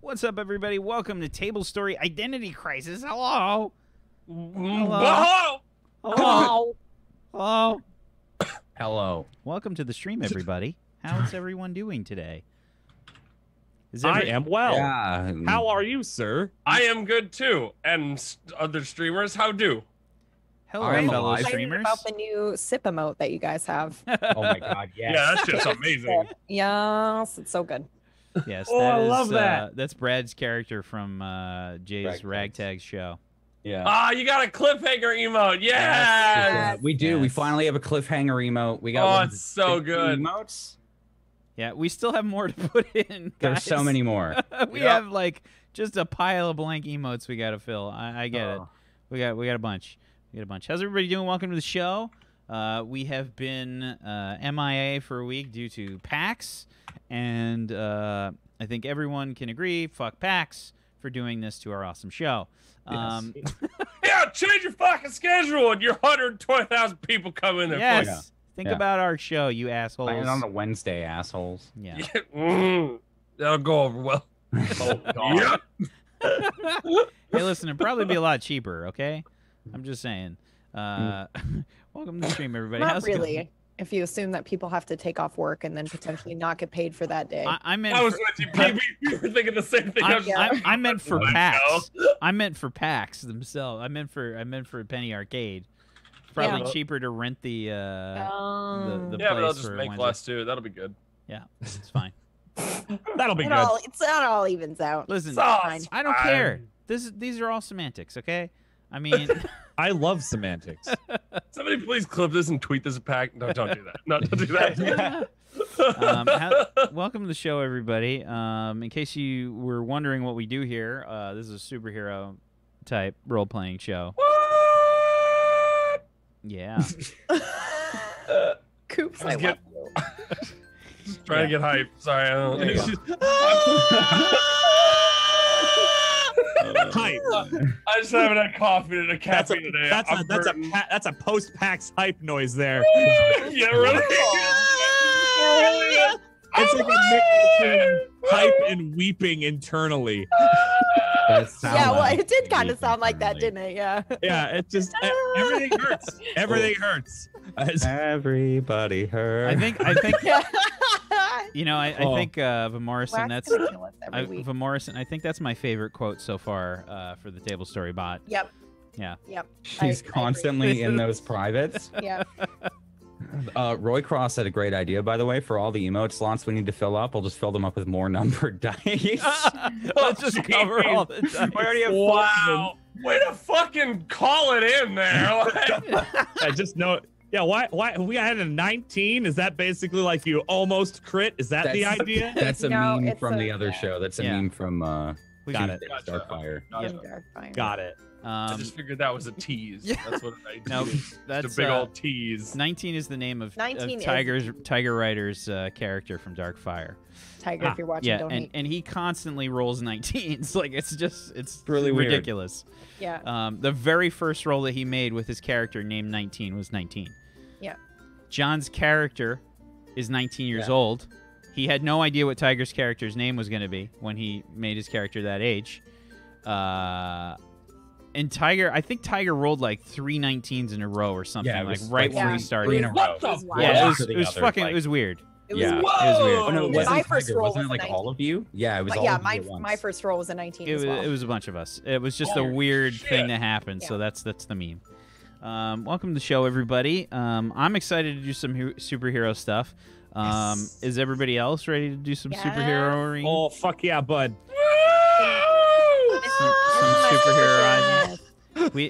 What's up, everybody? Welcome to Tablestory Identity Crisis. Hello. Hello. Hello. Hello. Hello. Welcome to the stream, everybody. How's everyone doing today? I am well. Yeah. How are you, sir? I am good too. And other streamers, how do? Hello, I'm fellow alive. streamers. About the new sip emote that you guys have. Oh my God. Yes. Yeah, that's just amazing. Yes, it's so good. Yes, Oh, I love that. That's Brad's character from Jay's Ragtag. Ragtag show. Yeah. Ah, you got a cliffhanger emote. Yes. Yeah, we do. We Yes. finally have a cliffhanger emote. We got Oh, what is it's it, so 50 good. emotes. Yeah, we still have more to put in, guys. There's so many more. We Yep. have like just a pile of blank emotes we got to fill. I get it. Oh. We got a bunch. We got a bunch. How's everybody doing? Welcome to the show. We have been MIA for a week due to PAX, and I think everyone can agree, fuck PAX for doing this to our awesome show. Yes. Yeah, change your fucking schedule and your 120,000 people come in there. Yes. Yeah. Think Yeah. about our show, you assholes. Plan it on the Wednesday, assholes. Yeah. That'll go over well. Oh, God. Yeah. Hey, listen, it'd probably be a lot cheaper, okay? I'm just saying. Welcome to the stream, everybody. Not How's it really. going? If you assume that people have to take off work and then potentially not get paid for that day. I meant I was for, with you, PB. You were thinking the same thing. I meant for Let's PAX. go. I meant for PAX themselves. I meant for Penny Arcade. Probably Yeah. cheaper to rent the Um, the Yeah, but place I'll just for make Wednesday. less too. That'll be good. Yeah, it's fine. That'll be it good. all, it's not all evens out. Listen, Sauce. I don't care. These are all semantics, okay? I mean, I love semantics. Somebody please clip this and tweet this pack. No, don't do that. No, don't do that. welcome to the show, everybody. In case you were wondering what we do here, this is a superhero type role-playing show. What? Yeah. Coops, I Let's love get- you. Just trying to get hype. Sorry, I don't. There you Hype. I just haven't had coffee and a That's a caffeine today. I'm burning. that's a post-PAX hype noise there. Yeah, really. Really? It's like a mix between hype and weeping internally. Yeah, well, it did kind of sound like that, didn't it? Yeah. Yeah, it just everything hurts. Everything hurts. Everybody hurt. I think you know, I Oh. think Morrison. Wax That's gonna kill us every week. Morrison. I think that's my favorite quote so far for the Table Story bot. Yep. Yeah. Yep. She's I agree. constantly in those privates. Yeah. Roy Cross had a great idea, by the way, for all the emote slots we need to fill up. We'll just fill them up with more numbered dice. Let's just cover all the time. We already have Wow. Way to fucking call it in there. I just know. Yeah, why we had a 19? Is that basically like you almost crit? Is that the idea? That's a No, meme it's from a- the other show. That's a Yeah. meme from We Got can- it. Starfire. In Dark Fire. Got it. I just figured that was a tease. Yeah. That's what I did. No, Just that's a big uh, old tease. 19 is the name of 19 is- Tiger Rider's character from Darkfire. Tiger, if you're watching, Yeah, don't hate. and he constantly rolls 19s. Like it's really weird. ridiculous. Yeah. The very first roll that he made with his character named 19 was 19. Yeah. John's character is 19 years Yeah. old. He had no idea what Tiger's character's name was going to be when he made his character that age. And Tiger, I think Tiger rolled like 3 19s in a row or something, Yeah, it like was right like when he three started. in a What row. the Wow. Yeah, One it after the was other, fucking. like- It was weird. It Yeah. was Whoa! It was weird. Oh no, it My wasn't first Tiger. roll Wasn't it was like 19. all of you? Yeah, it was But all yeah, of you at once. my first roll was a 19 as well. It was a bunch of us. It was just a Holy weird shit. thing that happened. So that's the meme. Welcome to the show, everybody. I'm excited to do some superhero stuff. Yes. Is everybody else ready to do some Yes. superhero? Oh fuck yeah, bud. some superhero.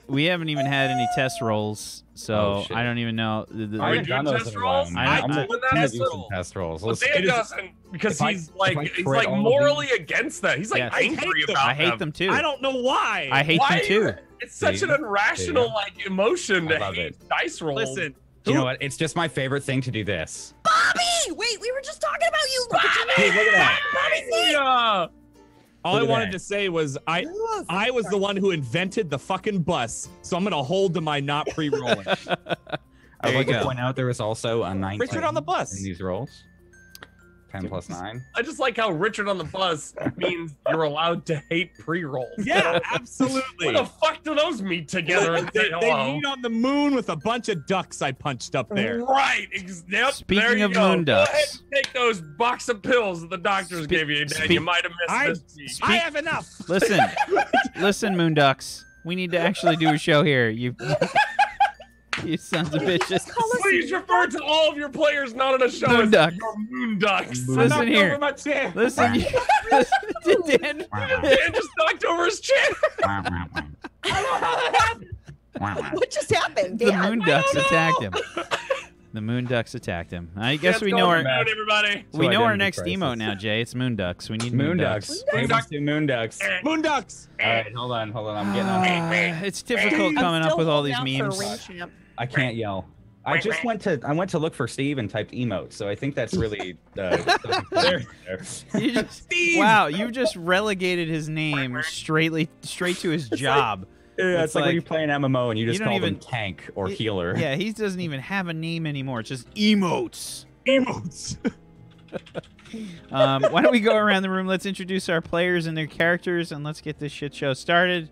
We haven't even had any test rolls, so Oh, shit. I don't even know. Are we I've doing done those test in a while. rolls? I- I'm I- gonna doing I'm gonna test do some rolls. test rolls. But Let's- Dan it is- doesn't because if I- he's if I like he's crit like all of morally against that. He's like Yes. angry I hate them. about I hate them too. I don't know why. I hate Why them too. It's such an See? irrational See? like emotion I to love hate it. dice rolls. Listen. You know what? It's just my favorite thing to do this. Bobby! Wait, we were just talking about you. Look at you. Hey, look at that. Yeah. All I Look at wanted that. to say was I was the one who invented the fucking bus, so I'm gonna hold to my not pre-rolling. I would There like you to go. point out there was also a 19 Richard on the bus. in these rolls. 10 plus 9. I just like how Richard on the bus means you're allowed to hate pre-rolls. Yeah, absolutely. What the fuck do those meet together? And say They hello? meet on the moon with a bunch of ducks I punched up there. Right. Yep, Speaking there you of go. moon Go ahead ducks. and take those box of pills that the doctors gave you, Dan. You might have missed this. I have enough. Listen, listen, Moonducks. We need to actually do a show here. You sons of bitches. Please refer to all of your players not on a show Moon as ducks. your moon ducks. Listen here. Over my chair. Listen, Dan. Dan just knocked over his chair. What just happened? The Dan? Moonducks attacked him. The Moonducks attacked him. I guess we know our everybody. we know our Identity next crisis. emote now, Jay. It's Moonducks. We need Moonducks. Famous to Moonducks. Moonducks. All right, hold on. I'm getting on. It's difficult coming up with all these memes. I can't yell. I went to look for Steve and typed emote, so I think that's really there. You just, wow, you just relegated his name straight to his job. Yeah, it's like when you play an MMO and you just don't call them even- tank or healer. Yeah, he doesn't even have a name anymore. It's just emotes. Emotes. Why don't we go around the room? Let's introduce our players and their characters, and let's get this shit show started.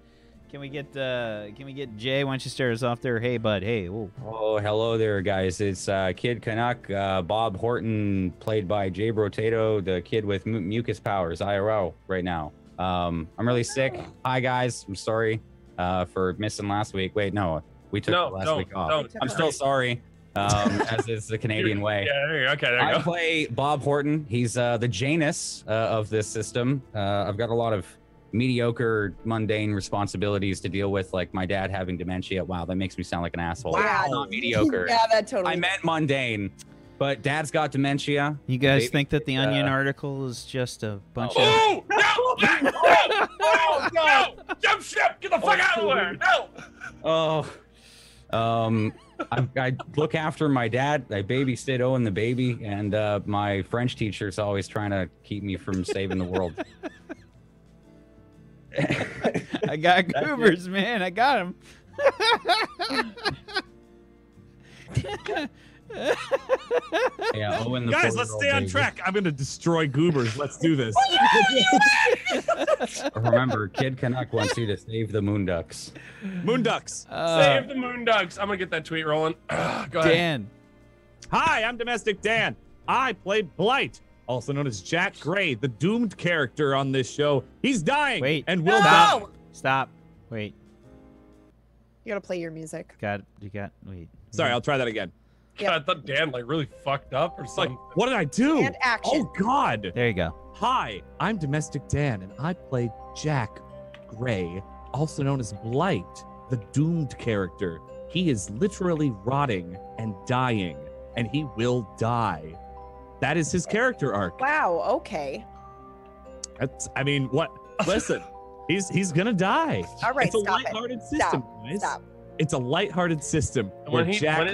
Can we get Jay? Why don't you start us off there? Hey, bud. Hey. Ooh. Oh, hello there, guys. It's Kid Canuck, Bob Horton, played by Jay Brotato, the kid with mucus powers, IRL, right now. I'm really sick. Hi, guys. I'm sorry for missing last week. Wait, no. We took last week off. I'm still sorry, as is the Canadian way. Yeah, there you go. Okay, there you I go. play Bob Horton. He's the Janus of this system. I've got a lot of mediocre, mundane responsibilities to deal with, like my dad having dementia. Wow, that makes me sound like an asshole. Wow. Not mediocre. Yeah, that totally. I meant mundane. But dad's got dementia. You guys Baby, think that the Onion article is just a bunch of... Oh, no! No! No! Jump ship! Get the fuck out of there! No! I look after my dad. I babysit Owen the baby, and my French teacher's always trying to keep me from saving the world. I got goobers, man. I got him. Yeah, Owen the Guys, let's stay on baby. track. I'm gonna destroy goobers. Let's do this. Remember, Kid Canuck wants you to save the Moonducks. Moonducks. Save the moon ducks. I'm gonna get that tweet rolling. Go ahead. Dan. Hi, I'm Domestic Dan. I play Blight, also known as Jack Gray, the doomed character on this show. He's dying Wait. and will No! die. Stop. Wait. You gotta play your music. Wait. Sorry, I'll try that again. God, I thought Dan like really fucked up or Like, something. what did I do? And action. Oh, God. There you go. Hi, I'm Domestic Dan, and I play Jack Gray, also known as Blight, the doomed character. He is literally rotting and dying, and he will die. That is his character arc. Wow. Okay. I mean, what? Listen, he's gonna die. All right. It's a Stop it. lighthearted system, guys. Stop. It's a lighthearted system where When he Jack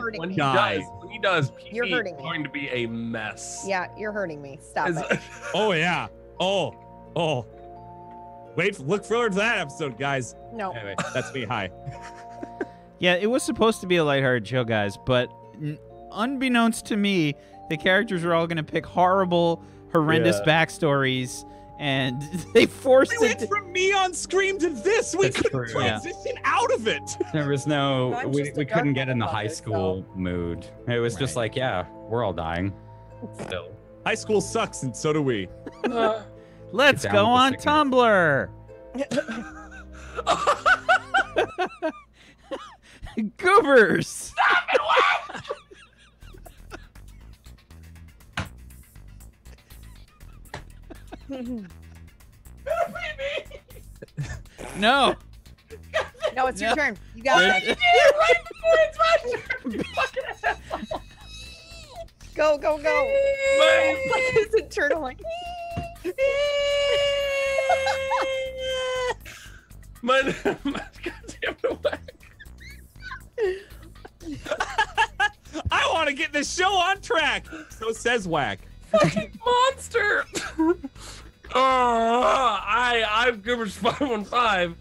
does, You're PP hurting is me. going to be a mess. Yeah, you're hurting me. Stop Is- it. Oh yeah. Oh. Look forward to that episode, guys. No. Anyway, that's me. Hi. Yeah, it was supposed to be a lighthearted show, guys, but unbeknownst to me, the characters were all going to pick horrible, horrendous backstories, and they forced We it. went from me on screen to this. We That's couldn't true. transition out of it. There was no, I'm we just a couldn't dark get in the high motherfucker, school mood. It was just Right. like, yeah, we're all dying. Still. High school sucks, and so do we. Let's Get go down on with the Tumblr. Goobers. No. No, it's your No. turn. You got it. Go, go, go. Like his internal, like. my goddamn whack. I want to get this show on track. So says Whack. Monster. I'm Goobers 515.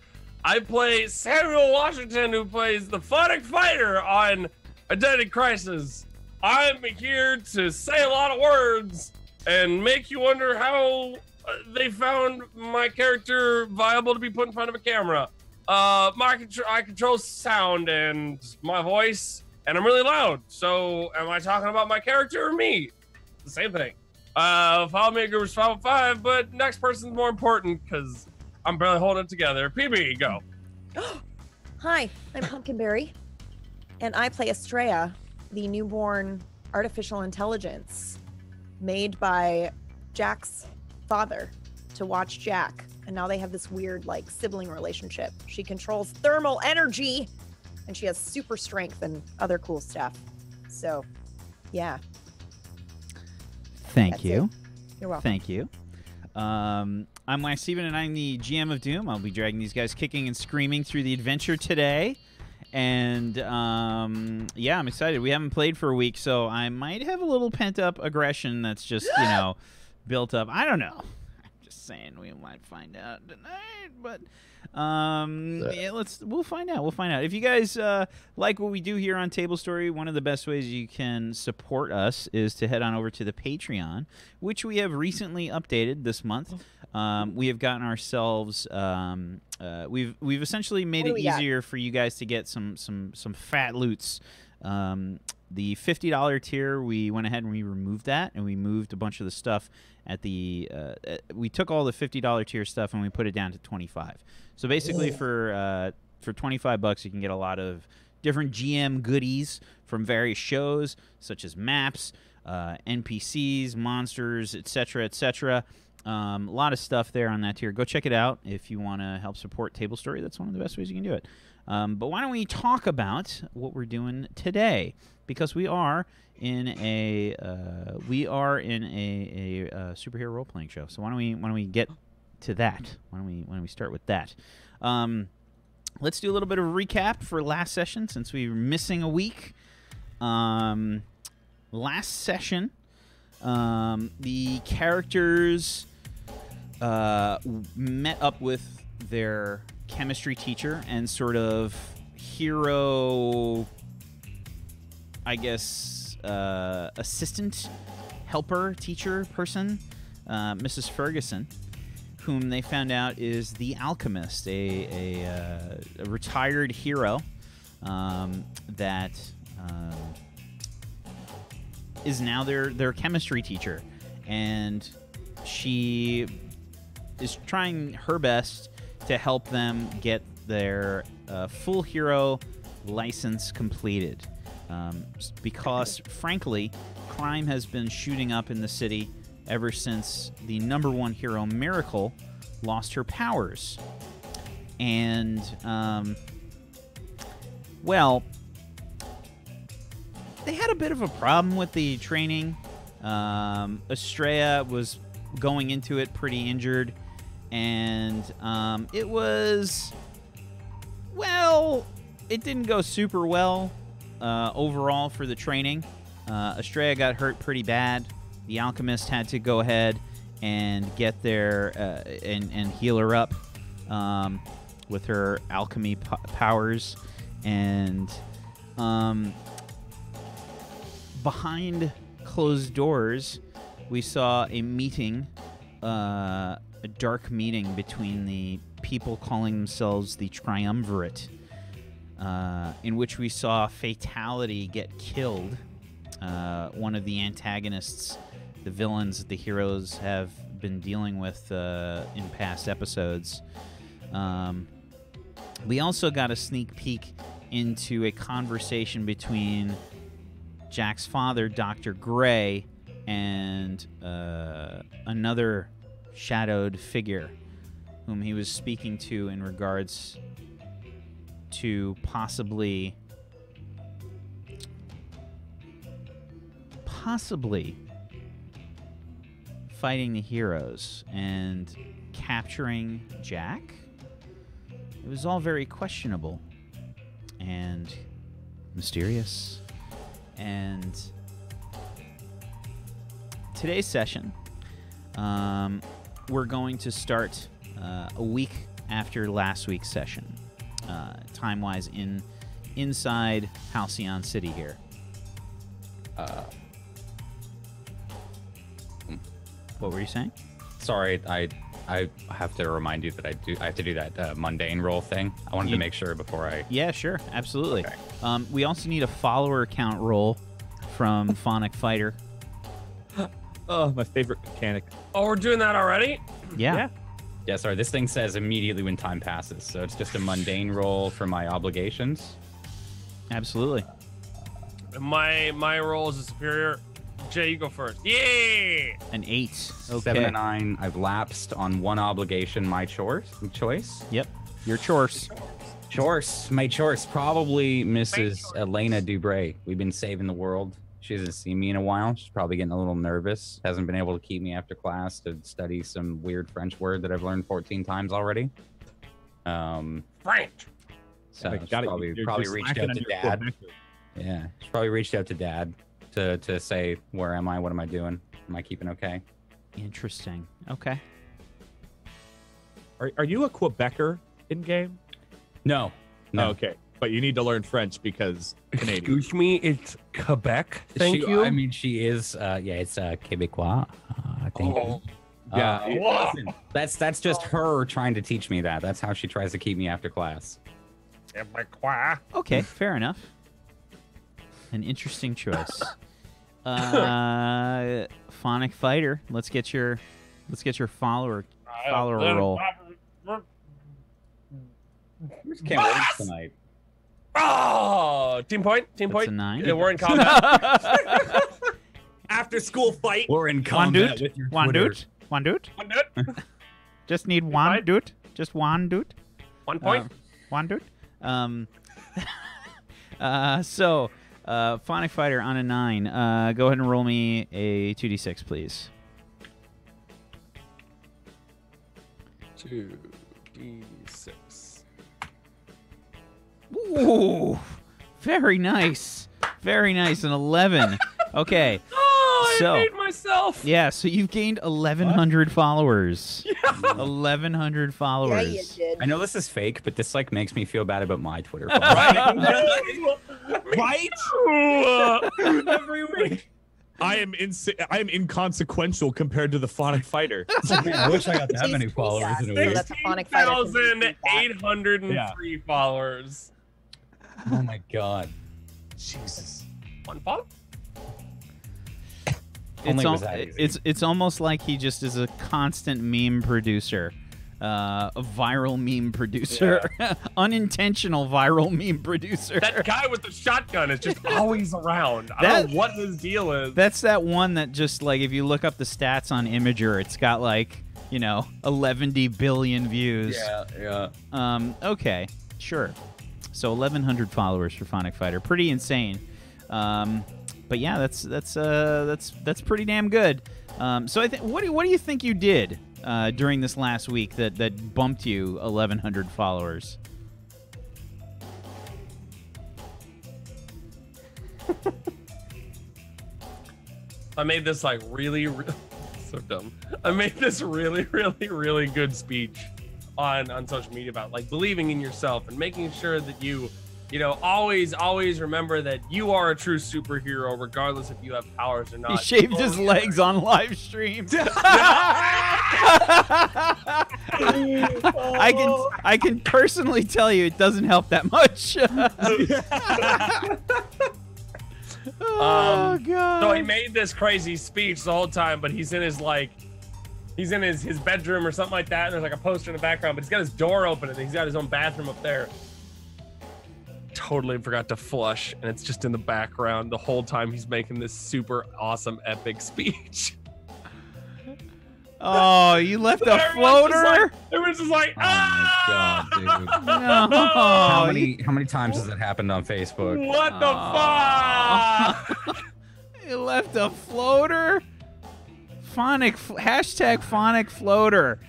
I play Samuel Washington, who plays the Phonic Fighter on Identity Crisis. I'm here to say a lot of words and make you wonder how they found my character viable to be put in front of a camera. I control sound and my voice, and I'm really loud. So am I talking about my character or me? The same thing. Follow me at Goobers 505, but next person's more important because I'm barely holding it together. PB, go. Hi, I'm Pumpkinberry, and I play Estrella, the newborn artificial intelligence made by Jack's father to watch Jack. And now they have this weird, like, sibling relationship. She controls thermal energy, and she has super strength and other cool stuff. So, yeah. Thank That's you. it. You're welcome. Thank you. I'm Wacksteven, and I'm the GM of Doom. I'll be dragging these guys kicking and screaming through the adventure today. And, yeah, I'm excited. We haven't played for a week, so I might have a little pent-up aggression that's just, you know, built up. I don't know. Saying we might find out tonight, but yeah, we'll find out. If you guys like what we do here on Tablestory, one of the best ways you can support us is to head on over to the Patreon, which we have recently updated this month. We have gotten ourselves we've essentially made it easier for you guys to get some fat loots. The $50 tier, we went ahead and we removed that, and we moved a bunch of the stuff at the we took all the $50 tier stuff and we put it down to 25. So basically for $25 you can get a lot of different GM goodies from various shows such as maps, NPCs, monsters, etc., etc. A lot of stuff there on that tier. Go check it out if you want to help support Tablestory. That's one of the best ways you can do it. But why don't we talk about what we're doing today? Because we are in a superhero role playing show. So why don't we get to that? Why don't we start with that? Let's do a little bit of a recap for last session since we were missing a week. Last session, the characters met up with their chemistry teacher and sort of hero, I guess, assistant, helper, teacher person, Mrs. Ferguson, whom they found out is the alchemist, a retired hero that is now their chemistry teacher, and she is trying her best to help them get their full hero license completed. Because, frankly, crime has been shooting up in the city ever since the #1 hero, Miracle, lost her powers. And, well, they had a bit of a problem with the training. Estrella was going into it pretty injured, and it was, well, it didn't go super well overall for the training. Estrella got hurt pretty bad. The alchemist had to go ahead and get there and heal her up with her alchemy powers. And behind closed doors, we saw a meeting, a dark meeting between the people calling themselves the Triumvirate, in which we saw Fatality get killed, one of the antagonists, the villains that the heroes have been dealing with in past episodes. We also got a sneak peek into a conversation between Jack's father, Dr. Gray, and another shadowed figure whom he was speaking to in regards to possibly fighting the heroes and capturing Jack. It was all very questionable and mysterious. And today's session, we're going to start a week after last week's session, time-wise, inside Halcyon City here. What were you saying? Sorry, I have to remind you that I have to do that mundane roll thing. I wanted to make sure before I. Yeah, sure, absolutely. Okay. We also need a follower count roll from Phonic Fighter. Oh, my favorite mechanic. Oh, we're doing that already? Yeah. Yeah, sorry. This thing says immediately when time passes, so it's just a mundane roll for my obligations. Absolutely. My role is a superior. Jay, you go first. Yeah. An 8. Okay. 7 and 9. I've lapsed on one obligation. My choice. Yep. Your chores. My chores. Probably Mrs. Elena Dubray. We've been saving the world. She hasn't seen me in a while. She's probably getting a little nervous. Hasn't been able to keep me after class to study some weird French word that I've learned 14 times already. French. So Yeah, she's got it. probably You're reached slacking out on to your Dad. Quebecer. Yeah, she's probably reached out to Dad to say, where am I? What am I doing? Am I keeping okay? Interesting. Okay. Are you a Quebecer in game? No. Oh, okay, but you need to learn French because Canadian. Excuse me, it's Quebec. Thank you. I mean, she is. It's Quebecois. I think. Oh. Yeah. Listen, that's just her trying to teach me that. That's how she tries to keep me after class. Quebecois. Okay, fair enough. An interesting choice. Phonic Fighter. Let's get your follower roll. Can't wait tonight. Oh, team point. That's a 9. Yeah, we're in combat. After school fight. We're in One combat dude. with your One Twitter. dude. One dude. One dude. Just need one Fine. dude. Just one dude. 1 point. One dude. So, Phonic Fighter on a 9. Go ahead and roll me a 2d6, please. 2d6. Ooh, very nice. Very nice. An 11. Okay. Oh, So- I hate myself. Yeah, so you've gained 1,100 followers. 1,100 followers. Yeah, you did. I know this is fake, but this like makes me feel bad about my Twitter followers. Right? Every week. I am inconsequential compared to the Phonic Fighter. I wish I got that many Jesus. followers in a Yeah, week. that's a Phonic Fighter. 16,803 followers. Oh my god. Jesus. 1 follow? Only It's, was that easy. it's almost like he just is a constant meme producer. A viral meme producer. Unintentional viral meme producer. That guy with the shotgun is just always around. I That- don't know what his deal is. That's that one that just, like, if you look up the stats on Imager, it's got, like, 11 billion views. Yeah. Okay, sure. So 1,100 followers for Phonic Fighter. Pretty insane. But yeah, that's pretty damn good. So I think, what do you think you did during this last week that bumped you 1,100 followers? I made this like really so dumb. I made this really good speech on social media about like believing in yourself and making sure that you always remember that you are a true superhero regardless if you have powers or not. He shaved his legs on live stream. I can personally tell you it doesn't help that much. Oh god. So he made this crazy speech the whole time, but he's in his bedroom or something like that, and there's like a poster in the background, but he's got his door open and he's got his own bathroom up there. Totally forgot to flush, and it's just in the background the whole time he's making this super awesome epic speech. Oh, you left a floater? Everyone's just like, Oh my god, dude. No. How many times has that happened on Facebook? What the fuck? You left a floater? Hashtag phonic floater.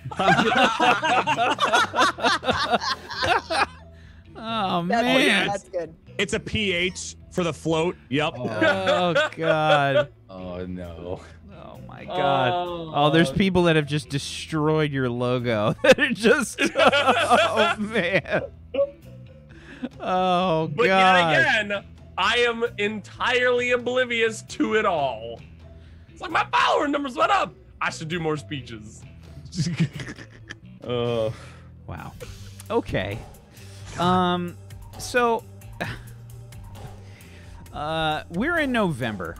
Oh man. That's good. It's a PH for the float. Yep. Oh god. Oh no. Oh my god. Oh, there's people that have just destroyed your logo. That are just oh man. Oh But god. yet again, I am entirely oblivious to it all. It's like my follower numbers went up. I should do more speeches. Oh, Wow. Okay. So we're in November.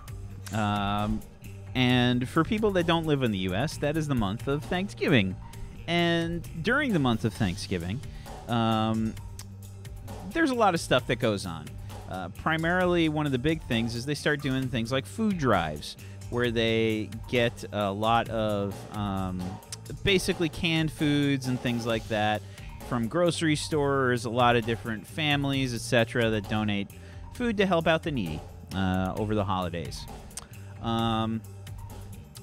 And for people that don't live in the US, that is the month of Thanksgiving. And during the month of Thanksgiving, there's a lot of stuff that goes on. Primarily, one of the big things is they start doing things like food drives, where they get a lot of basically canned foods and things like that from grocery stores, a lot of different families, etc., that donate food to help out the needy over the holidays.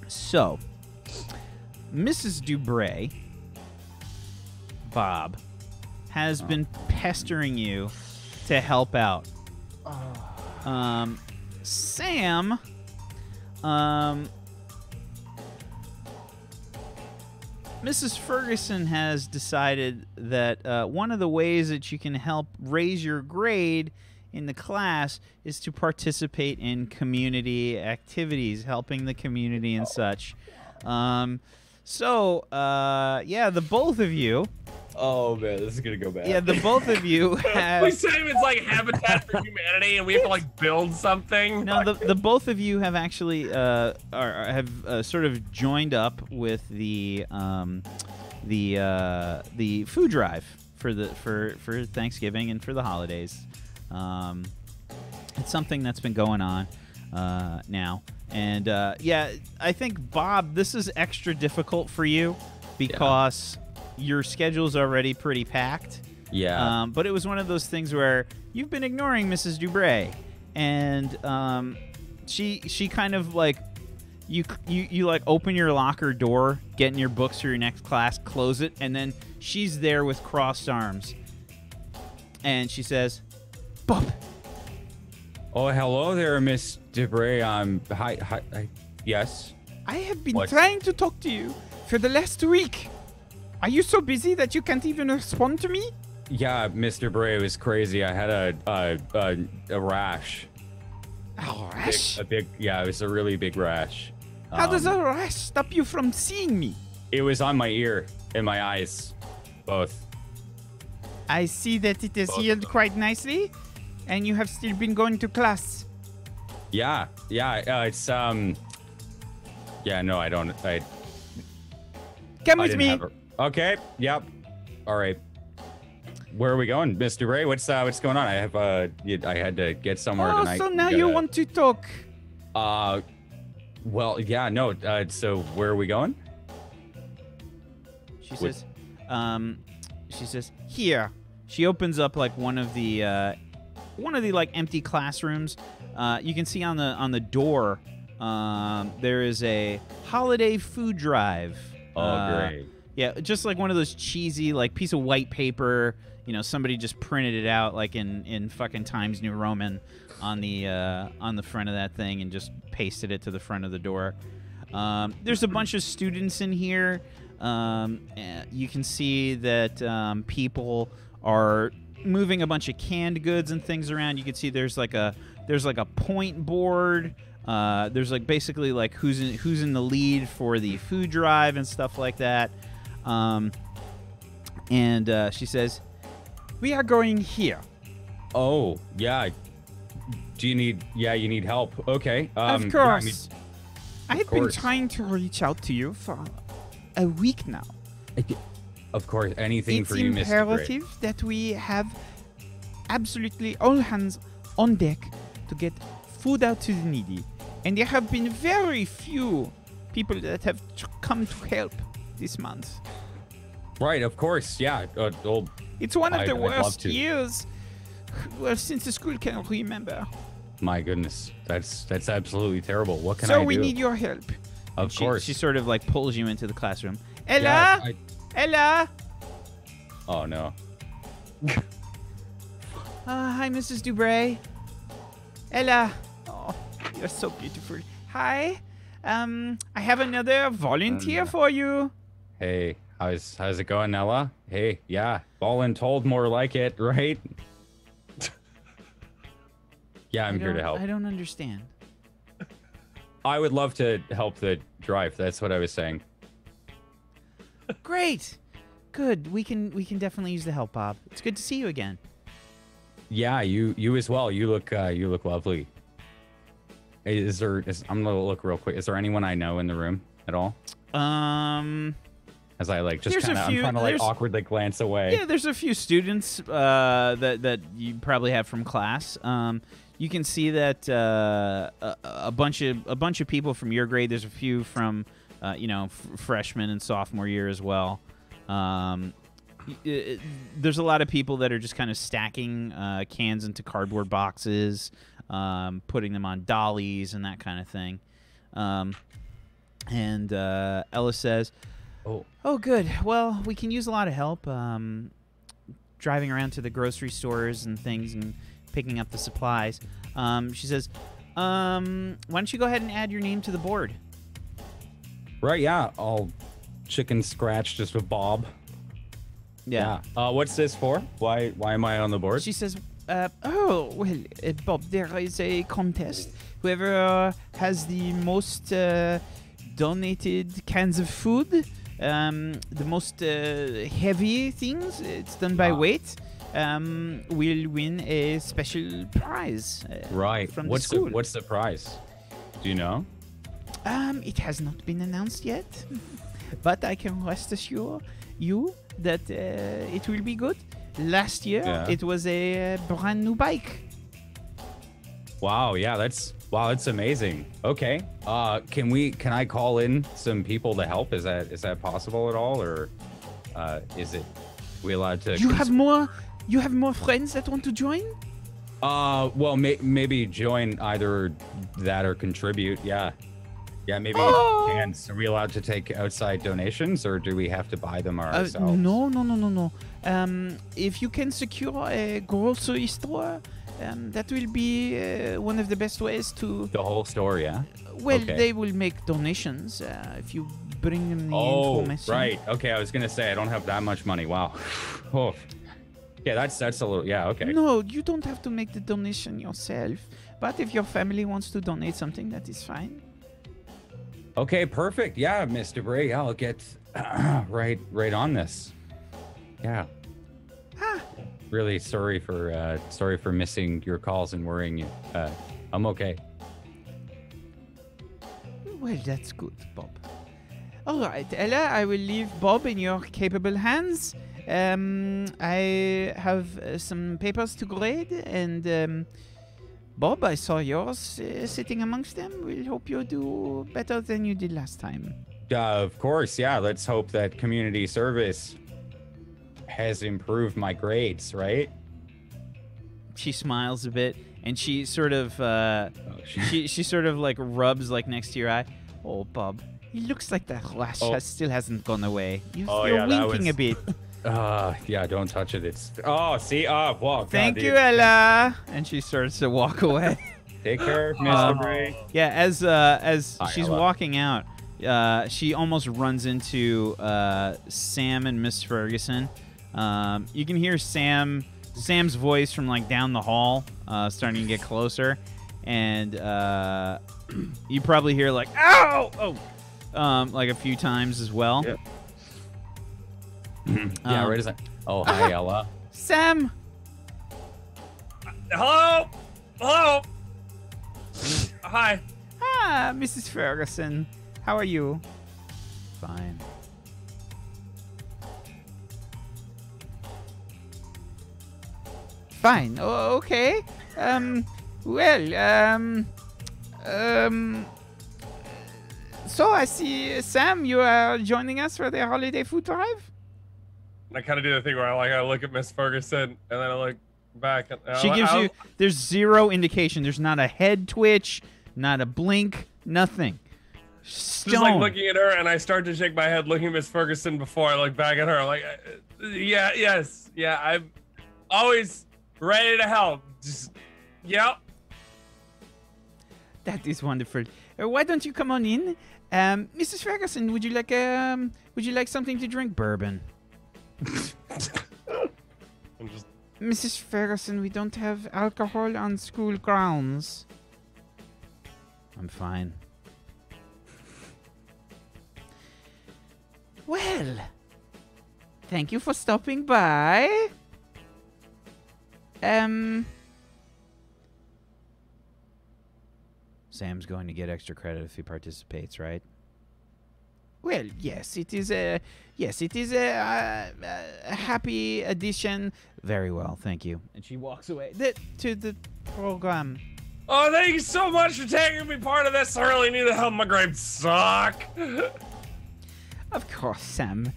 So, Mrs. Dubray, Bob, has been pestering you to help out. Sam, Mrs. Ferguson has decided that one of the ways that you can help raise your grade in the class is to participate in community activities, helping the community and such. Yeah, the both of you. oh man, this is gonna go bad. Yeah, the both of you have. We say it's like Habitat for Humanity, and we have to like build something. No, the both of you have actually sort of joined up with the food drive for Thanksgiving and for the holidays. It's something that's been going on now, and yeah, I think Bob, this is extra difficult for you because your schedule's already pretty packed. Yeah. But it was one of those things where you've been ignoring Mrs. Dubray, and she kind of like you like open your locker door, get in your books for your next class, close it, and then she's there with crossed arms, and she says, "Bob." Oh, hello there, Miss Debray. Hi. Yes. I have been What? trying to talk to you for the last week. Are you so busy that you can't even respond to me? Yeah, Mr. Bray, it was crazy. I had a rash. A rash? Yeah, it was a really big rash. How does a rash stop you from seeing me? It was on my ear and my eyes, both. I see that it is Both of healed them. quite nicely, and you have still been going to class. Yeah, it's yeah, no, I don't. Come I with didn't me. have a- Okay. Yep. All right. Where are we going, Mr. Ray? What's going on? I have I had to get somewhere Oh, tonight. so now We you gotta- want to talk. Well, yeah, no. So where are we going? She says, here. She opens up like one of the like empty classrooms. You can see on the door there is a holiday food drive. Oh, great. Yeah, just like one of those cheesy like piece of white paper. You know, somebody just printed it out like in fucking Times New Roman on the front of that thing and just pasted it to the front of the door. There's a bunch of students in here. You can see that people are moving a bunch of canned goods and things around. You can see there's like a point board. There's like basically like who's in the lead for the food drive and stuff like that. And she says, We are going here. Oh, yeah. Do you need? Yeah, you need help. Okay. Of yeah, course. I have been course. trying to reach out to you for a week now. of course, anything It's for you, Mr. Gray. imperative that we have absolutely all hands on deck to get food out to the needy. And there have been very few people that have come to help this month. Right, of course. Yeah. Well, It's one of the I'd love worst to. years, well, since the school can remember. my goodness, that's absolutely terrible. What can So I we do? need your help. Of course. she sort of like pulls you into the classroom. Ella? Yeah, Ella? oh no. Hi, Mrs. Dubray. Ella. Oh, you're so beautiful. Hi. I have another volunteer for you. Hey, how's it going, Ella? Hey, yeah, voluntold more like it, right? yeah, I'm here to help. I don't understand. I would love to help the drive. That's what I was saying. Great. Good. We can definitely use the help, Bob. It's good to see you again. Yeah, you as well. You look lovely. I'm gonna look real quick. Is there anyone I know in the room at all? As I like just kind of, I'm trying to like awkwardly glance away. Yeah, there's a few students that you probably have from class. You can see that a bunch of people from your grade. There's a few from freshman and sophomore year as well. There's a lot of people that are just kind of stacking cans into cardboard boxes, putting them on dollies and that kind of thing. And Ella says, Oh, good. Well, we can use a lot of help driving around to the grocery stores and things and picking up the supplies. She says, why don't you go ahead and add your name to the board? Right, yeah. I'll chicken scratch just with Bob. Yeah. What's this for? Why am I on the board? She says, Bob, there is a contest. Whoever has the most donated cans of food, the most heavy things, it's done by weight, will win a special prize. Right. From the school. What's the prize? Do you know? It has not been announced yet, but I can rest assure you that it will be good. Last year, it was a brand new bike. Wow, yeah, that's amazing. Okay, can I call in some people to help? Is that possible at all, or is we allowed to? You have more friends that want to join? Well, maybe join either that or contribute. Yeah, maybe cans. Are we allowed to take outside donations, or do we have to buy them ourselves? No. If you can secure a grocery store, that will be one of the best ways to... The whole store, yeah? Well, okay. They will make donations if you bring them the information. Right. Okay, I was going to say, I don't have that much money. Wow. Oh. Yeah, that's a little... Yeah, okay. No, you don't have to make the donation yourself. But if your family wants to donate something, that is fine. Okay, perfect. Yeah, Mr. Bray, I'll get right on this. Yeah. Really sorry for missing your calls and worrying you. I'm okay. Well, that's good, Bob. All right, Ella, I will leave Bob in your capable hands. I have some papers to grade, and Bob, I saw yours sitting amongst them. We'll hope you do better than you did last time. Of course, yeah. Let's hope that community service has improved my grades, right? She smiles a bit, and she sort of she sort of like rubs like next to your eye. Oh, Bob, it looks like the rash still hasn't gone away. You're winking a bit. Yeah, don't touch it. It's see, wow. Thank you, Ella. And she starts to walk away. Take care, Mr. Bray. Yeah, as she's walking out, she almost runs into Sam and Miss Ferguson. You can hear Sam's voice from like down the hall, starting to get closer, and you probably hear like "ow," like a few times as well. Yep. Yeah, right as hi, Ella. Sam. Hello. Hi. Mrs. Ferguson. How are you? Fine. Fine. Oh, okay. So I see, Sam, you are joining us for the holiday food drive? I kind of do the thing where I look at Miss Ferguson and then I look back. And she gives you. There's zero indication. There's not a head twitch, not a blink, nothing. Stone. Just like looking at her, and I start to shake my head, looking at Miss Ferguson before I look back at her. I'm like, I'm always ready to help. Just, yep. That is wonderful. Why don't you come on in, Mrs. Ferguson? Would you like something to drink? Bourbon. Mrs. Ferguson, we don't have alcohol on school grounds. I'm fine. Well, thank you for stopping by. Sam's going to get extra credit if he participates, right? Well, yes, it is a happy addition. Very well, thank you. And she walks away. To the program. Oh, thank you so much for taking me part of this. I really need the help. My grades suck. Of course, Sam.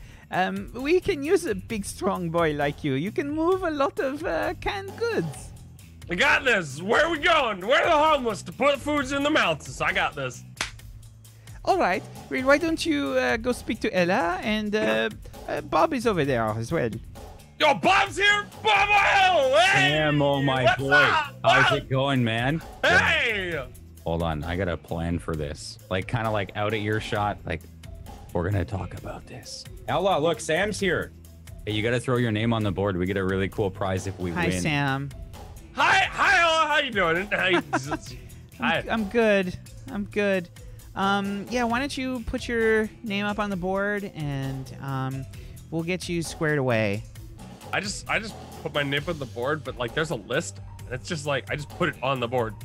We can use a big, strong boy like you. You can move a lot of canned goods. I got this. Where are we going? Where are the homeless to put foods in their mouths? I got this. All right. Well, why don't you go speak to Ella, and Bob is over there as well. Yo, Bob's here. Bob, hey! Sam, oh my What's boy. up? How's it going, man? Hey! Hold on, I got a plan for this. Like, kind of like out of earshot. Like, we're gonna talk about this. Ella, look, Sam's here. Hey, you gotta throw your name on the board. We get a really cool prize if we Hi, win. Sam. Hi, Ella. How you doing? Hi. I'm good. I'm good. Yeah, why don't you put your name up on the board, and we'll get you squared away. I just put my name on the board, but like there's a list, and it's just like I just put it on the board.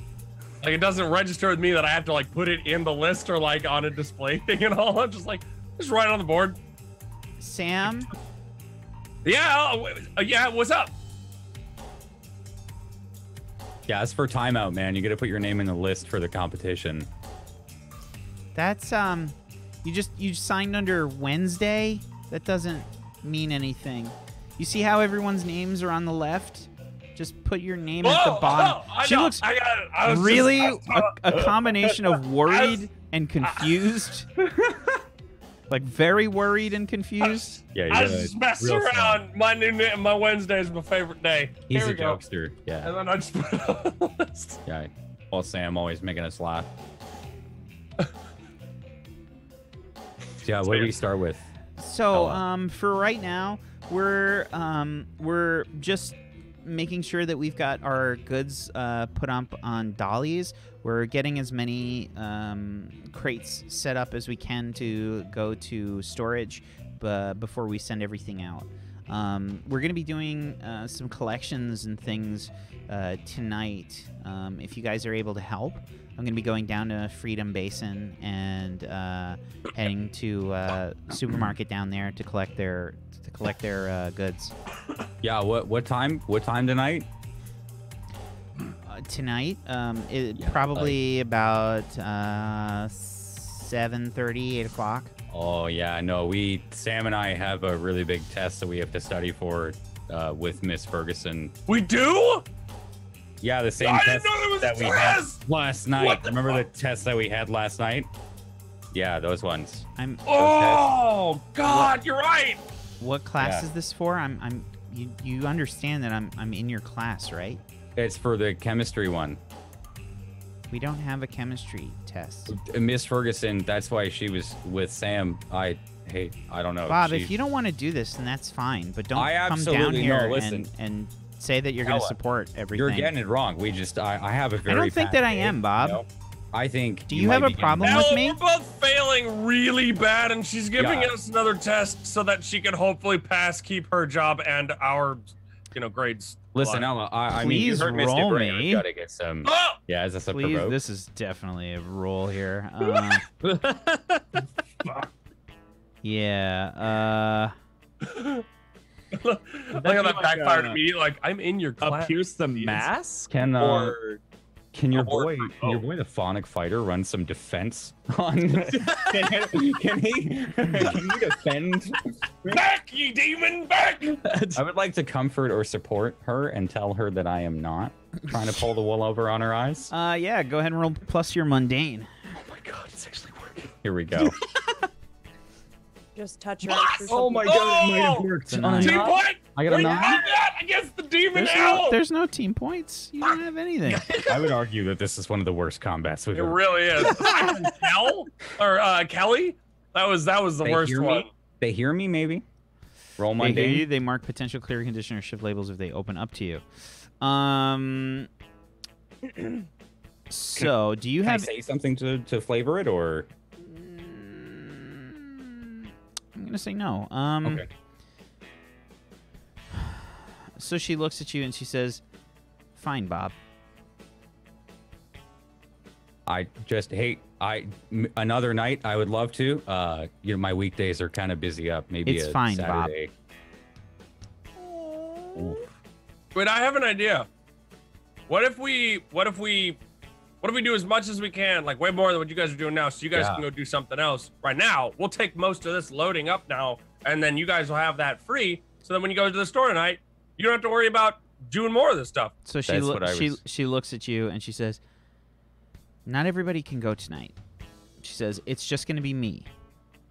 Like it doesn't register with me that I have to like put it in the list or like on a display thing and all. I'm just like just write it on the board. Sam? Yeah, yeah. What's up? Yeah, it's for timeout, man. You gotta put your name in the list for the competition. That's you signed under Wednesday? That doesn't mean anything. You see how everyone's names are on the left? Just put your name at the bottom. She looks really a combination of worried and confused. Like very worried and confused. Yeah, I was just messing around. My Wednesday is my favorite day. He's Here a we go. jokester. Yeah. And then I just put it on the list. Yeah. Well, Sam always making us laugh. Yeah, what do we start with? So, for right now, we're just making sure that we've got our goods put up on dollies. We're getting as many crates set up as we can to go to storage before we send everything out. We're going to be doing some collections and things tonight. If you guys are able to help, I'm going to be going down to Freedom Basin and heading to supermarket down there to collect their goods. Yeah, what time? What time tonight? Tonight, probably about 7:30, 8 o'clock. Oh yeah, no, Sam and I have a really big test that we have to study for with Miss Ferguson. We do? Yeah, the same I test didn't know there was that a we had test! last night. What the Remember fuck? the test that we had last night? Yeah, those ones. Oh God, you're right. What class Yeah. is this for? You understand that I'm in your class, right? It's for the chemistry one. We don't have a chemistry test. Miss Ferguson, that's why she was with Sam. I don't know. Bob, if you don't want to do this, then that's fine. But don't I come down absolutely here know, listen. and say that you're going to Ella, support everything. You're getting it wrong. I have a very I don't think that I passionate, am, Bob. you know? I think. Do you have might a be getting- problem with Ella, me? we're both failing really bad, and she's giving Yeah. us another test so that she can hopefully pass, keep her job, and our, grades. Listen, alive. Ella, I mean, you Please heard Mr. roll Gray. me. We've got to get some. Oh! Yeah, is this a Please, provoke? this is definitely a roll here. Yeah. Look how that backfired immediately. Like, I'm in your class. Pierce the mask? Can can your Or boy, provoke. the Phonic Fighter, run some defense on? can he defend? Back, ye demon, back! I would like to comfort or support her and tell her that I am not trying to pull the wool over on her eyes. Yeah, go ahead and roll plus your mundane. Oh my god, it's actually working. Here we go. Just touch her. What? or Oh my something. god, it might have Oh! worked. It's a nine. Team point! I got a We 9. have that against the demon owl! There's no team points. You don't have anything. I would argue that this is one of the worst combats we've It ever. really is. Kel? Or Kelly? That was the They worst hear me? one. They hear me, maybe. Roll They hear you. Mundane. They mark potential clear condition or shift labels if they open up to you. So, do you Can I have? say something to flavor it, or I'm gonna say no. Okay. So she looks at you and she says, "Fine, Bob." Another night I would love to. My weekdays are kind of busy up. Maybe It's a fine, Bob. Saturday. Oof. Wait, I have an idea. What if we do as much as we can, like way more than what you guys are doing now, so you guys can go do something else right now. We'll take most of this loading up now, and then you guys will have that free. So then when you go to the store tonight, you don't have to worry about doing more of this stuff. So she looks at you and she says, "Not everybody can go tonight." She says, "It's just going to be me.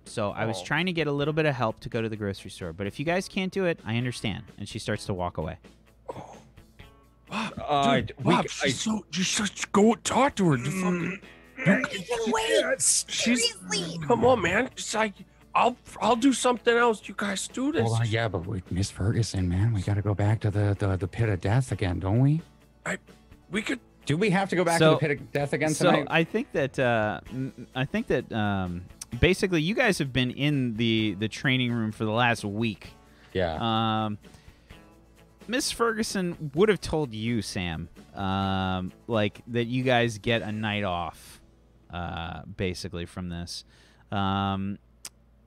So I was trying to get a little bit of help to go to the grocery store, but if you guys can't do it, I understand." And she starts to walk away. Bob, just go talk to her. Come on, man. Just like I'll do something else. You guys do this. Hold on, yeah, but Miss Ferguson, man, we got to go back to the pit of death again, don't we? We could. Do we have to go back to the pit of death again tonight? So I think that basically you guys have been in the training room for the last week. Yeah. Miss Ferguson would have told you, Sam, like that you guys get a night off, basically from this. And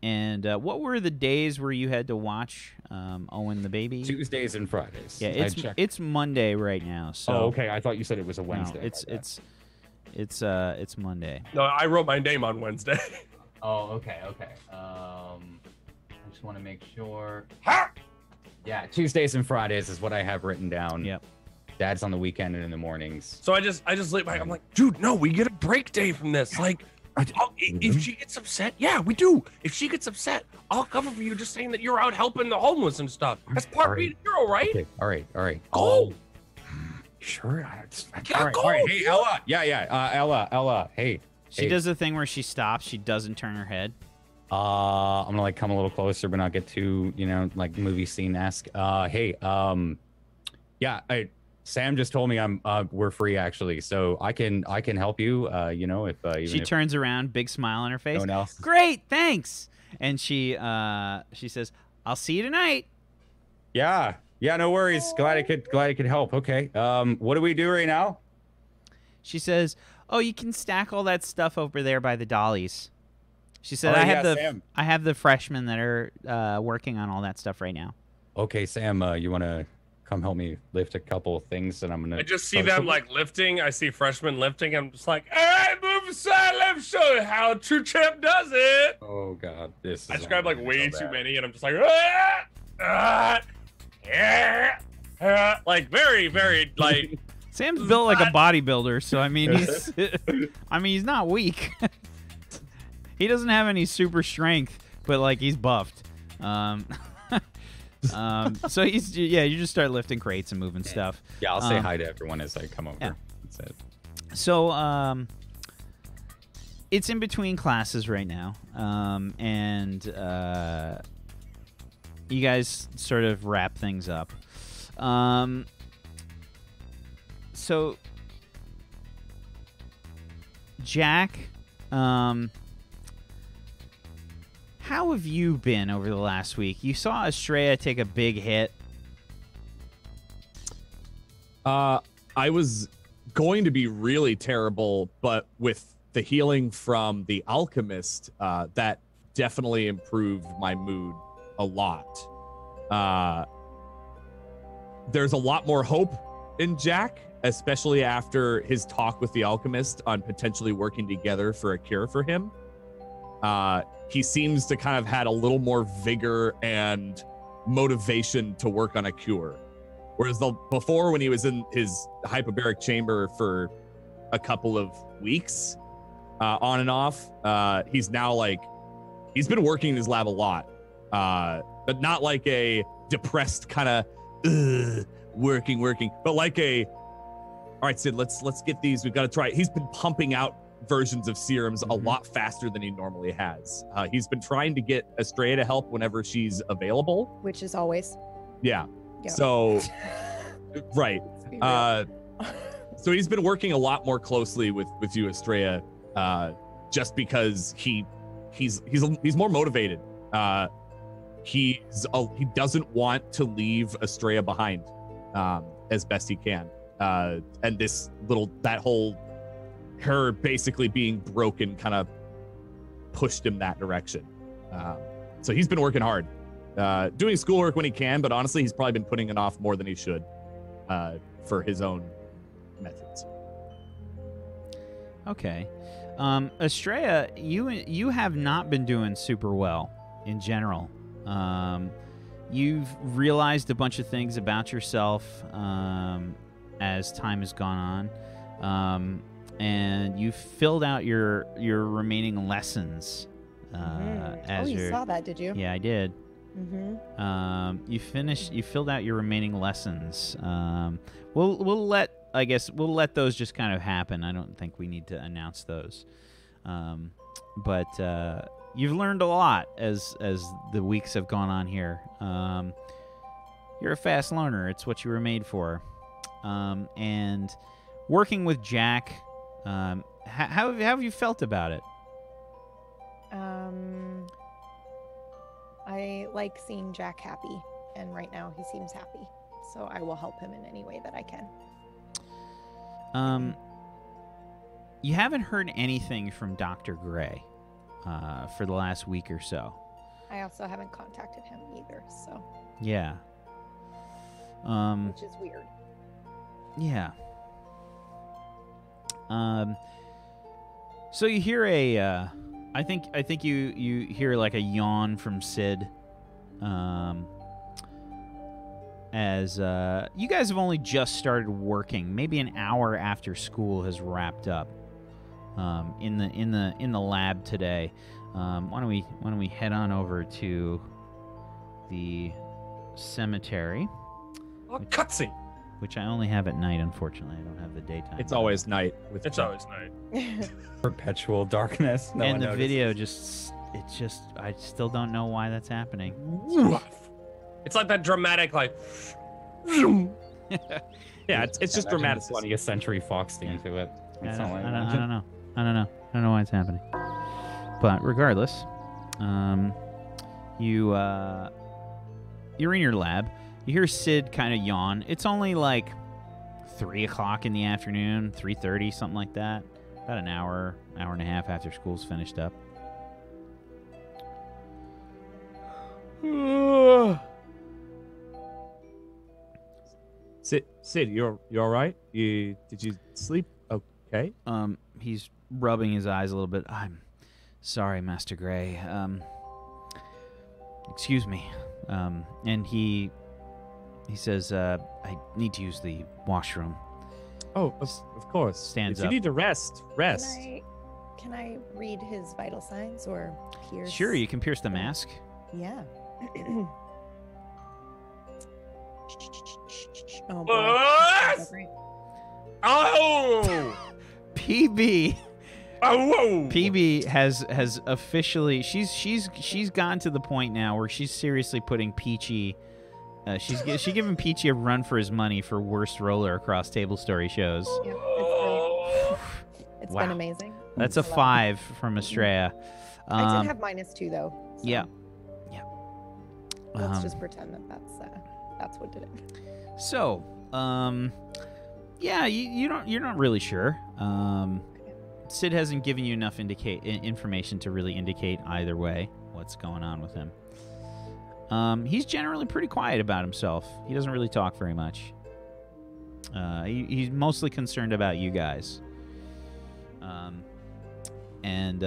what were the days where you had to watch Owen the baby? Tuesdays and Fridays. Yeah, it's Monday right now. So okay. I thought you said it was a Wednesday. No, it's Monday. No, I wrote my name on Wednesday. Oh, okay. I just want to make sure. Yeah, Tuesdays and Fridays is what I have written down. Yep. Dad's on the weekend and in the mornings. So I just leave back. I'm like, dude, no, we get a break day from this. Like, if she gets upset, yeah, we do. If she gets upset, I'll cover for you just saying that you're out helping the homeless and stuff. That's part of being a hero, right? Okay. All right. Go. Sure. Yeah, all right. Hey, Ella. Yeah. Ella. Hey. She does the thing where she stops. She doesn't turn her head. I'm gonna like come a little closer, but not get too, like movie scene-esque. Sam just told me we're free actually, so I can help you. If even she turns around, big smile on her face. No one else. Great, thanks. And she says, "I'll see you tonight." Yeah, no worries. Glad I could help. Okay. What do we do right now? She says, "Oh, you can stack all that stuff over there by the dollies." She said, Sam. I have the freshmen that are working on all that stuff right now." Okay, Sam, you want to come help me lift a couple of things, and I'm gonna. I just see them like lifting. I see freshmen lifting. I'm just like, all right, move aside. Let me show you how a true champ does it. Oh God, this. I just grabbed like way too many, and I'm just like, like very, very like. Sam's built like a bodybuilder, so I mean he's not weak. He doesn't have any super strength, but like he's buffed. So you just start lifting crates and moving stuff. Yeah, I'll say hi to everyone as I come over. Yeah. That's it. So it's in between classes right now, and you guys sort of wrap things up. So Jack, how have you been over the last week? You saw Estrella take a big hit. I was going to be really terrible, but with the healing from the alchemist, that definitely improved my mood a lot. There's a lot more hope in Jack, especially after his talk with the alchemist on potentially working together for a cure for him. He seems to kind of had a little more vigor and motivation to work on a cure. Whereas before, when he was in his hyperbaric chamber for a couple of weeks, on and off, he's now like, he's been working in his lab a lot, but not like a depressed kind of working, but like all right, Sid, let's get these. We've got to try it. He's been pumping out versions of serums a lot faster than he normally has. He's been trying to get Estrella to help whenever she's available. Which is always. Yeah. So, right. So he's been working a lot more closely with you, Estrella, just because he's more motivated. he doesn't want to leave Estrella behind as best he can. And her basically being broken kind of pushed him that direction. So he's been working hard, doing schoolwork when he can, but honestly, he's probably been putting it off more than he should for his own methods. Okay. Estrella, you have not been doing super well in general. You've realized a bunch of things about yourself as time has gone on, and you've filled out your remaining lessons. You saw that, did you? Yeah, I did. Mm-hmm. You filled out your remaining lessons. We'll let those just kind of happen. I don't think we need to announce those. But you've learned a lot as the weeks have gone on here. You're a fast learner. It's what you were made for. And working with Jack, how have you felt about it? I like seeing Jack happy, and right now he seems happy. So I will help him in any way that I can. You haven't heard anything from Dr. Gray for the last week or so. I also haven't contacted him either, so. Yeah. Which is weird. Yeah. So you hear a I think you hear like a yawn from Sid. As you guys have only just started working, maybe an hour after school has wrapped up. In the lab today. Why don't we head on over to the cemetery? Oh, cutscene. Which I only have at night, unfortunately. I don't have the daytime. It's always night. It's always night. Perpetual darkness. No and one the notices. video I still don't know why that's happening. It's like that dramatic, like. Yeah, it's just dramatic. 20th century Fox theme to it. I It's don't not like know. that. I don't know why it's happening. But regardless, you're in your lab. You hear Sid kind of yawn. It's only like 3 o'clock in the afternoon, 3:30, something like that. About an hour and a half after school's finished up. Sid, you all right? Did you sleep okay? He's rubbing his eyes a little bit. I'm sorry, Master Gray. Excuse me. And he says, I need to use the washroom. Oh, of course. Stands if you up. need to rest. Can I read his vital signs or pierce? Sure, you can pierce the mask. Yeah. Oh, What? boy. Oh! PB. Oh! Whoa! PB has officially she's gotten to the point now where she's seriously putting Peachy. She's giving Peachy a run for his money for worst roller across Tablestory shows. Yeah, it's Wow. been amazing. That's a 5 from Estrella. I did have -2 though. So Yeah. Let's just pretend that's what did it. So, yeah, you're not really sure. Sid hasn't given you enough information to really indicate either way what's going on with him. He's generally pretty quiet about himself. He doesn't really talk very much. He's mostly concerned about you guys. And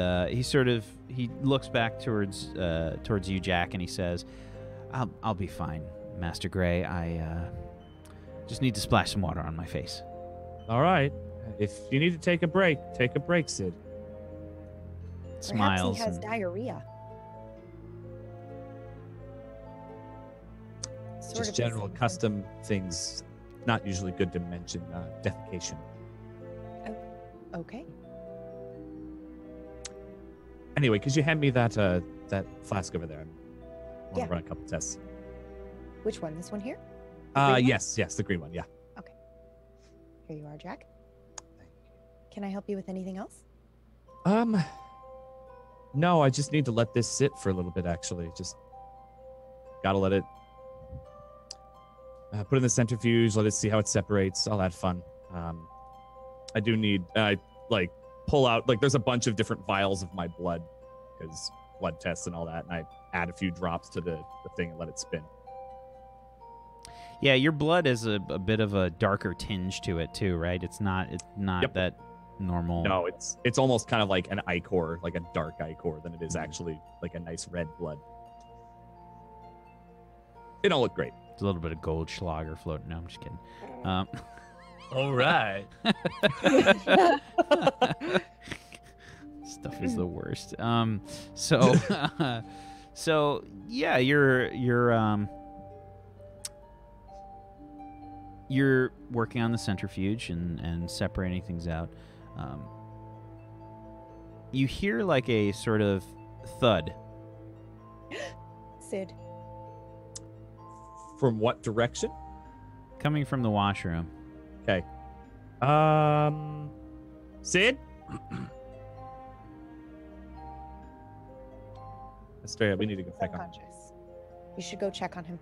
he looks back towards you, Jack, and he says, "I'll be fine, Master Gray. I just need to splash some water on my face." All right. If you need to take a break, Sid. Smiles. Perhaps he has and- diarrhea. Sort Just of general the same thing. custom things. Not usually good to mention defecation. Okay. Anyway, could you hand me that flask over there? I want Yeah. to run a couple tests. Which one? This one here? green one? Yes, the green one. Yeah. Here you are, Jack. Can I help you with anything else? No, I just need to let this sit for a little bit. Actually, just Gotta let it put it in the centrifuge, let it see how it separates, all that fun. I do need, like, pull out, like, there's a bunch of different vials of my blood, because blood tests and all that, and I add a few drops to the thing and let it spin. Yeah, your blood has a bit of a darker tinge to it too, right? It's not Yep. that normal. No, it's almost kind of like an ichor, like a dark ichor, than it is actually like a nice red blood. It don't look great. It's a little bit of Goldschlager floating. No, I'm just kidding. All right. Stuff is the worst. So so yeah, you're working on the centrifuge and separating things out. You hear like a sort of thud. Sid. From what direction? Coming from the washroom. Okay. Sid? Astraea, we need to go check on him. Unconscious. You should go check on him.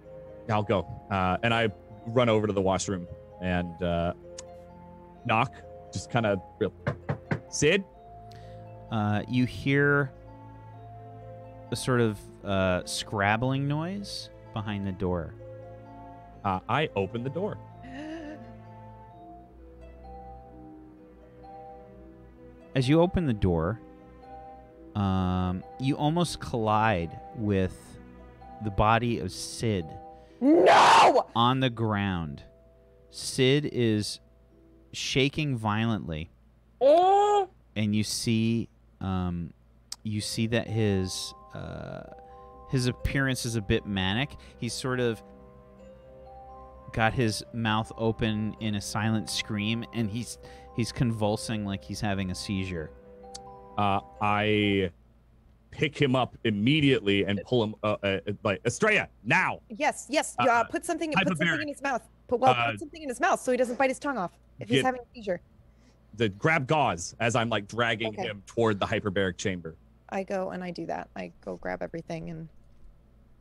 I'll go. And I run over to the washroom and knock. Just kind of real. Sid? You hear a sort of scrabbling noise behind the door. I open the door. As you open the door, you almost collide with the body of Sid. No! On the ground. Sid is shaking violently. Oh! And you see that his appearance is a bit manic. He's sort of got his mouth open in a silent scream, and he's convulsing like he's having a seizure. I pick him up immediately and pull him like Astraea now. Yes. Put something in his mouth. Put something in his mouth so he doesn't bite his tongue off if he's having a seizure. Grab gauze as I'm like dragging him toward the hyperbaric chamber. I go and I do that. I go grab everything and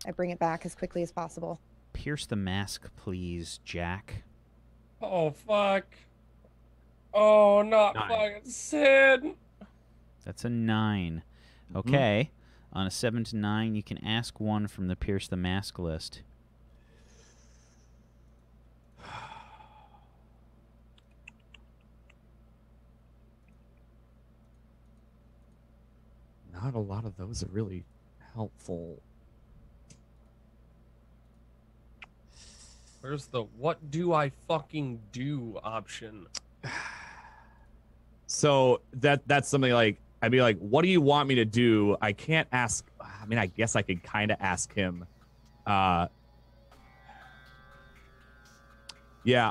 I bring it back as quickly as possible. Pierce the mask, please, Jack. Oh, fuck. Oh, not 9. fucking Sid. That's a 9. Okay. On a 7 to 9, you can ask one from the Pierce the Mask list. Not a lot of those are really helpful. Where's the what do I fucking do option? So that's something like, I'd be like, what do you want me to do? I can't ask. I mean, I guess I could kind of ask him. Yeah,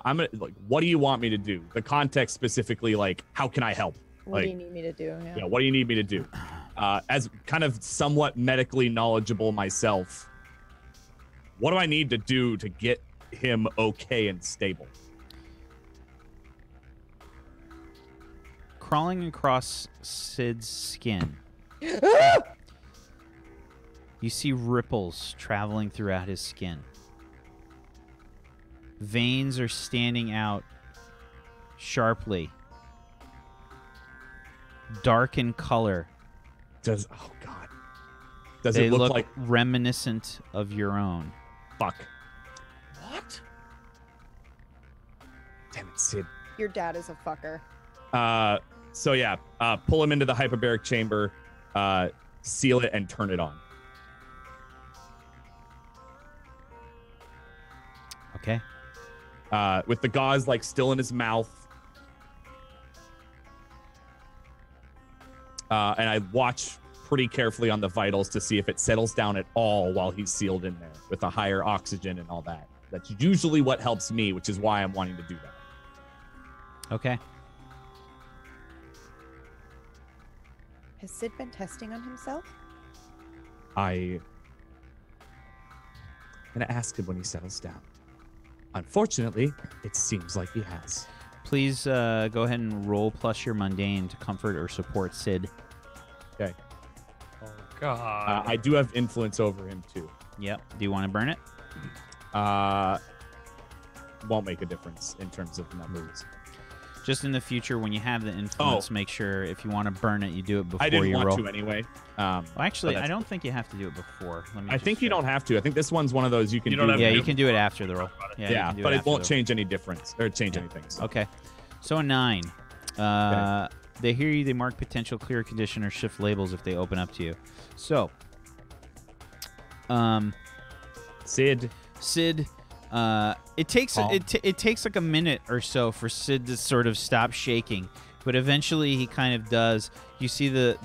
I'm gonna like, what do you want me to do? The context specifically, like, how can I help? What do you need me to do? Yeah, what do you need me to do? As kind of somewhat medically knowledgeable myself, what do I need to do to get him okay and stable? Crawling across Sid's skin, you see ripples traveling throughout his skin. Veins are standing out sharply, dark in color. Oh God. Does They it look like reminiscent of your own? fuck? What? Damn it, Sid. Your dad is a fucker. So yeah, pull him into the hyperbaric chamber, seal it, and turn it on. Okay. With the gauze like still in his mouth. And I watch pretty carefully on the vitals to see if it settles down at all while he's sealed in there with a higher oxygen and all that. That's usually what helps me, which is why I'm wanting to do that. Okay. Has Sid been testing on himself? I'm gonna ask him when he settles down. Unfortunately, it seems like he has. Please go ahead and roll plus your mundane to comfort or support Sid. Okay. Oh God. I do have influence over him too. Yep. Do you want to burn it? Won't make a difference in terms of numbers. Just in the future, when you have the influence, make sure if you want to burn it, you do it before I didn't you want roll. to anyway. Well, actually, I don't think you have to do it before. I think you don't have to. I think this one's one of those you can You don't do. have Yeah, to you do can do it after the roll. Yeah, you Yeah, can do but it after won't the change any difference or change anything. So. roll. Okay. So a 9. They hear you. They mark potential clear condition or shift labels if they open up to you. So, Sid. It takes Calm. it takes like a minute or so for Sid to sort of stop shaking, but eventually he kind of does. You see the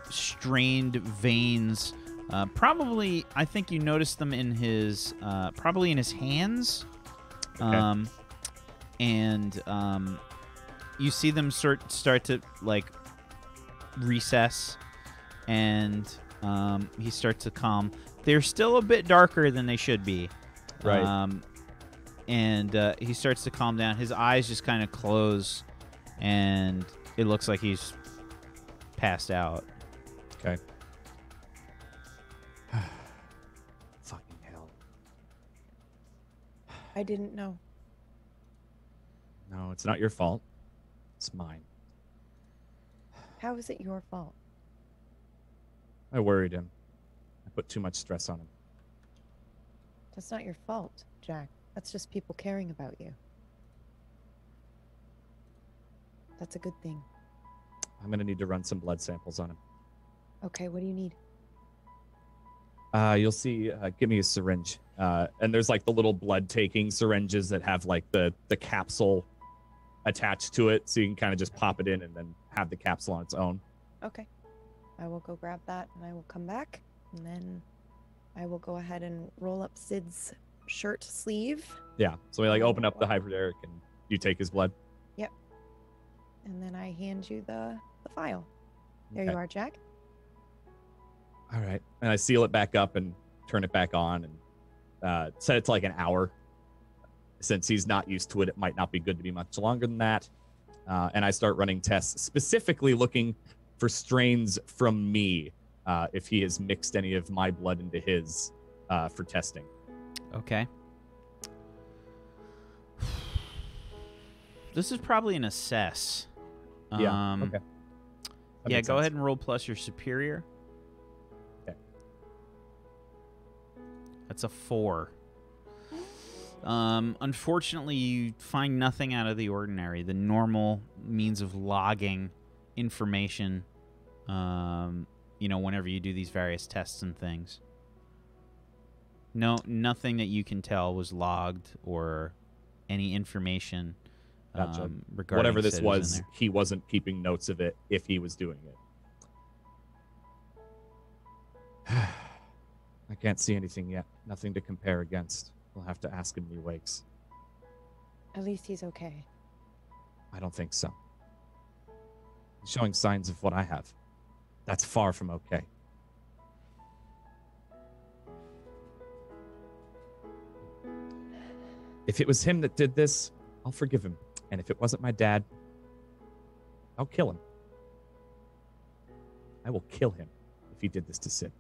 strained veins. Probably, I think you notice them in his probably in his hands, Okay. and you see them start to like recess, and he starts to calm. They're still a bit darker than they should be. Right. And he starts to calm down. His eyes just kind of close, and it looks like he's passed out. Okay. Fucking hell. I didn't know. No, it's not your fault. It's mine. How is it your fault? I worried him. I put too much stress on him. That's not your fault, Jack. That's just people caring about you. That's a good thing. I'm gonna need to run some blood samples on him. Okay, what do you need? You'll see. Give me a syringe. And there's like the little blood taking syringes that have like the capsule attached to it, so you can kind of just pop it in and then have the capsule on its own. Okay. I will go grab that and I will come back. And then I will go ahead and roll up Sid's shirt sleeve. Yeah. So we like open up the hypodermic and you take his blood. Yep. And then I hand you the file. There Okay. you are, Jack. All right. And I seal it back up and turn it back on and set it to like an hour. Since he's not used to it, it might not be good to be much longer than that. And I start running tests, specifically looking for strains from me, if he has mixed any of my blood into his for testing. Okay. This is probably an assess. Yeah. Okay. That Yeah, makes go sense. ahead and roll plus your superior. Okay. That's a 4. Unfortunately, you find nothing out of the ordinary. The normal means of logging information, whenever you do these various tests and things. No, nothing that you can tell was logged or any information Gotcha. regarding Whatever this Sid was, in there. he wasn't keeping notes of it if he was doing it. I can't see anything yet. Nothing to compare against. We'll have to ask him when he wakes. At least he's okay. I don't think so. He's showing signs of what I have. That's far from okay. If it was him that did this, I'll forgive him. And if it wasn't my dad, I'll kill him. I will kill him if he did this to Sid.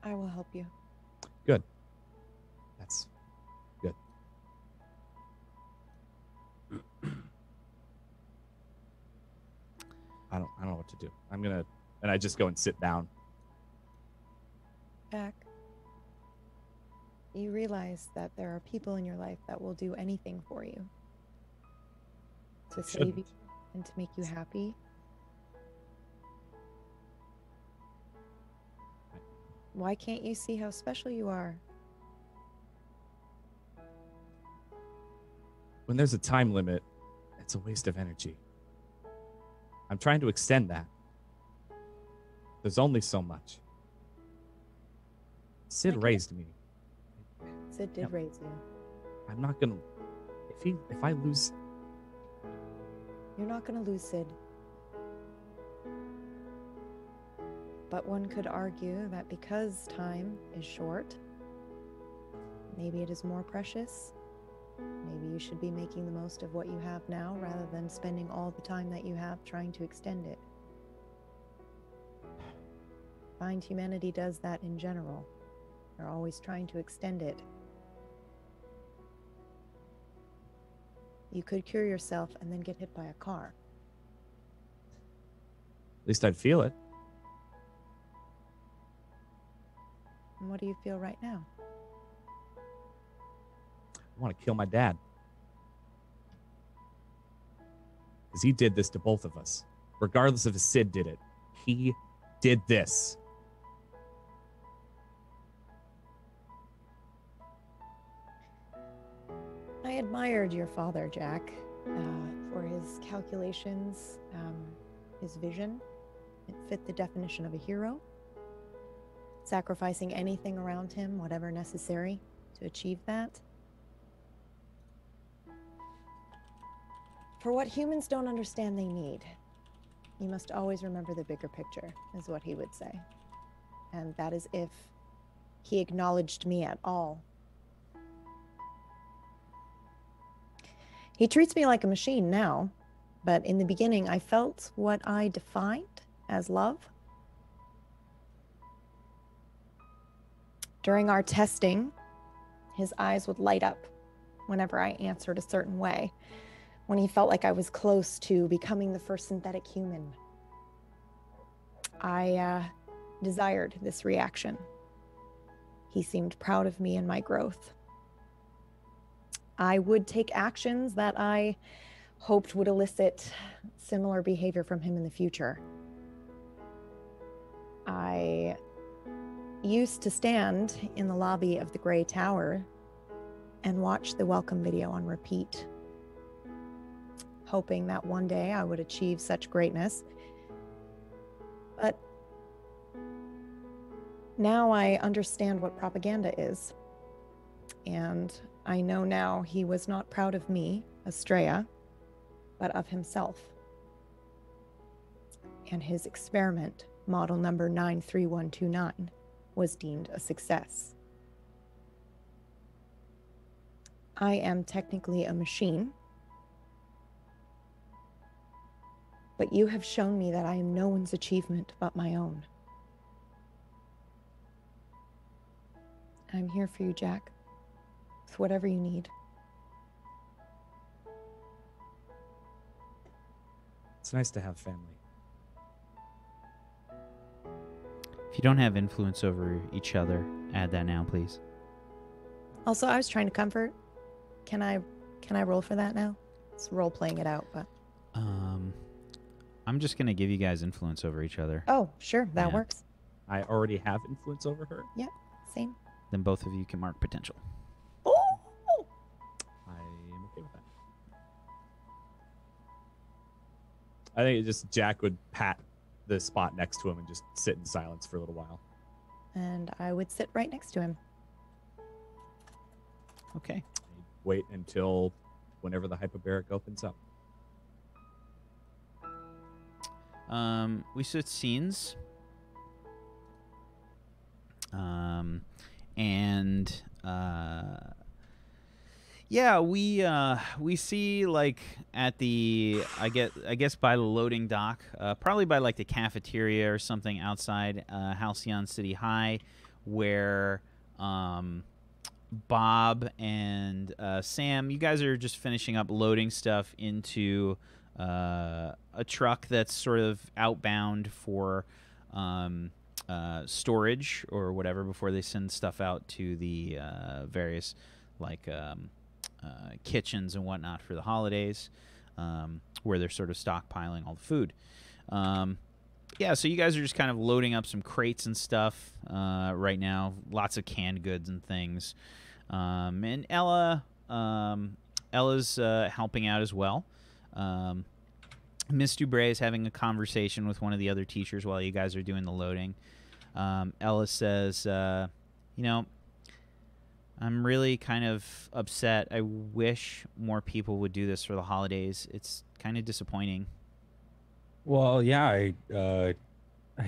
I will help you. Good. That's good. I don't know what to do. And I just go and sit down. Jack, you realize that there are people in your life that will do anything for you to save you Shouldn't. and to make you happy. Why can't you see how special you are? When there's a time limit, it's a waste of energy. I'm trying to extend that. There's only so much. Sid get it. raised me. Sid did Yep. raise you. I'm not gonna. If I lose, You're not going to lose Sid. But one could argue that because time is short, maybe it is more precious. Maybe you should be making the most of what you have now rather than spending all the time that you have trying to extend it. I find humanity does that in general. They're always trying to extend it. You could cure yourself and then get hit by a car. At least I'd feel it. And what do you feel right now? I want to kill my dad. Because he did this to both of us. Regardless if Sid did it. He did this. I admired your father, Jack, for his calculations, his vision. It fit the definition of a hero, sacrificing anything around him, whatever necessary, to achieve that. For what humans don't understand they need, you must always remember the bigger picture, is what he would say. And that is if he acknowledged me at all. He treats me like a machine now, but in the beginning, I felt what I defined as love. During our testing, his eyes would light up whenever I answered a certain way, when he felt like I was close to becoming the first synthetic human. I desired this reaction. He seemed proud of me and my growth. I would take actions that I hoped would elicit similar behavior from him in the future. I used to stand in the lobby of the Gray Tower and watch the welcome video on repeat, hoping that one day I would achieve such greatness. But now I understand what propaganda is. And I know now he was not proud of me, Estrella, but of himself. And his experiment, model number 93129, was deemed a success. I am technically a machine, but you have shown me that I am no one's achievement but my own. I'm here for you, Jack. With whatever you need. It's nice to have family. If you don't have influence over each other, add that now, please. Also, I was trying to comfort. Can I roll for that now? It's role playing it out, but I'm just gonna give you guys influence over each other. oh, sure, that Yeah. works. I already have influence over her. Yep, same. Then both of you can mark potential. Oh, I am okay with that. I think it just Jack would pat the spot next to him and just sit in silence for a little while. and I would sit right next to him. Okay. He'd wait until whenever the hyperbaric opens up. We switch scenes. Yeah, we see like at the I guess by the loading dock, probably by like the cafeteria or something outside Halcyon City High, where Bob and Sam, you guys are just finishing up loading stuff into a truck that's sort of outbound for storage or whatever before they send stuff out to the various like kitchens and whatnot for the holidays, where they're sort of stockpiling all the food. Yeah, so you guys are just kind of loading up some crates and stuff right now. Lots of canned goods and things. And Ella's helping out as well. Miss Dubray is having a conversation with one of the other teachers while you guys are doing the loading. Ella says, you know, I'm really kind of upset. I wish more people would do this for the holidays. It's kind of disappointing. Well, yeah, I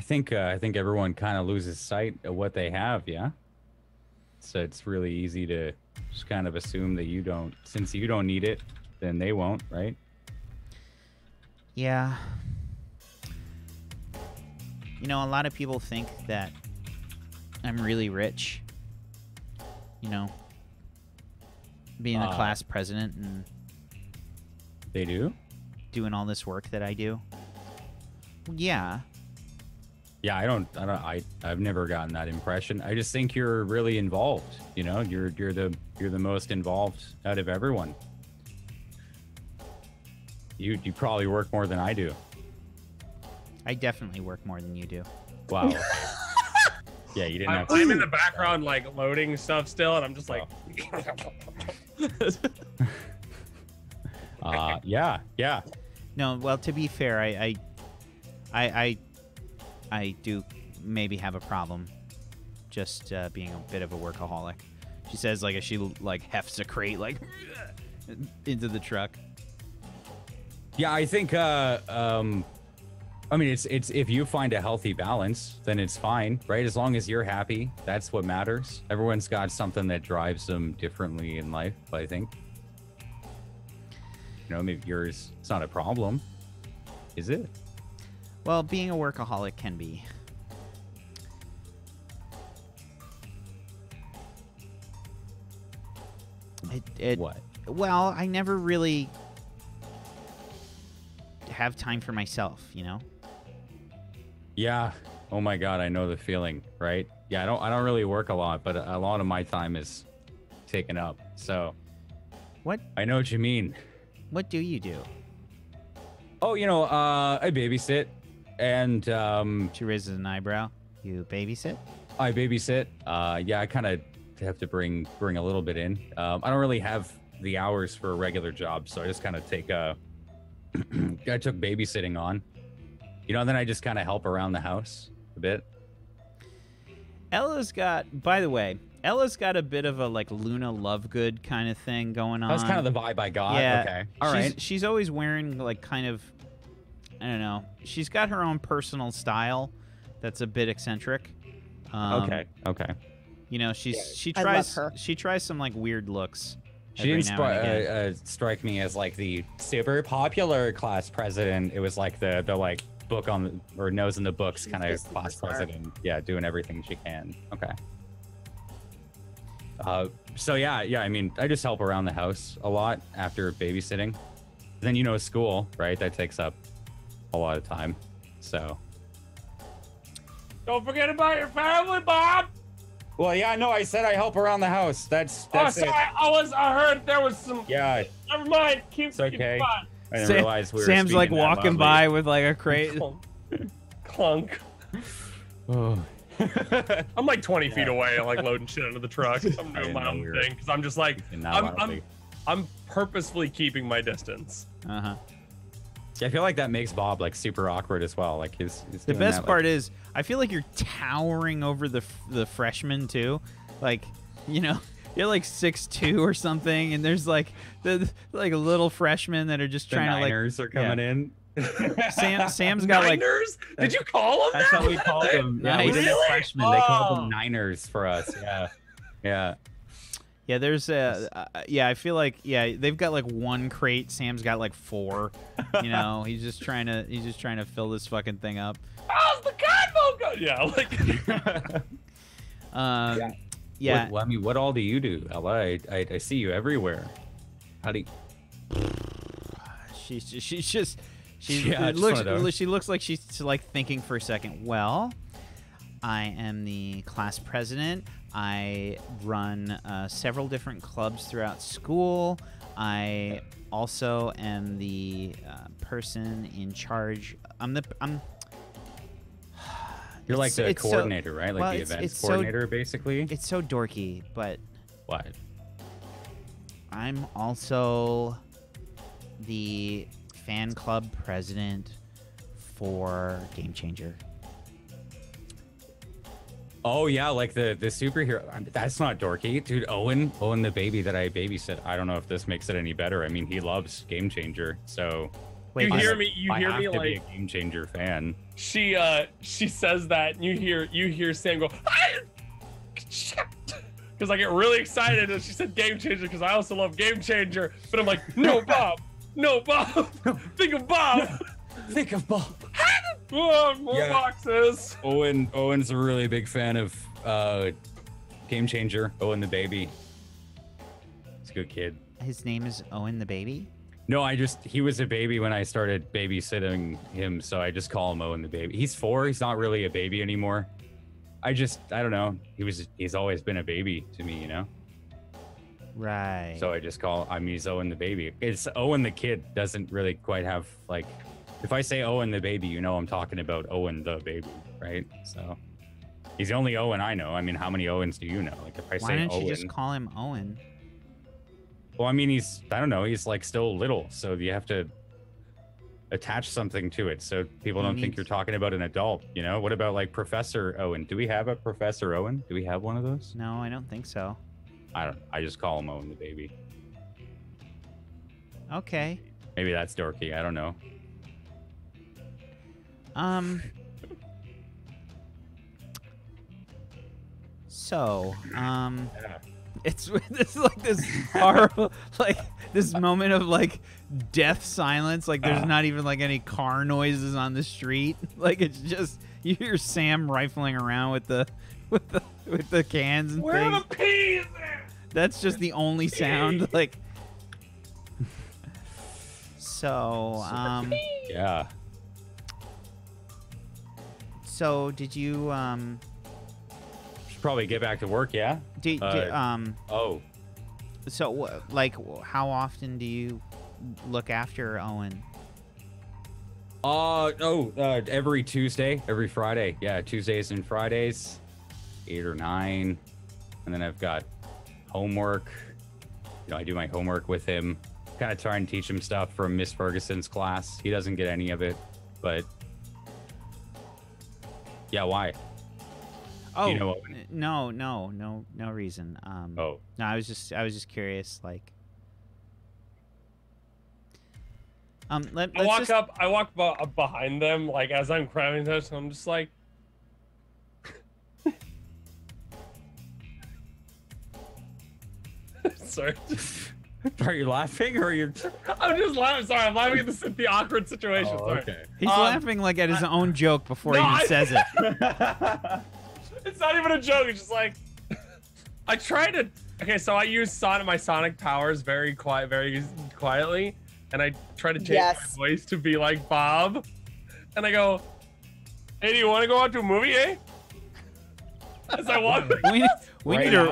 think everyone kind of loses sight of what they have. Yeah. So it's really easy to just kind of assume that you don't, since you don't need it, then they won't, right? Yeah. You know, a lot of people think that I'm really rich. You know, being the class president and They do? doing all this work that I do. Yeah. Yeah, I've never gotten that impression. I just think you're really involved. You know, you're the most involved out of everyone. You probably work more than I do. I definitely work more than you do. Wow. Yeah, you didn't have to. I'm in the background like loading stuff still, and I'm just like. Yeah. No, well, to be fair, I do maybe have a problem just being a bit of a workaholic. She says like as she like hefts a crate like into the truck. Yeah, I think I mean it's if you find a healthy balance, then it's fine, right? As long as you're happy, that's what matters. Everyone's got something that drives them differently in life, I think. You know, maybe yours, it's not a problem. Is it? Well, being a workaholic can be. What? Well, I never really have time for myself, you know? Yeah. Oh my God, I know the feeling, right? Yeah, I don't really work a lot, but a lot of my time is taken up. So What I know what you mean. what do you do? Oh, you know, I babysit and She raises an eyebrow. You babysit? I babysit. Yeah, I kind of have to bring a little bit in. I don't really have the hours for a regular job, so I just kind of take I took babysitting on, you know, and then I just kind of help around the house a bit. Ella's got, by the way, Ella's got a bit of a like Luna Lovegood kind of thing going on. That's kind of the vibe I got. Yeah. Okay. All right. She's always wearing like kind of, I don't know. She's got her own personal style that's a bit eccentric. Okay. You know, she I tries love her. she tries some like weird looks. She didn't every now and again. strike me as like the super popular class president. It was like the like book on the, or nose in the books kind of just class superstar. president. Yeah, doing everything she can. Okay. So yeah. I mean, I just help around the house a lot after babysitting. Then you know, school, right? That takes up a lot of time. So. Don't forget about your family, Bob. Well, yeah, no, I said I help around the house. That's Oh, it. sorry. I heard there was some. Yeah, Never mind. Keep it's okay. Keep I didn't realize we were Sam's like speaking that walking loudly. by with like a crate. Clunk. Oh. I'm like 20 feet away, like loading shit into the truck. I'm doing my own thing because I'm just like I'm purposefully keeping my distance. Uh-huh. Yeah, I feel like that makes Bob like super awkward as well. Like he's The doing best that, part is I feel like you're towering over the freshmen too. Like, you know, you're like 6'2" or something, and there's like like little freshmen that are just the trying to like Niners are coming in. Sam's got like Niners? Did you call them That's that? what we called them. Yeah, we didn't have Really? freshmen. They called Oh. them Niners for us. Yeah. yeah. There's yeah. I feel like they've got like one crate. Sam's got like 4. You know, he's just trying to fill this fucking thing up. How's the convo go? Yeah, like Yeah. Well, I mean, what all do you do, Ella? I see you everywhere. How do you... She Yeah, just one of those. she looks like she's like thinking for a second. Well, I am the class president. I run several different clubs throughout school. I also am the person in charge. You're like the it's so- coordinator, right? Like well, the it's events so- coordinator, basically. It's so dorky, but What? I'm also the fan club president for Game Changer. Oh yeah, like the superhero. That's not dorky, dude. Owen, the baby that I babysit. I don't know if this makes it any better. I mean, he loves Game Changer, so Wait, You is- hear me? You I hear have me to be like a Game Changer fan. she says that, and you hear Sam go, because because I get really excited and she said Game Changer because I also love Game Changer. But I'm like, no, Bob. No, Bob. Think of Bob. Think of Bob. Oh, more boxes. Owen's a really big fan of Game Changer. Owen the baby. He's a good kid. His name is Owen the baby? No, he was a baby when I started babysitting him, so I just call him Owen the baby. He's 4. He's not really a baby anymore. I don't know. He's always been a baby to me, you know? Right. So I just he's Owen the baby. It's Owen the kid doesn't really quite have, like, if I say Owen the baby, you know I'm talking about Owen the baby, right? So he's the only Owen I know. I mean, how many Owens do you know? Like, if I say Owen. Why don't you just call him Owen? Well, I mean, I don't know, he's like still little, so you have to attach something to it so people don't think you're talking about an adult, you know? What about like Professor Owen? Do we have a Professor Owen? Do we have one of those? No, I don't think so. I just call him Owen the baby. Okay. Maybe that's dorky, I don't know. So, this is like this horrible, like this moment of like death silence. Like there's not even like any car noises on the street. Like it's just you hear Sam rifling around with the cans and Where things. are the peas? That's just the only sound. Like so, yeah. So did you Should probably get back to work, yeah? oh. So like how often do you look after Owen? Every Tuesday, every Friday. Yeah, Tuesdays and Fridays, 8 or 9. And then I've got homework. You know, I do my homework with him. Kind of try and teach him stuff from Miss Ferguson's class. He doesn't get any of it, but yeah, why? Oh, you know no reason. No, I was just curious. Like, I walk behind them, like as I'm grabbing this, and I'm just like, sorry. Are you laughing or you're? I'm just laughing. Sorry, I'm laughing at the awkward situation. Oh, sorry. okay. He's laughing like at his own joke before he even says it. It's not even a joke. It's just like I try to. Okay, so I use my sonic powers very quietly, and I try to change my voice to be like Bob, and I go, "Hey, do you want to go out to a movie, eh?" As I walk. We need a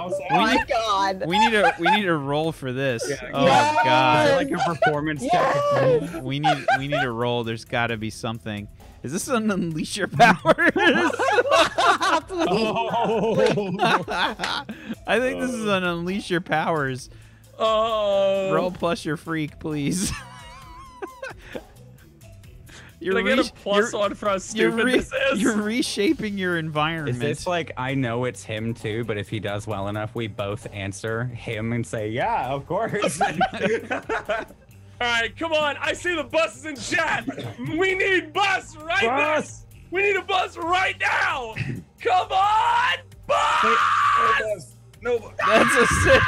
roll for this. Yeah, oh God! Like a performance check. We need a roll. There's got to be something. Is this an unleash your powers? I think this is an unleash your powers. Oh. Roll plus your freak, please. Can I get a +1 for how stupid this is? You're reshaping your environment. Is this like, I know it's him too, but if he does well enough, we both answer him and say, yeah, of course. All right, come on. I see the buses in chat. We need bus right now. We need a bus right now. Come on, bus. No. That's a 6.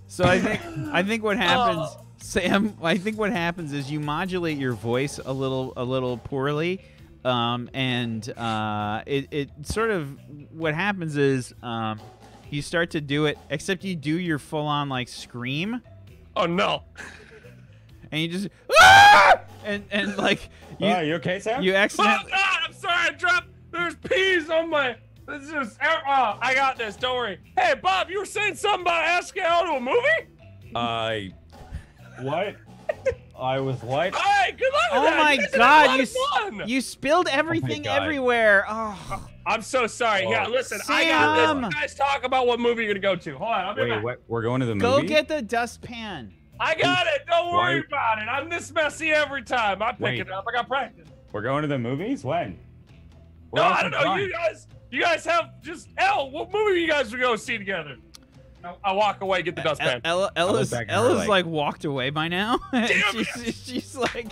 So I think what happens, Sam, I think what happens is you modulate your voice a little poorly, and it sort of what happens is you start to do it, except you do your full on like scream. Oh no! And you just and like you okay, Sam? You accidentally. Oh God! I'm sorry. I dropped. There's peas on my. This is. Oh, I got this. Don't worry. Hey, Bob, you were saying something about asking out to a movie? What? I was what? Hey, good luck with Oh that. my You God! fun. You spilled everything God. everywhere. Oh. I'm so sorry. Yeah, listen, Sam. I got this. You guys talk about what movie you're gonna go to. Hold on, I'll be back. Wait, what? We're going to the movie? Go get the dustpan. I got it. Don't worry Why? about it. I'm this messy every time. I pick it up. I got practice. We're going to the movies? When? No, I don't know. You guys have just what movie you guys would go see together? I walk away, get the dustpan. Ella's like- like walked away by now. Damn she's like,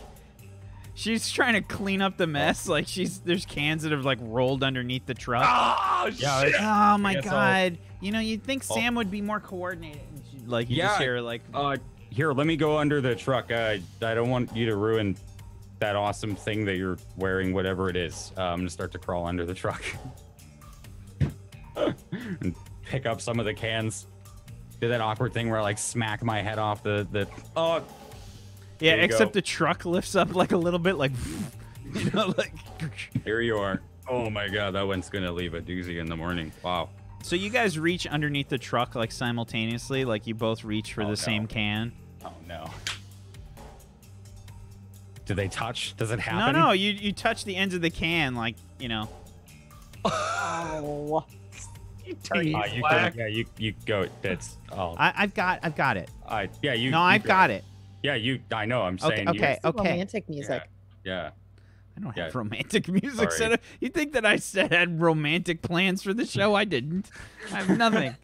she's trying to clean up the mess. Like there's cans that have like rolled underneath the truck. Ah! Oh, Yeah, shit. Oh my guess I'll- god! You know, you'd think Sam would be more coordinated. Like you Yeah, just hear like, Here, let me go under the truck. I don't want you to ruin that awesome thing that you're wearing, whatever it is. I'm gonna start to crawl under the truck and pick up some of the cans. Do that awkward thing where I like smack my head off the. Oh, yeah. There you Except go. the truck lifts up like a little bit, like you know, like. here you are. Oh my god, that one's gonna leave a doozy in the morning. Wow. So you guys reach underneath the truck like simultaneously, like you both reach for Oh, the no. same can. Oh no. Do they touch? Does it No, happen? no, you touch the ends of the can, like you know. Oh. You dirty You black. can, yeah, you go. That's all. I've got it. Yeah, you. No, you I've got it. Yeah, you. I know. I'm Okay, saying. okay, It's romantic music. Yeah. I don't Yeah. have romantic music Sorry. set up. You think that I said I had romantic plans for the show? I didn't. I have nothing.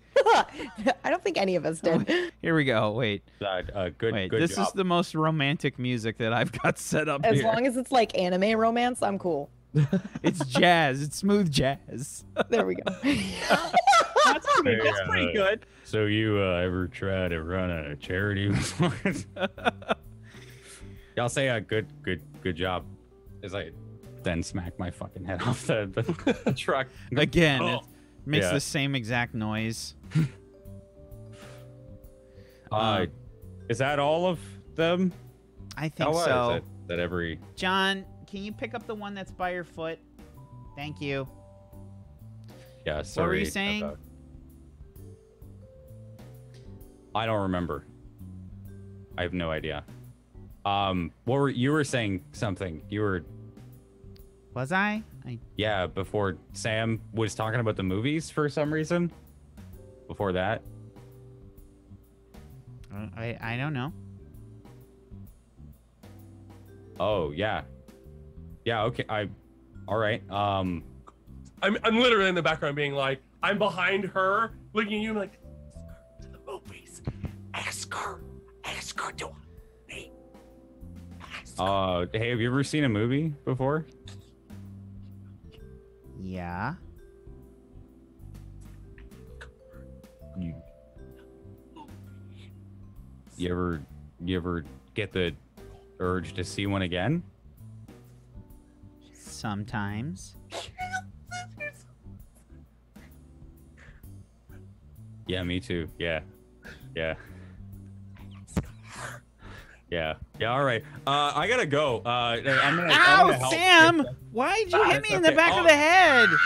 I don't think any of us did. Here we go. Wait. Good. Wait. Good This job. is the most romantic music that I've got set up As here. long as it's like anime romance, I'm cool. It's jazz. It's smooth jazz. There we go. That's pretty, That's pretty good. So you ever try to run a charity? Y'all say a good job. As I then smack my fucking head off the truck. Again, Oh. it makes Yeah. the same exact noise. Is that all of them? I think Oh, so. Is that every? John, can you pick up the one that's by your foot? Thank you. Yeah. Sorry. were you saying? I don't remember. I have no idea. You were saying something? You were. Was I? Yeah, before Sam was talking about the movies for some reason. Before that. I don't know. Oh yeah. Yeah. Okay. All right. I'm literally in the background being like, I'm behind her, looking at you, like, to the movies. Ask her to me. Hey, have you ever seen a movie before? Yeah. You ever get the urge to see one again? Sometimes. Yeah, me too. Yeah. All right. I gotta go. I'm gonna Ow, help. Sam! Why'd you hit me in the okay. back of the head? I'm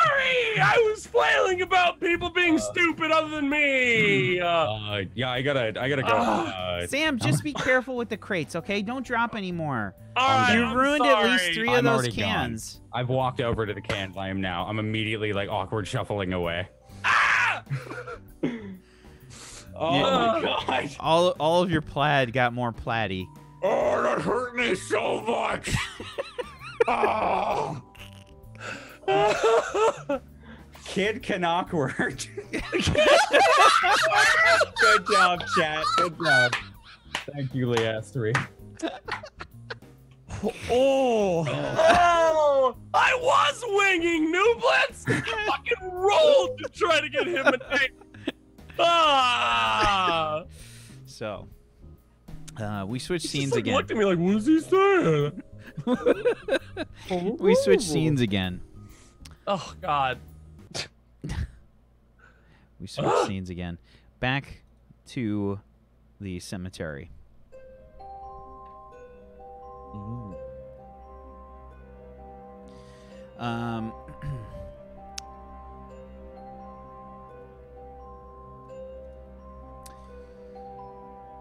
sorry! I was flailing about people being stupid other than me. Yeah, I gotta go. Sam, just be careful with the crates, okay? Don't drop anymore. All right, You I'm ruined at least sorry. 3 of I'm those already gone. cans. I've walked over to the cans. I'm immediately like awkward shuffling away. Ah! Oh my god. All of your plaid got more plaady. Oh, that hurt me so much. Oh. Kid can awkward. Good job, chat. Good job. Thank you, Leastri. Oh, I was winging Nublets. I fucking rolled to try to get him a take. Ah! So, we switch He scenes just, like, again. looked at me like, what is he saying? We switch scenes again. Oh God. We switch scenes again. Back to the cemetery.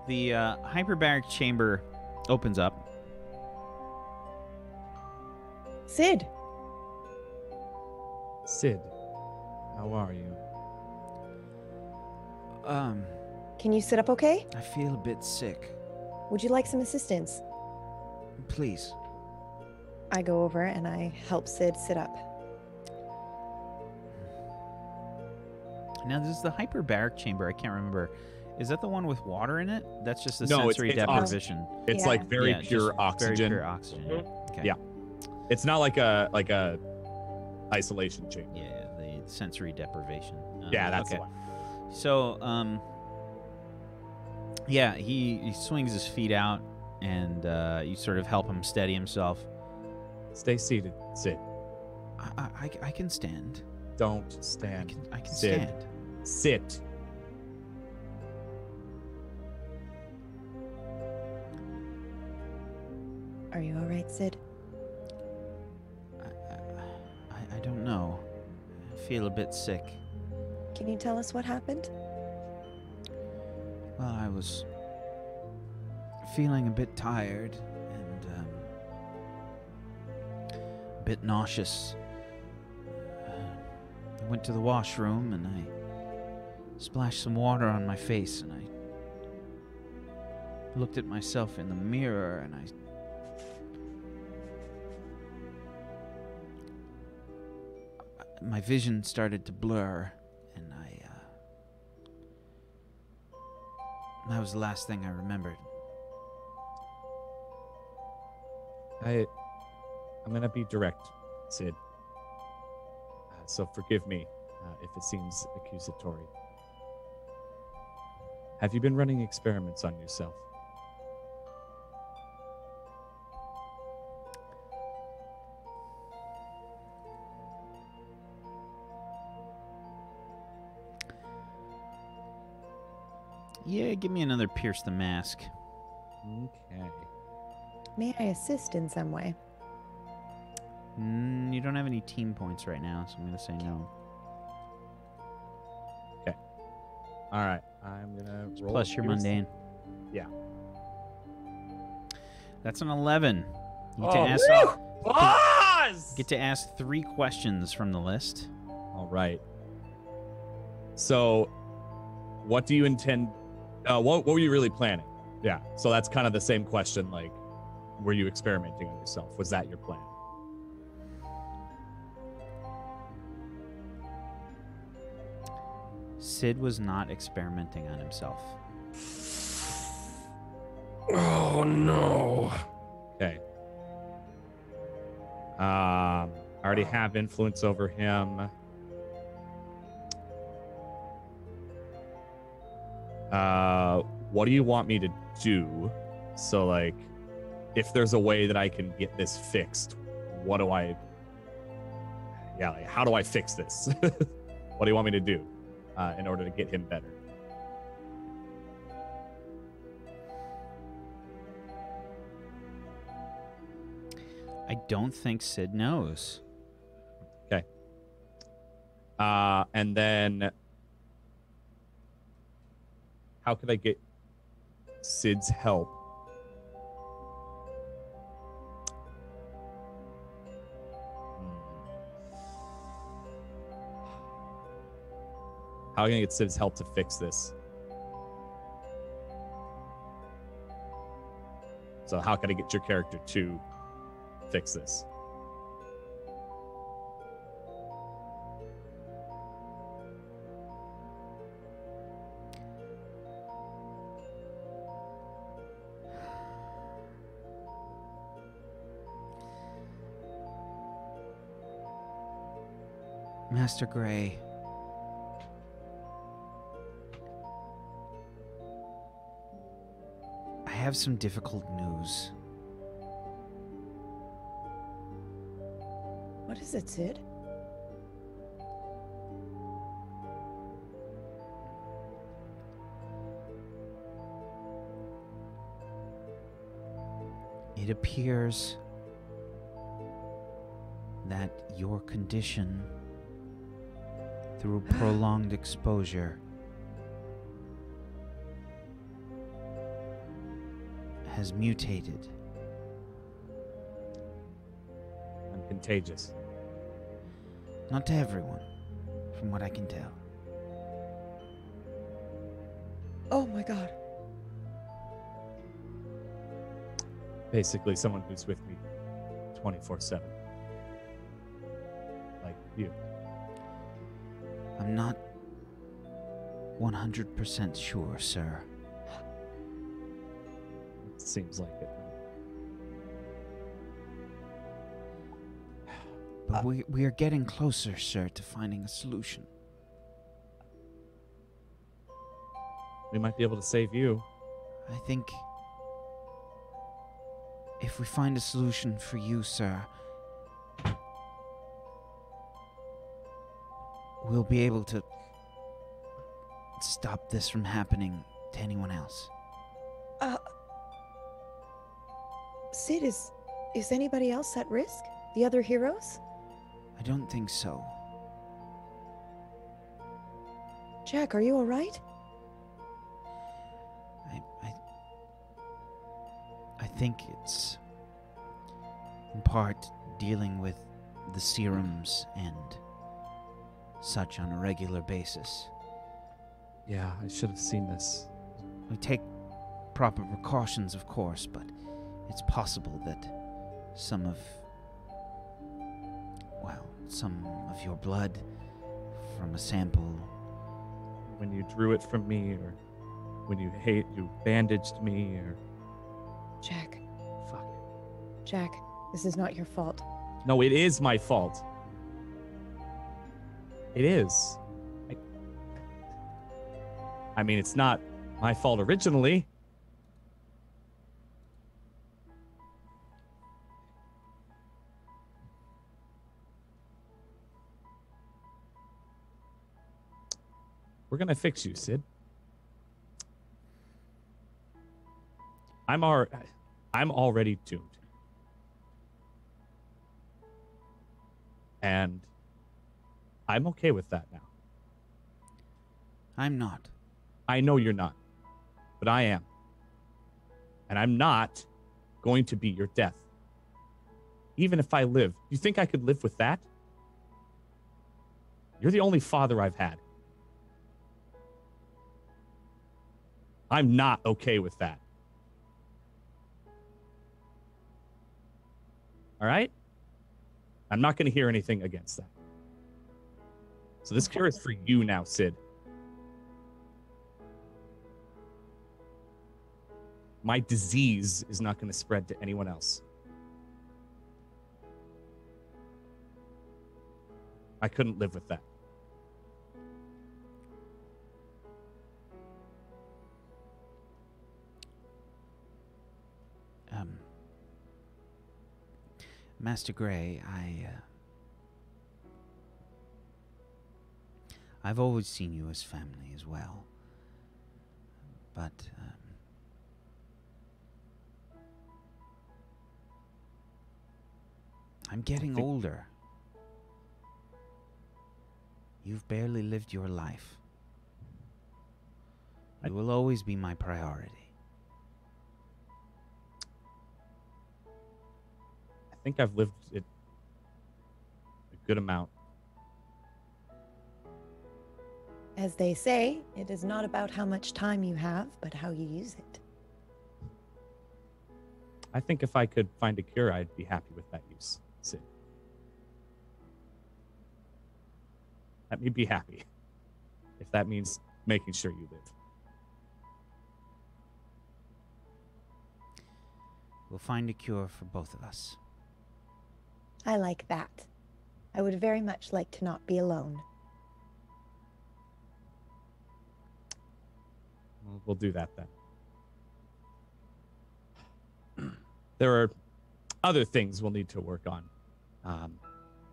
The hyperbaric chamber opens up. Sid, Sid, how are you? can you sit up okay? I feel a bit sick. Would you like some assistance? Please. I go over and I help Sid sit up. Now, this is the hyperbaric chamber. I can't remember. Is that the one with water in it? That's just the No, sensory it's deprivation. It's Yeah. like very Yeah, pure just oxygen. Very pure oxygen. Okay. Yeah. It's not like a isolation chamber. Yeah, sensory deprivation. Yeah, that's okay. the one. So, yeah, he swings his feet out, and you sort of help him steady himself. Stay seated, Sid. I can stand. Don't stand. I can Sid. stand. Sit. Are you all right, Sid? I don't know. I feel a bit sick. Can you tell us what happened? Well, I was feeling a bit tired and a bit nauseous. I went to the washroom and I splashed some water on my face and I looked at myself in the mirror and my vision started to blur, and that was the last thing I remembered. I'm gonna be direct, Sid. So forgive me if it seems accusatory. Have you been running experiments on yourself? Yeah, give me another pierce the mask. Okay. May I assist in some way? You don't have any team points right now, so I'm going to say no. All right. I'm gonna roll. Plus your mundane. Yeah. That's an 11. You get, Oh, to ask, Pause! get to ask 3 questions from the list. All right. So, what do you intend? What were you really planning? Yeah. So that's kind of the same question. Like, were you experimenting on yourself? Was that your plan? Sid was not experimenting on himself. Oh no. Okay. I already have influence over him. What do you want me to do? So, like, if there's a way that I can get this fixed, what do I... Yeah, like, how do I fix this? What do you want me to do in order to get him better? I don't think Sid knows. Okay. And then... How could I get Sid's help? How can I get Sid's help to fix this? So how can I get your character to fix this? Master Gray. I have some difficult news. What is it, Sid? It appears that your condition, through prolonged exposure, has mutated. I'm contagious. Not to everyone, from what I can tell. Oh my god. Basically, someone who's with me 24/7. Like you. I'm not 100% sure, sir. It seems like it. But we are getting closer, sir, to finding a solution. We might be able to save you. I think if we find a solution for you, sir, we'll be able to stop this from happening to anyone else. Sid, is anybody else at risk? The other heroes? I don't think so. Jack, are you all right? I think it's in part dealing with the serums and such on a regular basis. Yeah, I should have seen this. We take proper precautions, of course, but it's possible that some of your blood from a sample. When you drew it from me, or when you bandaged me, or... Jack. Fuck. Jack, this is not your fault. No, it is my fault. It is. I mean, it's not my fault originally. We're gonna fix you, Sid. I'm already doomed. And I'm okay with that now. I'm not. I know you're not, but I am. And I'm not going to be your death. Even if I live, you think I could live with that? You're the only father I've had. I'm not okay with that. All right? I'm not going to hear anything against that. So this cure is for you now, Sid. My disease is not going to spread to anyone else. I couldn't live with that. Master Gray, I've always seen you as family as well. But, I'm getting older. You've barely lived your life. You will always be my priority. I think I've lived it a good amount. As they say, it is not about how much time you have, but how you use it. I think if I could find a cure, I'd be happy with that use, Sid. Let me be happy, if that means making sure you live. We'll find a cure for both of us. I like that. I would very much like to not be alone. We'll do that then. There are other things we'll need to work on,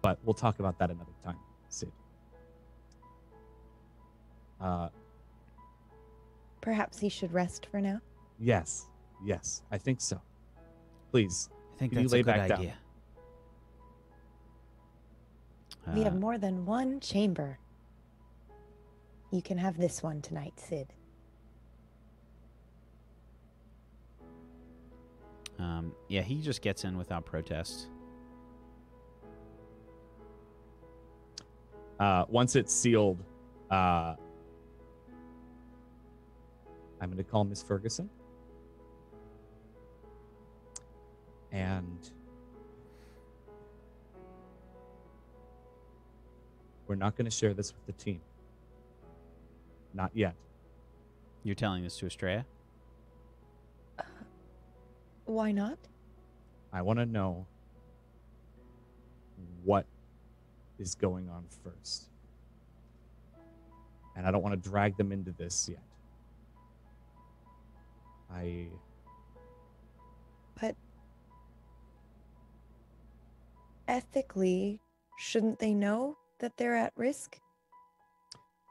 but we'll talk about that another time, Sid. Perhaps he should rest for now? Yes, I think so. Please, I think can you that's lay a good back idea. We have more than one chamber. You can have this one tonight, Sid. Yeah, he just gets in without protest. Once it's sealed, I'm going to call Miss Ferguson. And we're not going to share this with the team. Not yet. You're telling this to Estrella? Why not? I want to know what is going on first. And I don't want to drag them into this yet. But ethically, shouldn't they know that they're at risk?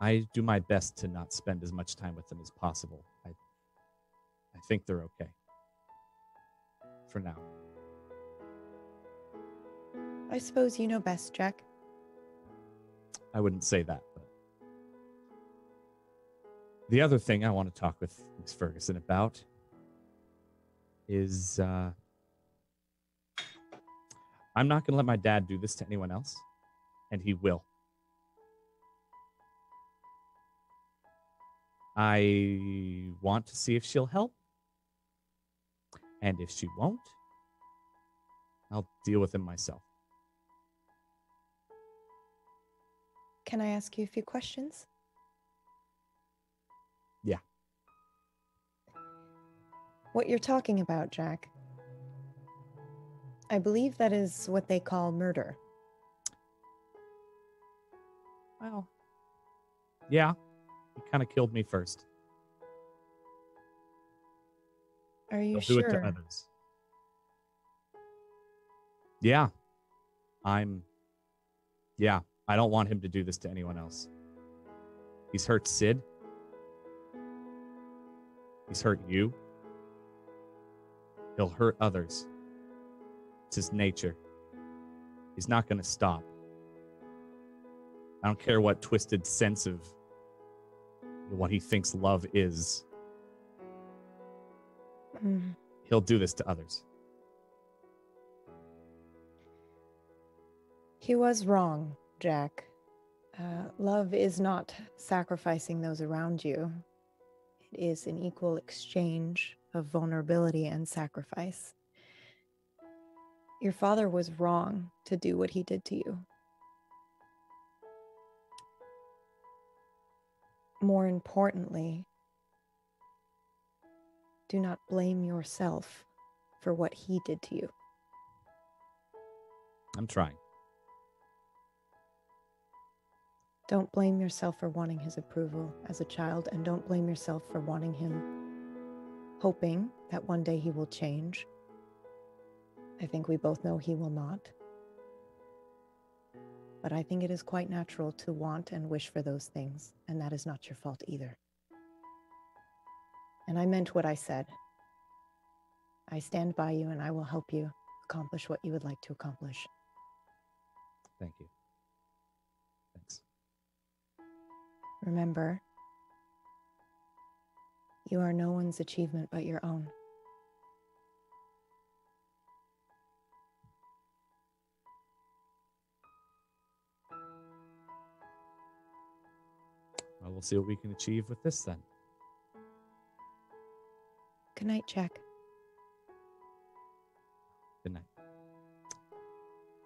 I do my best to not spend as much time with them as possible. I think they're okay. For now. I suppose you know best, Jack. I wouldn't say that, but the other thing I want to talk with Miss Ferguson about is I'm not going to let my dad do this to anyone else, and he will. I want to see if she'll help, and if she won't, I'll deal with him myself. Can I ask you a few questions? Yeah. What you're talking about, Jack, I believe that is what they call murder. Well, yeah, he kind of killed me first. Are you He'll sure? do it to others. Yeah. Yeah, I don't want him to do this to anyone else. He's hurt Sid. He's hurt you. He'll hurt others. It's his nature. He's not going to stop. I don't care what twisted sense of what he thinks love is. He'll do this to others. He was wrong, Jack. Love is not sacrificing those around you. It is an equal exchange of vulnerability and sacrifice. Your father was wrong to do what he did to you. More importantly, do not blame yourself for what he did to you. I'm trying. Don't blame yourself for wanting his approval as a child, and don't blame yourself for wanting him, hoping that one day he will change. I think we both know he will not. But I think it is quite natural to want and wish for those things, and that is not your fault either. And I meant what I said. I stand by you, and I will help you accomplish what you would like to accomplish. Thank you. Thanks. Remember, you are no one's achievement but your own. Well, we'll see what we can achieve with this then. Good night, Jack. Good night.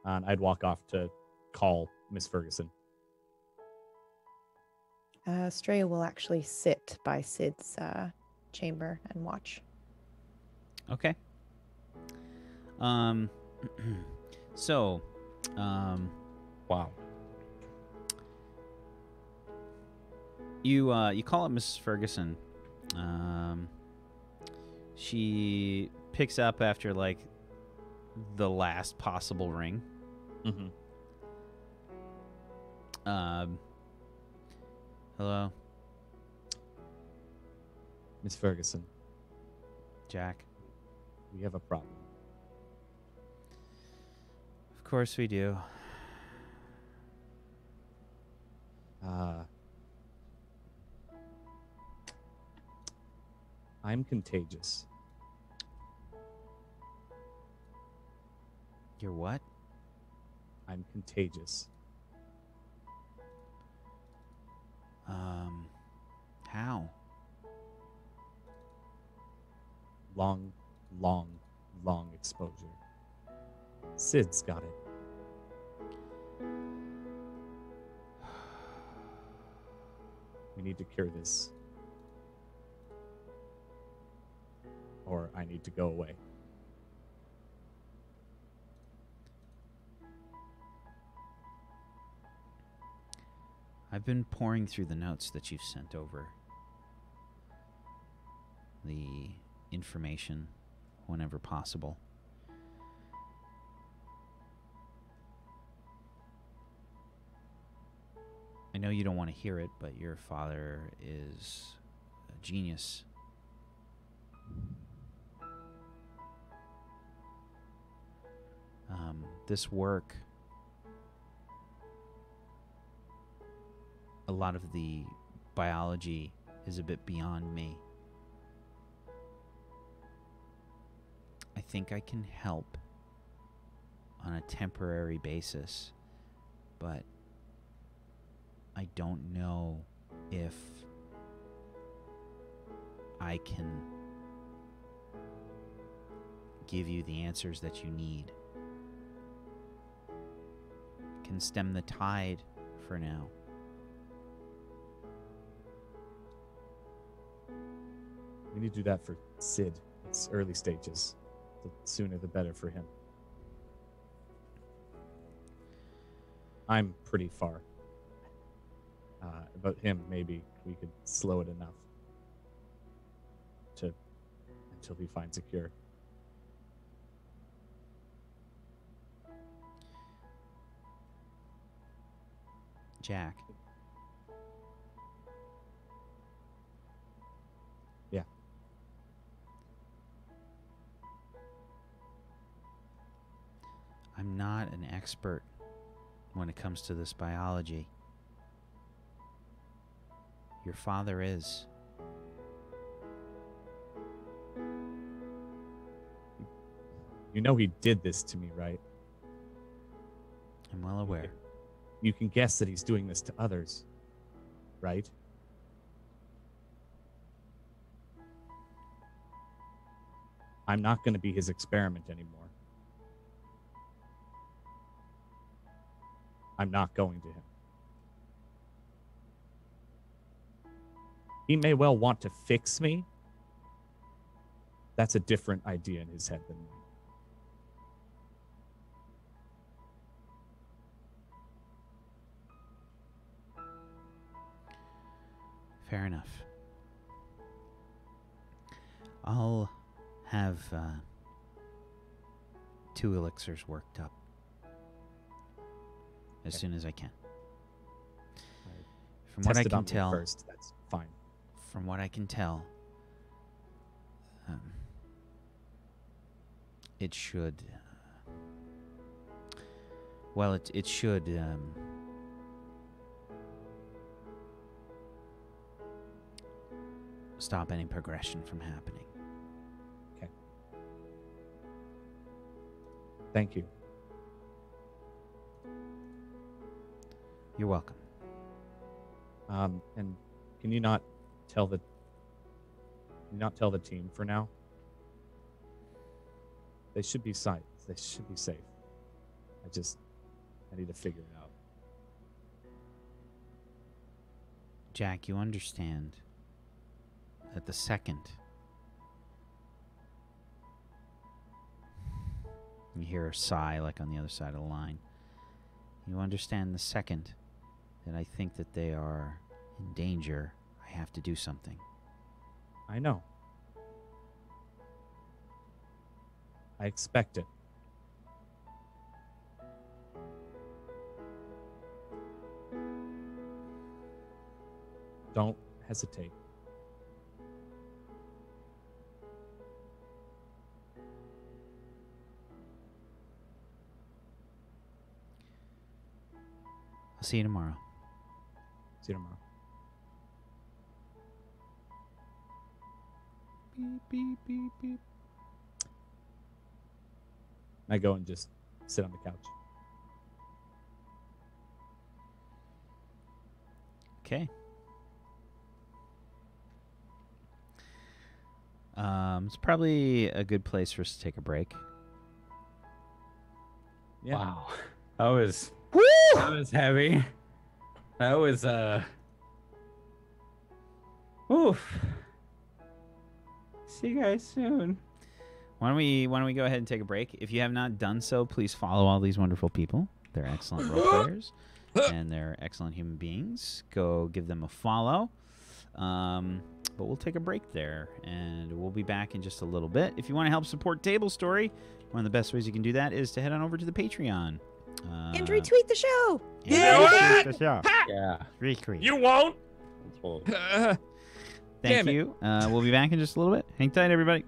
And I'd walk off to call Miss Ferguson. Straya will actually sit by Sid's chamber and watch. Okay. So, Wow. you call up Mrs. Ferguson. She picks up after like the last possible ring. Mm-hmm. Hello, Miss Ferguson, Jack. we have a problem. Of course we do. I'm contagious. You're what? I'm contagious. How? Long exposure. Sid's got it. We need to cure this. Or I need to go away. I've been poring through the notes that you've sent over. The information whenever possible. I know you don't want to hear it, but your father is a genius. This work, a lot of the biology is a bit beyond me. I think I can help on a temporary basis, but I don't know if I can give you the answers that you need. Can stem the tide for now. We need to do that for Sid. It's early stages. The sooner the better for him. I'm pretty far. About him, maybe we could slow it enough until he finds a cure. Jack. Yeah. I'm not an expert when it comes to this biology. Your father is. You know he did this to me, right? I'm well aware. You can guess that he's doing this to others, right? I'm not going to be his experiment anymore. I'm not going to him. He may well want to fix me. That's a different idea in his head than mine. Fair enough. I'll have 2 elixirs worked up as soon as I can. From what I Tested can on me tell, first. That's fine. from what I can tell, it should. Well, it should. Stop any progression from happening. Okay. Thank you. You're welcome. And can you not tell the team for now? They should be safe. They should be safe. I need to figure it out. Jack, you understand that the second you hear a sigh like on the other side of the line, you understand the second that I think that they are in danger, I have to do something. I know. I expect it. Don't hesitate. I'll see you tomorrow. See you tomorrow. Beep, beep, beep, beep. I go and just sit on the couch. Okay. It's probably a good place for us to take a break. Yeah. Wow. That was heavy. That was oof. See you guys soon. Why don't we go ahead and take a break? If you have not done so, please follow all these wonderful people. They're excellent role players. and they're excellent human beings. Go give them a follow. But we'll take a break there, and we'll be back in just a little bit. If you want to help support Tablestory, one of the best ways you can do that is to head on over to the Patreon. And retweet the show. and Yeah. retweet the show. Yeah. Retweet. You won't. Well, Thank Damn it. you. We'll be back in just a little bit. Hang tight, everybody.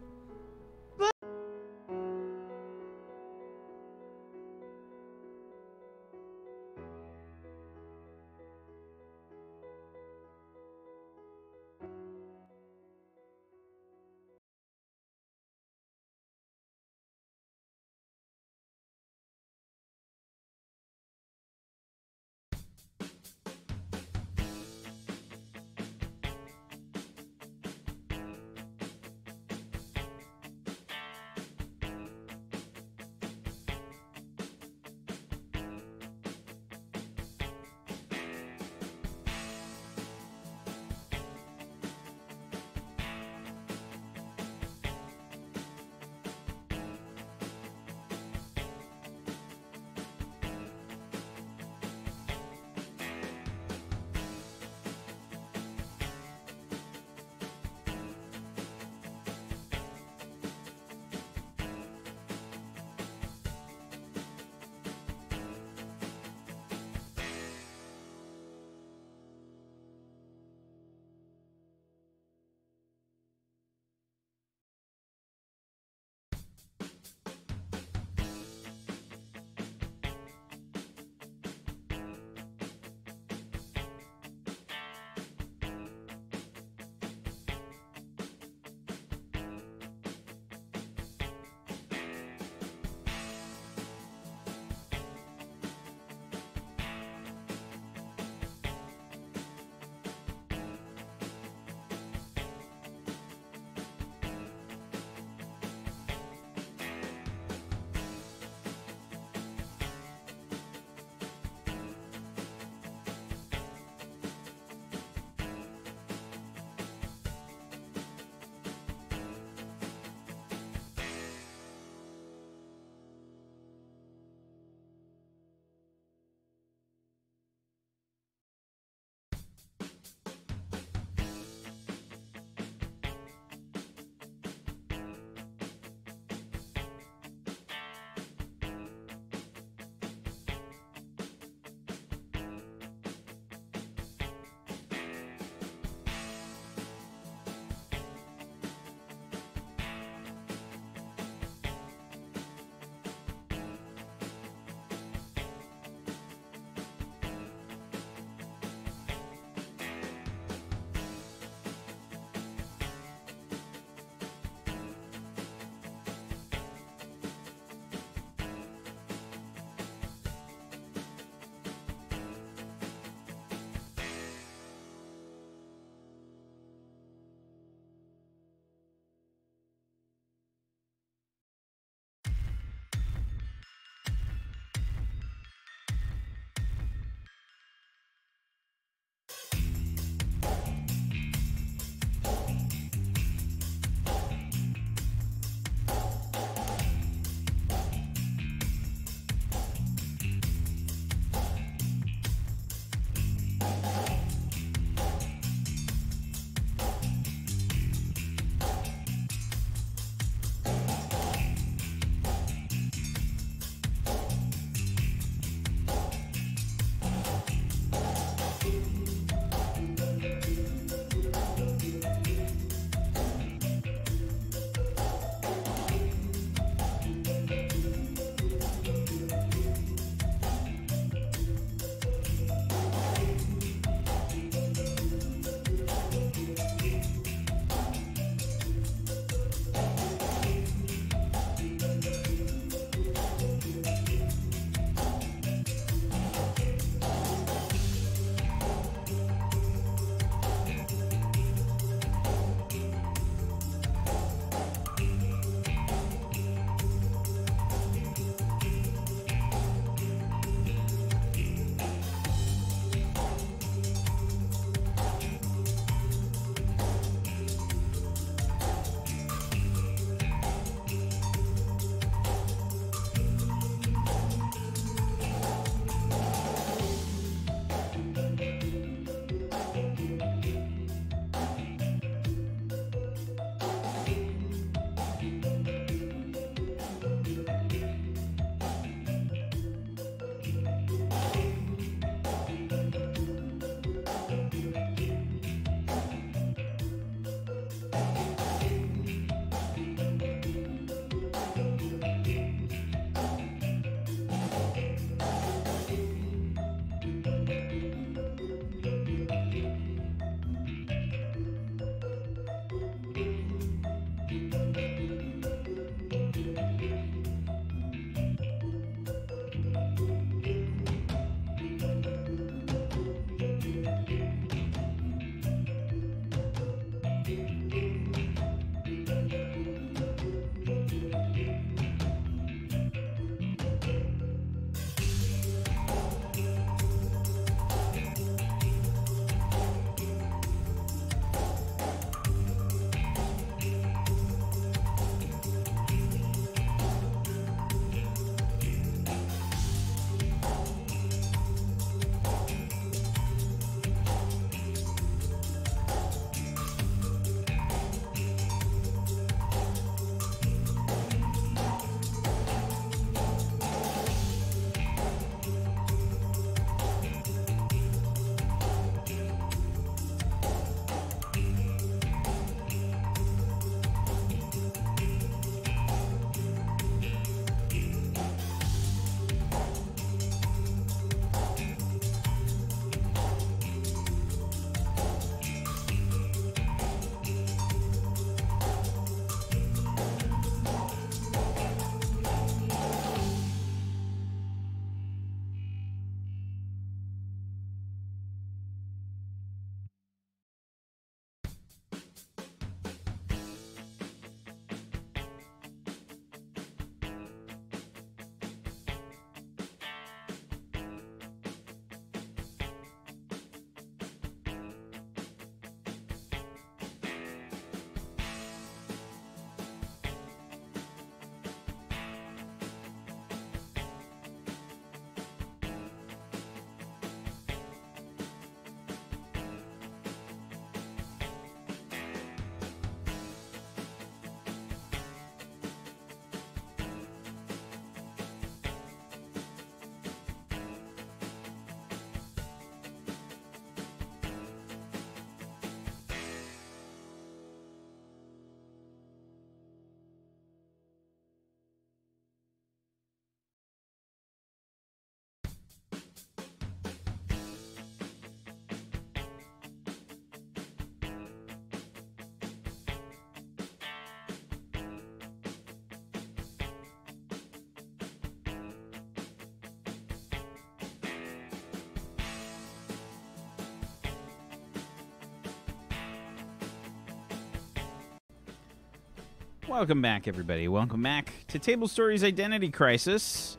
Welcome back, everybody. Welcome back to Tablestory's Identity Crisis.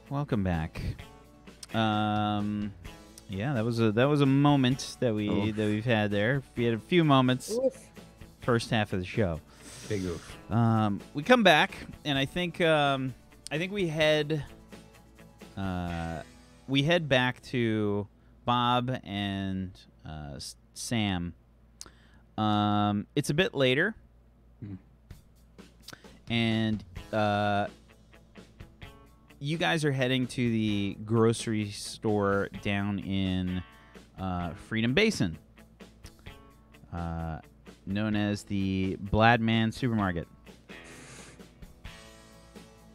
Welcome back. Yeah, that was a moment that we've had there. We had a few moments. Oof. First half of the show. Big oof. We come back, and I think we head back to Bob and Sam. It's a bit later, and you guys are heading to the grocery store down in Freedom Basin, known as the Bladman Supermarket.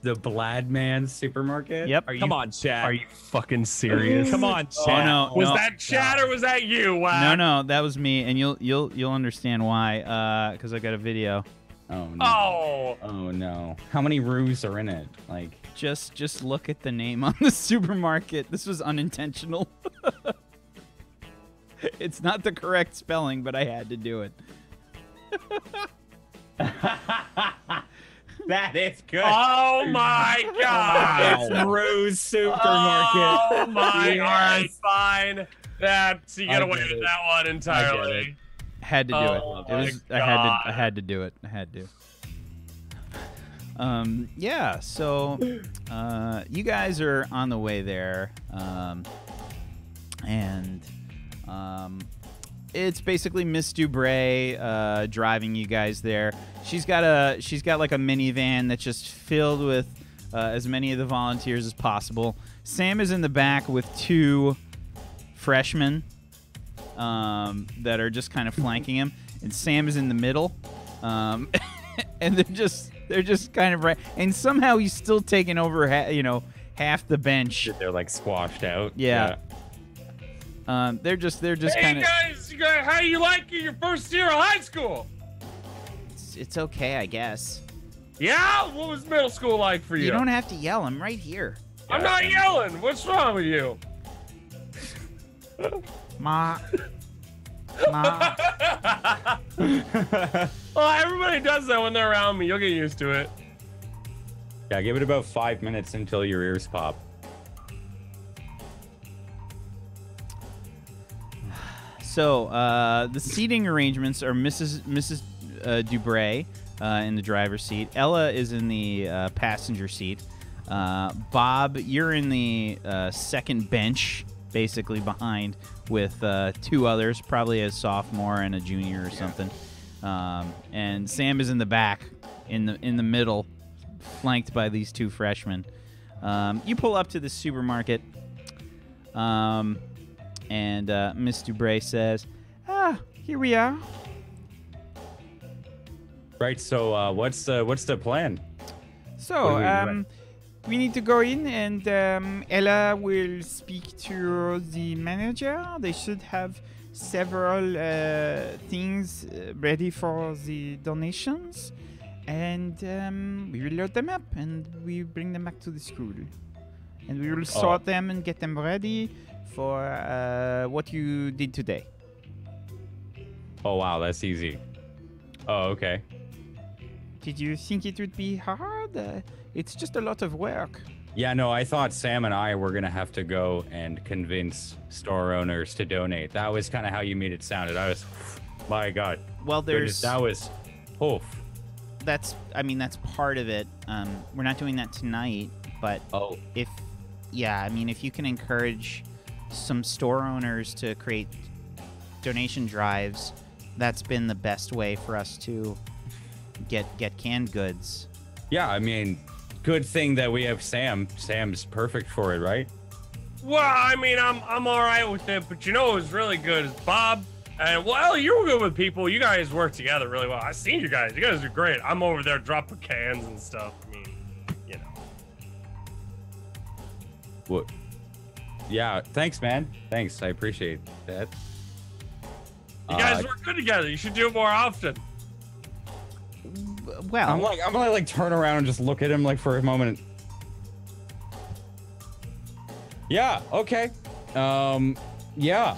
The Bladman Supermarket? Yep. Come on, chat. Are you fucking serious? Come on, chat. Oh no! Was no. that chat or was that you? Wow. No, that was me, and you'll understand why. Because I got a video. Oh no. Oh. Oh no. How many roos are in it? Like, Just look at the name on the supermarket. This was unintentional. It's not the correct spelling, but I had to do it. that is good. Oh my god. It's Roo's Supermarket. Oh my. Yes. All right, fine. That's you get I away get with it. that one entirely. Had to do Oh it. It was. my I had to do it. I had to. Yeah. So, you guys are on the way there, and it's basically Miss Dubray driving you guys there. She's got like a minivan that's just filled with as many of the volunteers as possible. Sam is in the back with two freshmen that are just kind of flanking him, and Sam is in the middle, and they're just kind of right. And somehow he's still taking over, half the bench. They're like squashed out. Yeah. They're just Hey kind of. guys, how you like your first year of high school? It's okay, I guess. Yeah? What was middle school like for you? You don't have to yell. I'm right here. I'm not yelling. What's wrong with you? Ma. Ma. Well, everybody does that when they're around me. You'll get used to it. Yeah, give it about 5 minutes until your ears pop. So the seating arrangements are Mrs. Dubray in the driver's seat. Ella is in the passenger seat. Bob, you're in the second bench, basically behind, with two others, probably a sophomore and a junior or something. And Sam is in the back, in the middle, flanked by these two freshmen. You pull up to the supermarket. And Miss Dubray says, here we are. Right. So, what's the plan? So, What are we doing? we need to go in and Ella will speak to the manager. They should have several things ready for the donations. And we will load them up and we bring them back to the school. And we will sort them and get them ready for what you did today. Oh wow, that's easy. Oh, okay. Did you think it would be hard? It's just a lot of work. Yeah, no, I thought Sam and I were gonna have to go and convince store owners to donate. That was kind of how you made it sounded. I was, my God. Well, Goodness, that was, oof. that's part of it. We're not doing that tonight, but Oh, if you can encourage some store owners to create donation drives, that's been the best way for us to get canned goods. yeah. I mean, good thing that we have Sam. Sam's perfect for it, right? Well, I mean, I'm all right with it, but you know what was really good is Bob. And well, you were good with people. You guys work together really well. I've seen you guys. You guys are great. I'm over there dropping cans and stuff. I mean, you know. What? Yeah. Thanks, man. Thanks. I appreciate that. You guys work good together. You should do it more often. Well, I'm gonna like turn around and just look at him like for a moment. Yeah. Okay. Yeah.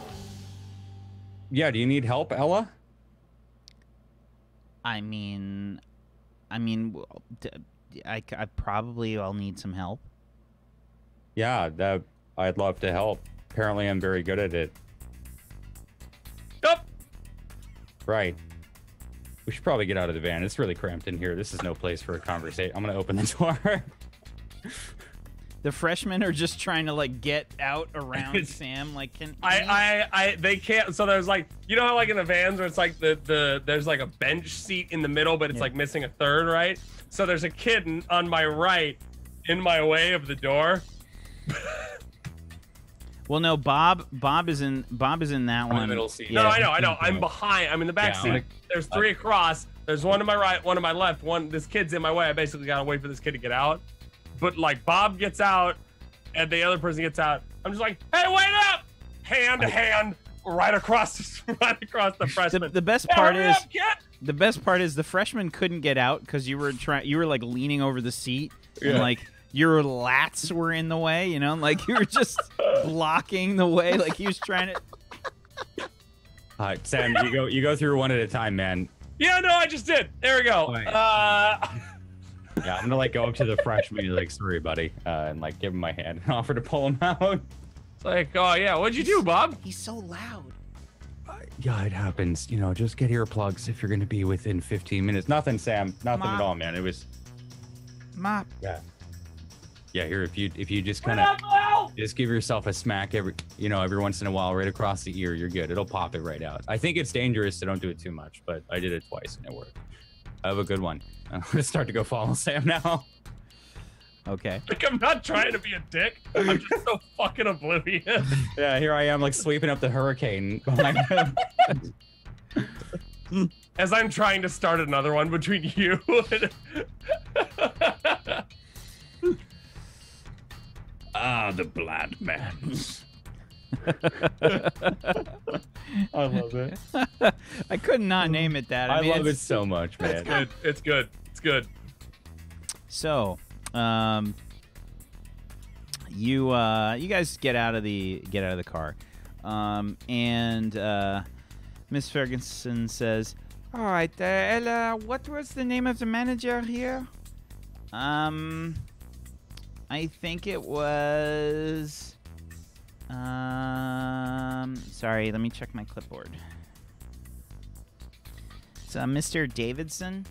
Yeah. Do you need help, Ella? I mean, I mean, I probably will need some help. Yeah, I'd love to help. Apparently, I'm very good at it. Yup. Right. We should probably get out of the van. It's really cramped in here. This is no place for a conversation. I'm gonna open the door. The freshmen are just trying to like get out around Sam. Like, they can't. So there's like, you know how like in the vans where it's like there's like a bench seat in the middle, but it's like missing a third, right? So there's a kid on my right, in my way of the door. Well, no, Bob is in that one. The middle seat. Yeah. No, I know. I'm behind. I'm in the back seat. There's 3 across. There's one to my right, one to my left. This kid's in my way. I basically gotta wait for this kid to get out. But like Bob gets out, and the other person gets out. I'm just like, hey, wait up! Hand to hand, right across the freshman. The best part is the freshman couldn't get out because you were like leaning over the seat and like your lats were in the way, you know, like you were just blocking the way, like he was trying to. All right, Sam, you go through one at a time, man. Yeah, no, I just did. There we go. Yeah, I'm gonna like go up to the freshman and be like, sorry, buddy, and like give him my hand and offer to pull him out. It's like, oh yeah, what'd you do, Bob? He's so loud. Yeah, it happens. You know, just get earplugs if you're gonna be within 15 minutes. Nothing, Sam. Nothing at all, man. It was. Mop. Yeah. Yeah, here, if you just kind of just give yourself a smack every once in a while right across the ear, you're good. It'll pop it right out. I think it's dangerous, so don't do it too much, but I did it twice and it worked. I have a good one. I'm gonna start to go follow Sam now. Okay. Like, I'm not trying to be a dick. I'm just so fucking oblivious. Yeah, here I am, like sweeping up the hurricane behind him. As I'm trying to start another one between you and... the blind man. I love it. I could not name it that. I mean, love it so much, man. It's good. It's good. It's good. So, you guys get out of the car, and Miss Ferguson says, All right, Ella, what was the name of the manager here? I think it was. Sorry, let me check my clipboard. It's Mr. Davidson.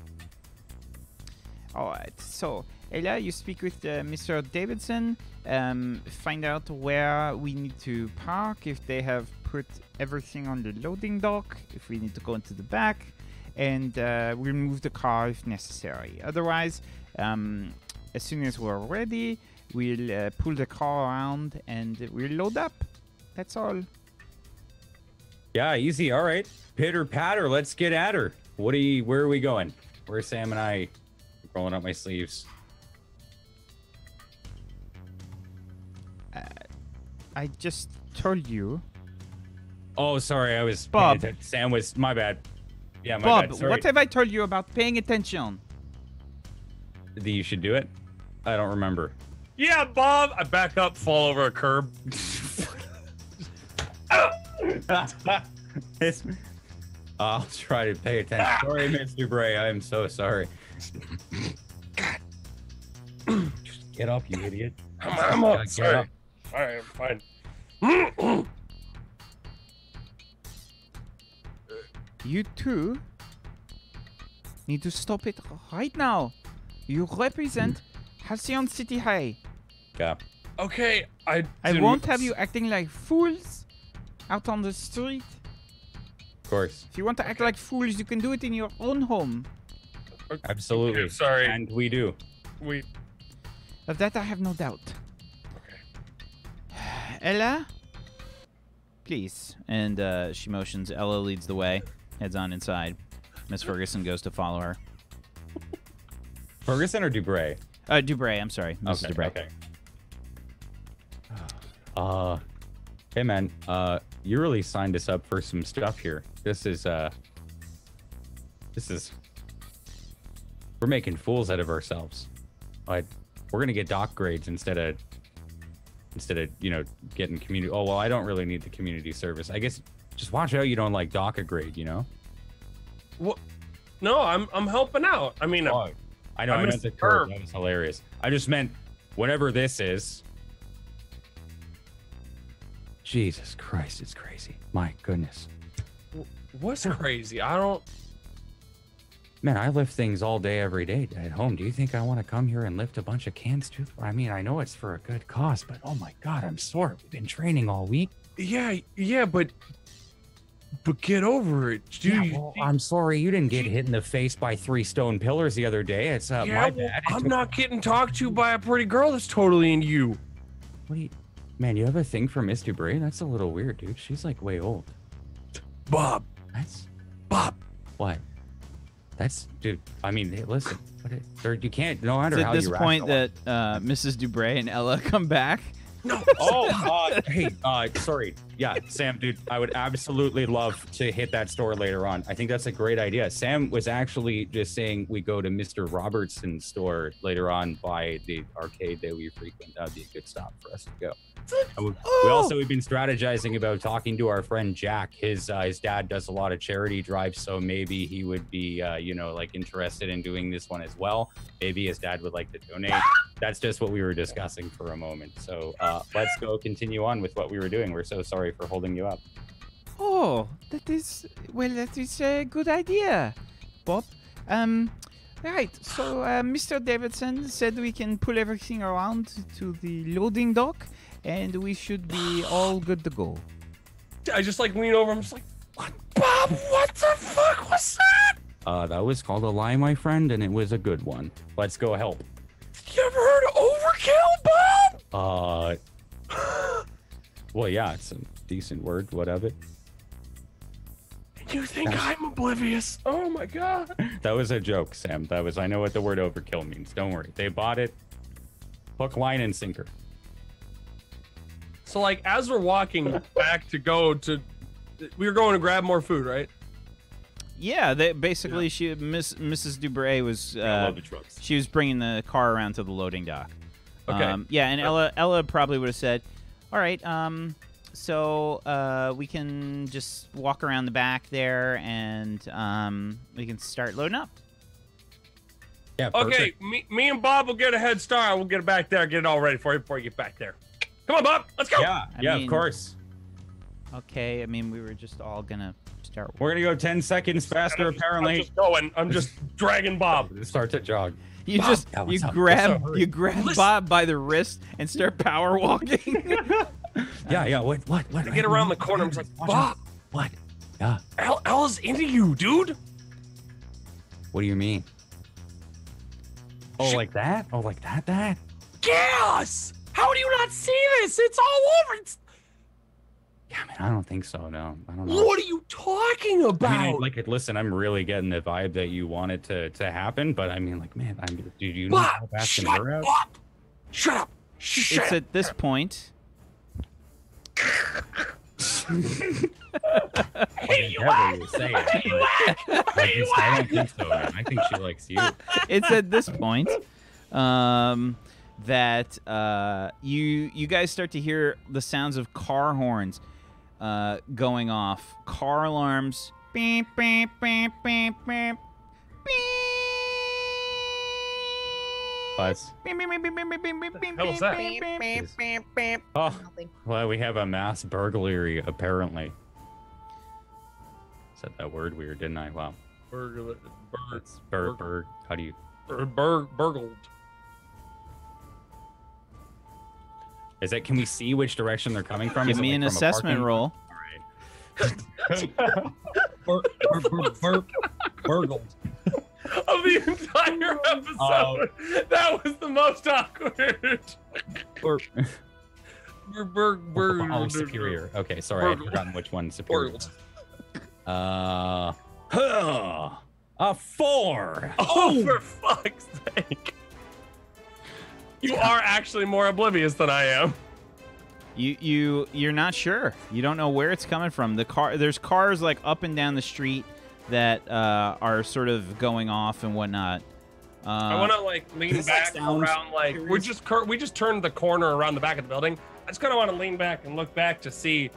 All right, so Ella, you speak with Mr. Davidson. Find out where we need to park, if they have put everything on the loading dock, if we need to go into the back, and we'll move the car if necessary. Otherwise, as soon as we're ready, we'll pull the car around and we'll load up. That's all. Yeah, easy. All right, pitter patter. Let's get at her. Where are we going? Where's Sam and I? Rolling up my sleeves. I just told you. Oh, sorry. I was Bob. Sam was my bad. Yeah, my Bob, bad. Sorry. what have I told you about paying attention? That you should do it? I don't remember. Yeah, Bob. I back up, fall over a curb. I'll try to pay attention. Sorry, Mr. Bray. I am so sorry. Just get up, you idiot. I'm up. Sorry. All right, I'm fine. You two need to stop it right now. You represent Halcyon City High. Yeah. Okay, I won't have you acting like fools out on the street. Of course. If you want to act like fools, you can do it in your own home. Absolutely. Okay, sorry. And we do. Of that I have no doubt. Okay. Ella? please. And she motions. Ella leads the way, heads on inside. Miss Ferguson goes to follow her. Ferguson or Dubray? Dubray, I'm sorry. Mrs. Dubray. Okay. Hey man, you really signed us up for some stuff here. This is we're making fools out of ourselves. We're gonna get doc grades instead of getting community. Oh well, I don't really need the community service. I guess just watch out you don't like doc a grade, What? No, I'm helping out. I mean, I know, I meant the curve. That was hilarious. I just meant whatever this is. Jesus Christ, it's crazy. My goodness. What's crazy? I don't. Man, I lift things all day, every day at home. Do you think I want to come here and lift a bunch of cans too? I mean, I know it's for a good cause, but oh my God, I'm sore. We've been training all week. Yeah, but get over it, dude. Yeah, well, I'm sorry you didn't get hit in the face by 3 stone pillars the other day. It's my bad. I'm not getting talked to by a pretty girl that's totally into you. What do you... Man, you have a thing for Miss Dubray? That's a little weird, dude. She's like way old. Bob. Bob. What? That's, dude. I mean, hey, listen. You can't. No matter how you. At this point that Mrs. Dubray and Ella come back. No. Oh, hey. Sorry. Yeah, Sam, dude. I would absolutely love to hit that store later on. I think that's a great idea. Sam was actually just saying we go to Mr. Robertson's store later on by the arcade that we frequent. That'd be a good stop for us to go. We've been strategizing about talking to our friend Jack. His dad does a lot of charity drives, so maybe he would be like interested in doing this one as well. Maybe his dad would like to donate. That's just what we were discussing for a moment. So let's go continue on with what we were doing. We're so sorry for holding you up. Oh, that is a good idea, Bob. Right. So Mr. Davidson said we can pull everything around to the loading dock, and we should be all good to go. I just like lean over. I'm just like, what, Bob? What the fuck was that? That was called a lie, my friend, and it was a good one. Let's go help. You ever heard of overkill, Bob? Well, yeah, it's a decent word. What of it? You think I'm oblivious? Oh my God. That was a joke, Sam. I know what the word overkill means. Don't worry. They bought it. Hook, line, and sinker. So, like, as we're walking back we were going to grab more food, right? Yeah, basically, Mrs. Dubray was. I love the trucks. She was bringing the car around to the loading dock. Okay. And Ella probably would have said, "All right, so we can just walk around the back there, and we can start loading up." Yeah. Okay, me and Bob will get a head start. We'll get it back there, get it all ready for you before you get back there. Come on, Bob, let's go. Yeah, I mean, of course. Okay, I mean, we were just all gonna start. We're gonna go 10 seconds faster, apparently. I'm just going. I'm just dragging Bob. Start to jog. You Bob, just yeah, you up? grab Bob by the wrist and start power walking. Yeah. What? I get around the corner. I'm just like, Bob. What? Yeah. Ella's into you, dude. What do you mean? Oh, like that? Oh, like that? Yes. How do you not see this? It's all over. Yeah, man, I don't think so. No, I don't know. What are you talking about? I mean, listen, I'm really getting the vibe that you want it to happen, but I mean, man, do you know how fast can her out? Shut up! It's at this point. Hey, you I don't think so, man. I think she likes you. It's at this point that you guys start to hear the sounds of car horns going off, car alarms. Beep, beep, beep, beep, beep, What? Hell is that? Oh, well, we have a mass burglary, apparently. Said that word weird, didn't I? Wow. Burgled. How do you? Burgled. Is it? Can we see which direction they're coming from? Give Is it me like an from a assessment parking- roll. Burgled. Of the entire episode, that was the most awkward. Oh, superior. Okay, sorry, I'd forgotten which one superior. Burgled. A 4. Oh, for fuck's sake! You are actually more oblivious than I am. You're not sure. You don't know where it's coming from. There's cars like up and down the street that are sort of going off and whatnot. I want to like lean back around, like we just turned the corner around the back of the building. I just kind of want to lean back and look back to see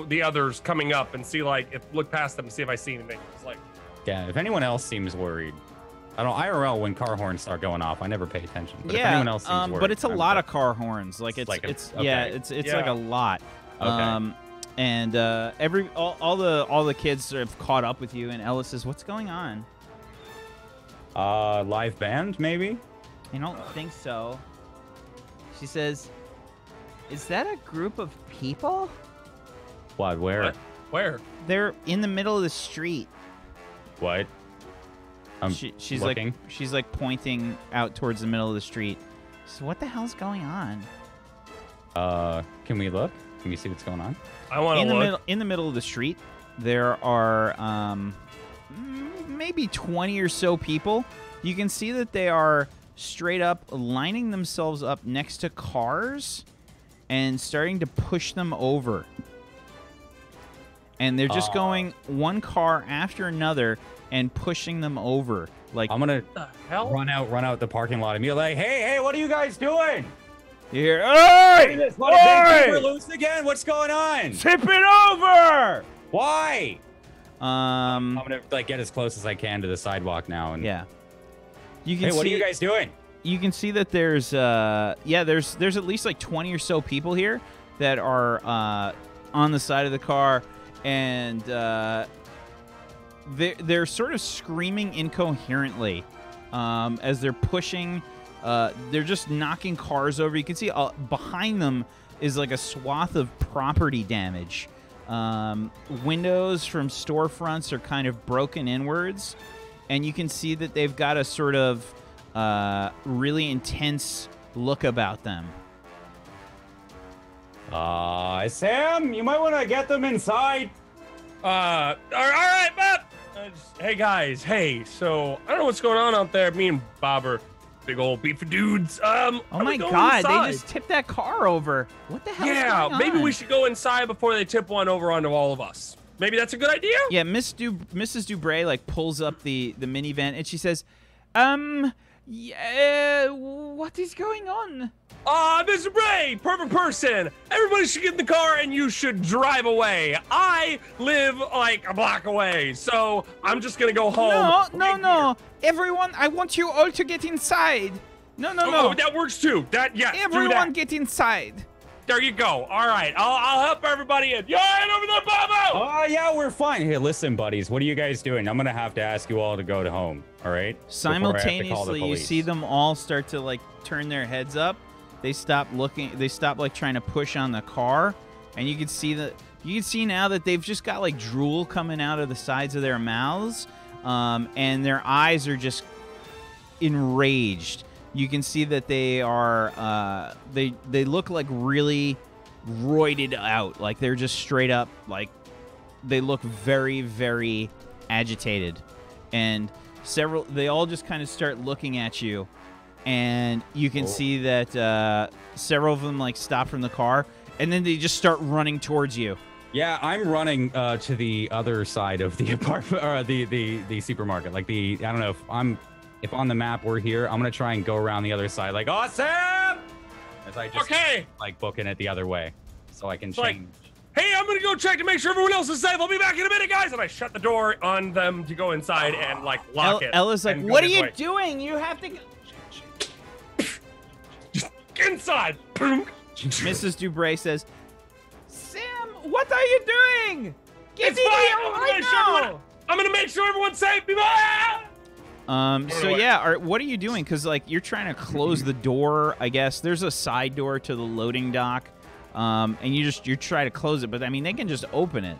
the others coming up and see look past them and see if I see anything. It's like, yeah, if anyone else seems worried, I don't IRL when car horns start going off. I never pay attention. But if Yeah, anyone else seems worried, but it's a I'm lot good. of car horns. Like It's like a- it's okay. yeah, it's like a lot. Okay. And all the kids have caught up with you, and Ella says, "What's going on?" Live band maybe. I don't think so. She says, "Is that a group of people?" What? Where? What? Where? They're in the middle of the street. What? I'm She's looking. like pointing out towards the middle of the street. So what the hell's going on? Can we look? Can we see what's going on? I want to look. In the middle of the street, there are maybe 20 or so people. You can see that they are straight up lining themselves up next to cars and starting to push them over. And they're just going one car after another and pushing them over. Like, I'm gonna What the hell? run out the parking lot and be like, hey, what are you guys doing? you hear, Hey, "Oi! this what, a big Oi! paper loose again? What's going on? Tip it over!" Why? I'm gonna like get as close as I can to the sidewalk now. And Yeah. You can hey, what are see- you guys doing? You can see that there's there's at least like 20 or so people here that are on the side of the car, and they're sort of screaming incoherently as they're pushing. They're just knocking cars over. You can see behind them is like a swath of property damage. Windows from storefronts are kind of broken inwards, and you can see that they've got a sort of really intense look about them. Sam, you might want to get them inside. All right, Bob. Hey guys, hey. So I don't know what's going on out there. Me and Bob are big old beef dudes. Oh my God! They just tipped that car over. What the hell? Yeah, is going maybe on? we should go inside before they tip one over onto all of us. Maybe that's a good idea. Yeah, Mrs. Dubray like pulls up the minivan and she says, yeah, what is going on? Mr. Bray, perfect person. Everybody should get in the car and you should drive away. I live like a block away, so I'm just gonna go home. No. Everyone, I want you all to get inside. No. Oh, that works too. Yes, do Everyone that. get inside. There you go. All right, I'll help everybody in. You all right over there, Bobo? Oh, yeah, we're fine. Hey, listen, buddies, what are you guys doing? I'm going to have to ask you all to go to home, all right? Before I have to call the Simultaneously, you police. see them all start to like turn their heads up. They stop looking. They stop like trying to push on the car, and you can see that. You can see now that they've just got like drool coming out of the sides of their mouths, and their eyes are just enraged. You can see that they are they look like really roided out. Like they're just straight up like they look very, very agitated. And they all just kind of start looking at you, and you can see that several of them like stop from the car, and then they just start running towards you. Yeah, I'm running to the other side of the apartment or the supermarket. Like I don't know if on the map we're here. I'm gonna try and go around the other side, like Sam, as I just like booking it the other way, so I can Like, change. hey, I'm gonna go check to make sure everyone else is safe. I'll be back in a minute, guys. And I shut the door on them to go inside and like lock it. Ella's like, and go "What are this you way." doing? You have to." Inside. Boom. Mrs. Dubray says, Sam, what are you doing? Get It's in fine. here I'm gonna right make sure now. I'm gonna make sure everyone's safe. Be back. So yeah, what are you doing? Because like you're trying to close the door. I guess there's a side door to the loading dock, and you try to close it, but I mean they can just open it.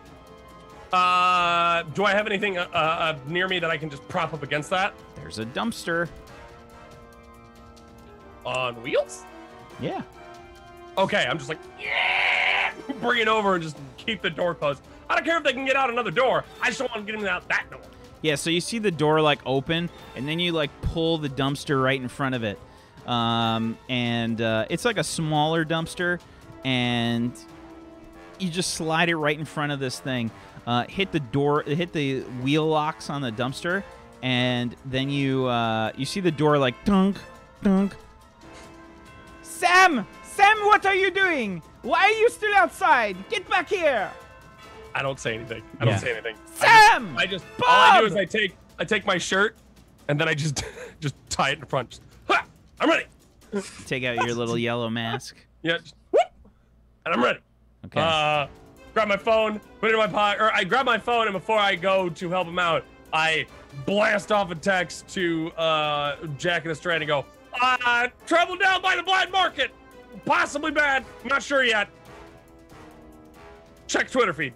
Do I have anything near me that I can just prop up against that? There's a dumpster. On wheels? Yeah. Okay, I'm just like, yeah, bring it over and just keep the door closed. I don't care if they can get out another door. I just don't want to get them out that door. Yeah. So you see the door like open, and then you like pull the dumpster right in front of it, and it's like a smaller dumpster, and you just slide it right in front of this thing. Hit the door, hit the wheel locks on the dumpster, and then you see the door like dunk, dunk. Sam, what are you doing? Why are you still outside? Get back here. I don't say anything. I don't say anything. Sam! All I do Bob! is I take my shirt And then I just tie it in front. Just, ha! I'm ready. Take out your little yellow mask. Yeah, just, whoop, and I'm ready. Okay. Grab my phone, put it in my pocket, or I grab my phone, and before I go to help him out, I blast off a text to Jack and Estrada and go, travel down by the blind market. Possibly bad. Not sure yet. Check Twitter feed.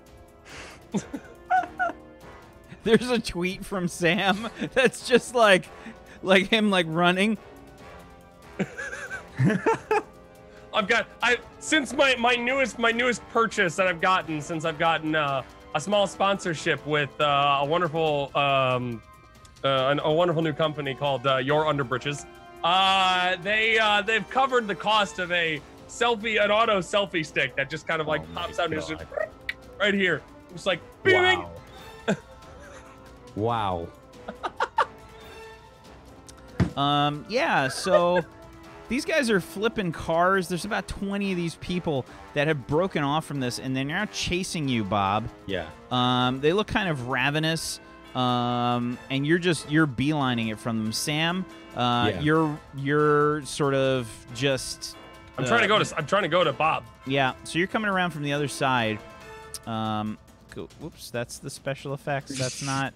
There's a tweet from Sam that's just like him like running. Since my newest purchase that I've gotten since I've gotten a small sponsorship with a wonderful new company called Your Underbritches. They've covered the cost of an auto selfie stick that just kind of like pops out and is just right here. Just like beaming. Wow. Yeah, so these guys are flipping cars. There's about 20 of these people that have broken off from this, and they're now chasing you, Bob. Yeah. They look kind of ravenous, and you're beelining it from them. Sam, you're sort of just. I'm trying to go to Bob. Yeah, so you're coming around from the other side. Whoops, that's the special effects. That's not.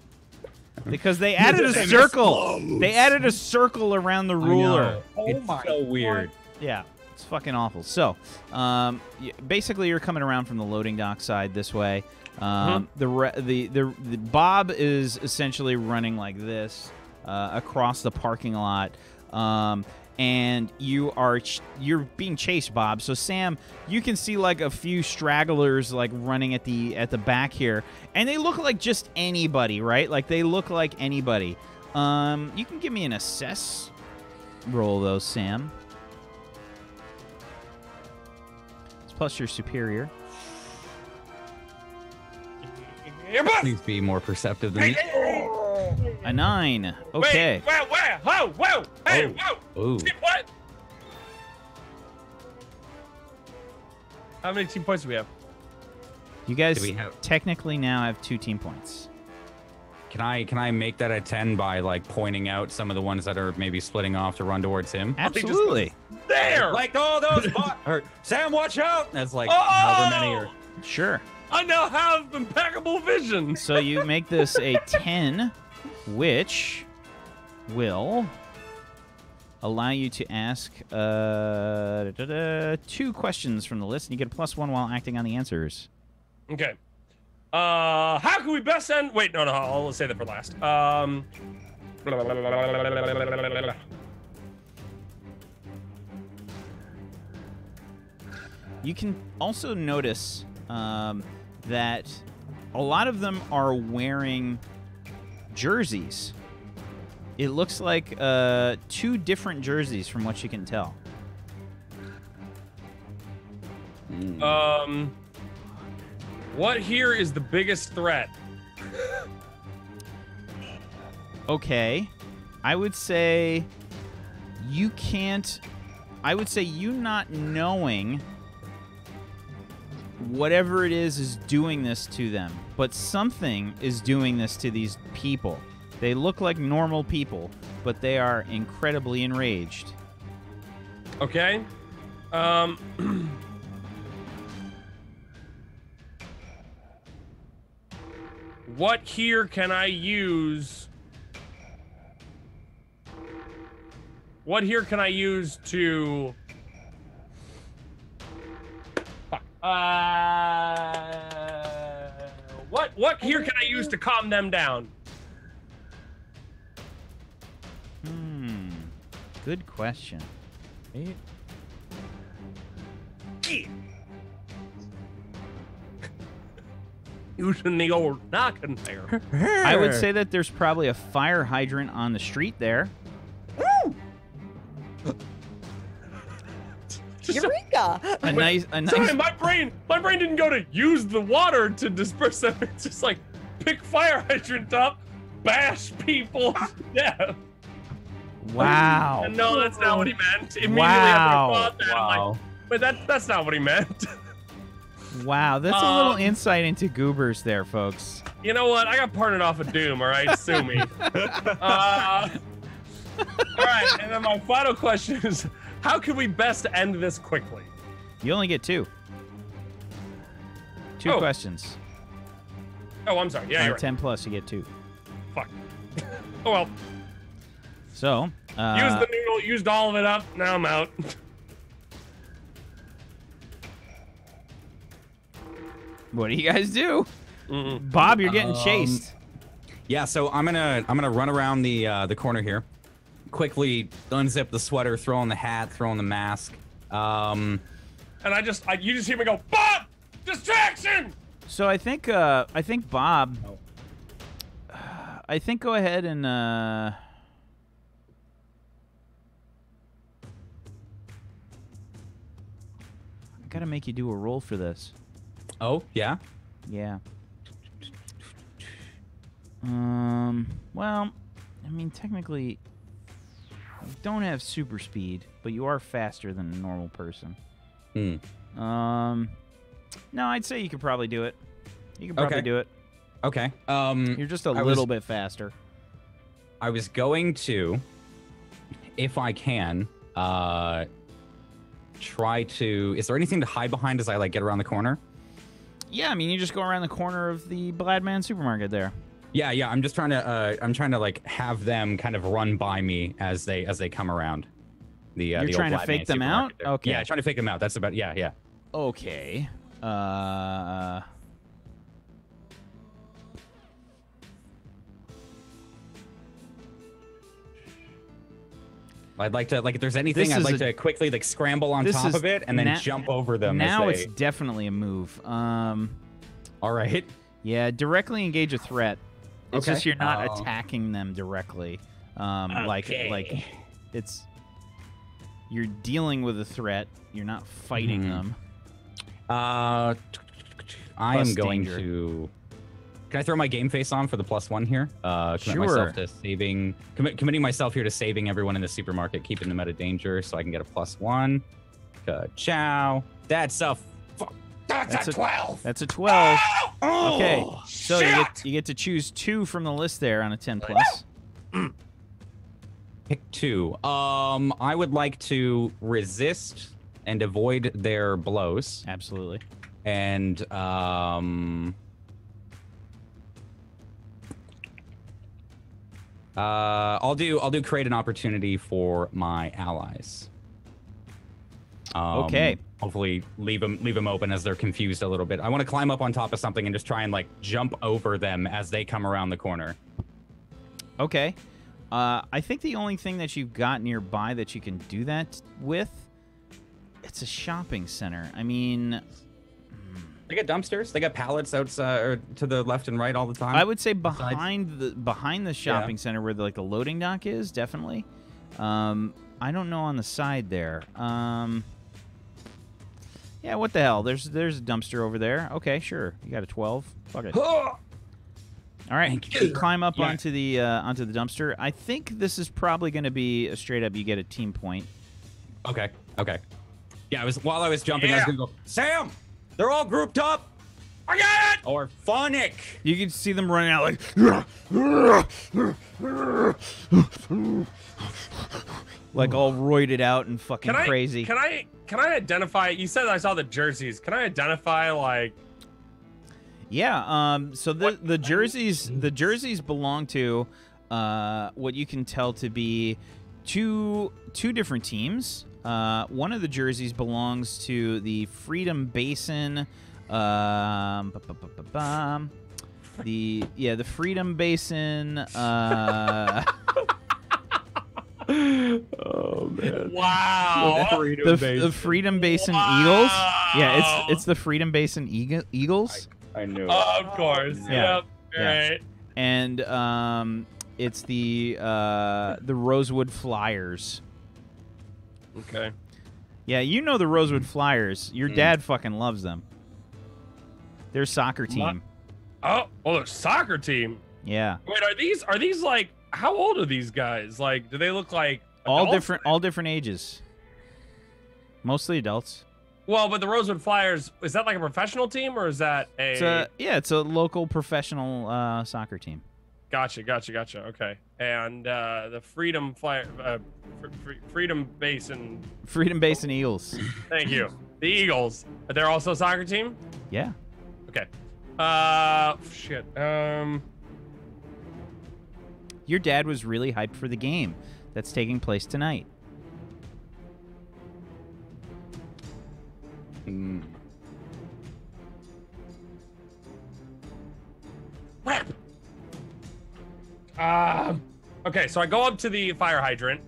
Because they added a circle. They added a circle around the ruler. It's so weird. Yeah, it's fucking awful. So, basically, you're coming around from the loading dock side this way. The Bob is essentially running like this across the parking lot. And you're being chased, Bob. So Sam, you can see like a few stragglers like running at the back here, and they look like just anybody, right? Like they look like anybody. You can give me an assess roll though, Sam. It's plus your superior. Please be more perceptive than me. A 9. Okay. Wait, whoa, hey, whoa. Ooh. What? How many team points do we have? You guys technically now have 2 team points. Can I make that a 10 by like pointing out some of the ones that are maybe splitting off to run towards him? Absolutely. There. Like those. Or Sam, watch out! That's like however many are. Sure. I now have impeccable vision. So you make this a 10, which will allow you to ask 2 questions from the list, and you get a +1 while acting on the answers. Okay. How can we best end? Wait, no, I'll say that for last. You can also notice that a lot of them are wearing jerseys. It looks like 2 different jerseys from what you can tell. What here is the biggest threat? Okay. I would say you can't. I would say you not knowing whatever it is doing this to them, but something is doing this to these people. They look like normal people, but they are incredibly enraged. Okay. What here can I use? What here can I use to... What here can I use to calm them down? Good question. Using the old knocking there. I would say that there's probably a fire hydrant on the street there. Eureka! A nice. Sorry, my brain didn't go to use the water to disperse them. It's just like pick fire hydrant up, bash people to death. Wow. And no, that's not what he meant. Immediately Wow. after I thought that, I'm like, but that's not what he meant. Wow, that's a little insight into goobers there, folks. You know what? I got partnered off of Doom, all right? Sue me. All right, and then my final question is, how can we best end this quickly? You only get two. Two Oh. questions. Oh, I'm sorry. Yeah, you're right. 10 plus, you get two. Fuck. Oh well. So, Used the noodle. Used all of it up. Now I'm out. what do you guys do? Bob, you're getting chased. Yeah, so I'm gonna run around the corner here, quickly unzip the sweater, throw on the hat, throw on the mask. And you just hear me go, Bob! Distraction! So I think Bob. I think go ahead and I gotta make you do a roll for this. Oh yeah. Yeah. Well, I mean, technically, you don't have super speed, but you are faster than a normal person. No, I'd say you could probably do it. You could probably do it. Okay. You're just a little bit faster. I was going to, if I can, try to. Is there anything to hide behind as I like get around the corner? Yeah, I mean, you just go around the corner of the Bladman supermarket there. Yeah, yeah. I'm just trying to like have them kind of run by me as they come around. You're the trying old to fake Bladman them out? supermarket there. Okay. Yeah, trying to fake them out. That's about. Yeah, yeah. Okay. I'd like to, like, if there's anything, This I'd is like to quickly, like, scramble on top of it and then jump over them Now as they... it's definitely a move. All right. Yeah, directly engage a threat. It's Okay. just you're not attacking them directly. Like it's... You're dealing with a threat. You're not fighting them. I Plus am going danger. to... Can I throw my game face on for the +1 here? Commit myself to saving... committing myself here to saving everyone in the supermarket, keeping them out of danger so I can get a +1. Ciao. That's a... That's a 12. That's a 12. Oh, Okay, so shit! you get to choose 2 from the list there on a 10 plus. Pick 2. I would like to resist and avoid their blows. Absolutely. And I'll do create an opportunity for my allies. Okay. Hopefully leave them open as they're confused a little bit. I want to climb up on top of something and just try and like jump over them as they come around the corner. Okay. I think the only thing that you've got nearby that you can do that with, it's a shopping center. I mean, They got dumpsters. They got pallets outside to the left and right all the time. I would say behind the shopping center where the loading dock is, definitely. I don't know on the side there. Yeah, what the hell? There's a dumpster over there. Okay, sure. You got a 12. Fuck it. All right, you climb up onto the dumpster. I think this is probably going to be a straight up. You get a team point. Okay. Okay. Yeah, while I was jumping, I was gonna go, Sam. They're all grouped up. I got it. Or Phonic. You can see them running out like all roided out and fucking crazy. Can I identify? You said I saw the jerseys. Can I identify like? Yeah. So the jerseys belong to what you can tell to be two different teams. One of the jerseys belongs to the Freedom Basin. The Freedom Basin. Oh man! Wow! The Freedom Basin Eagles. Yeah, it's the Freedom Basin Eagles. I knew. Of course. Yeah. Yep. Right. And it's the Rosewood Flyers. Okay. Yeah, you know the Rosewood Flyers. Your dad fucking loves them. They're a soccer team. Oh, they're a soccer team. Yeah. Wait, are these like? How old are these guys? Like, do they look like adults? all different ages. Mostly adults. Well, but the Rosewood Flyers, is that like a professional team or is that a? It's a local professional soccer team. Gotcha. Okay. And the Freedom Basin. Freedom Basin Eagles. Thank you. The Eagles. They're also a soccer team? Yeah. Okay. Shit. Your dad was really hyped for the game that's taking place tonight. Okay, so I go up to the fire hydrant,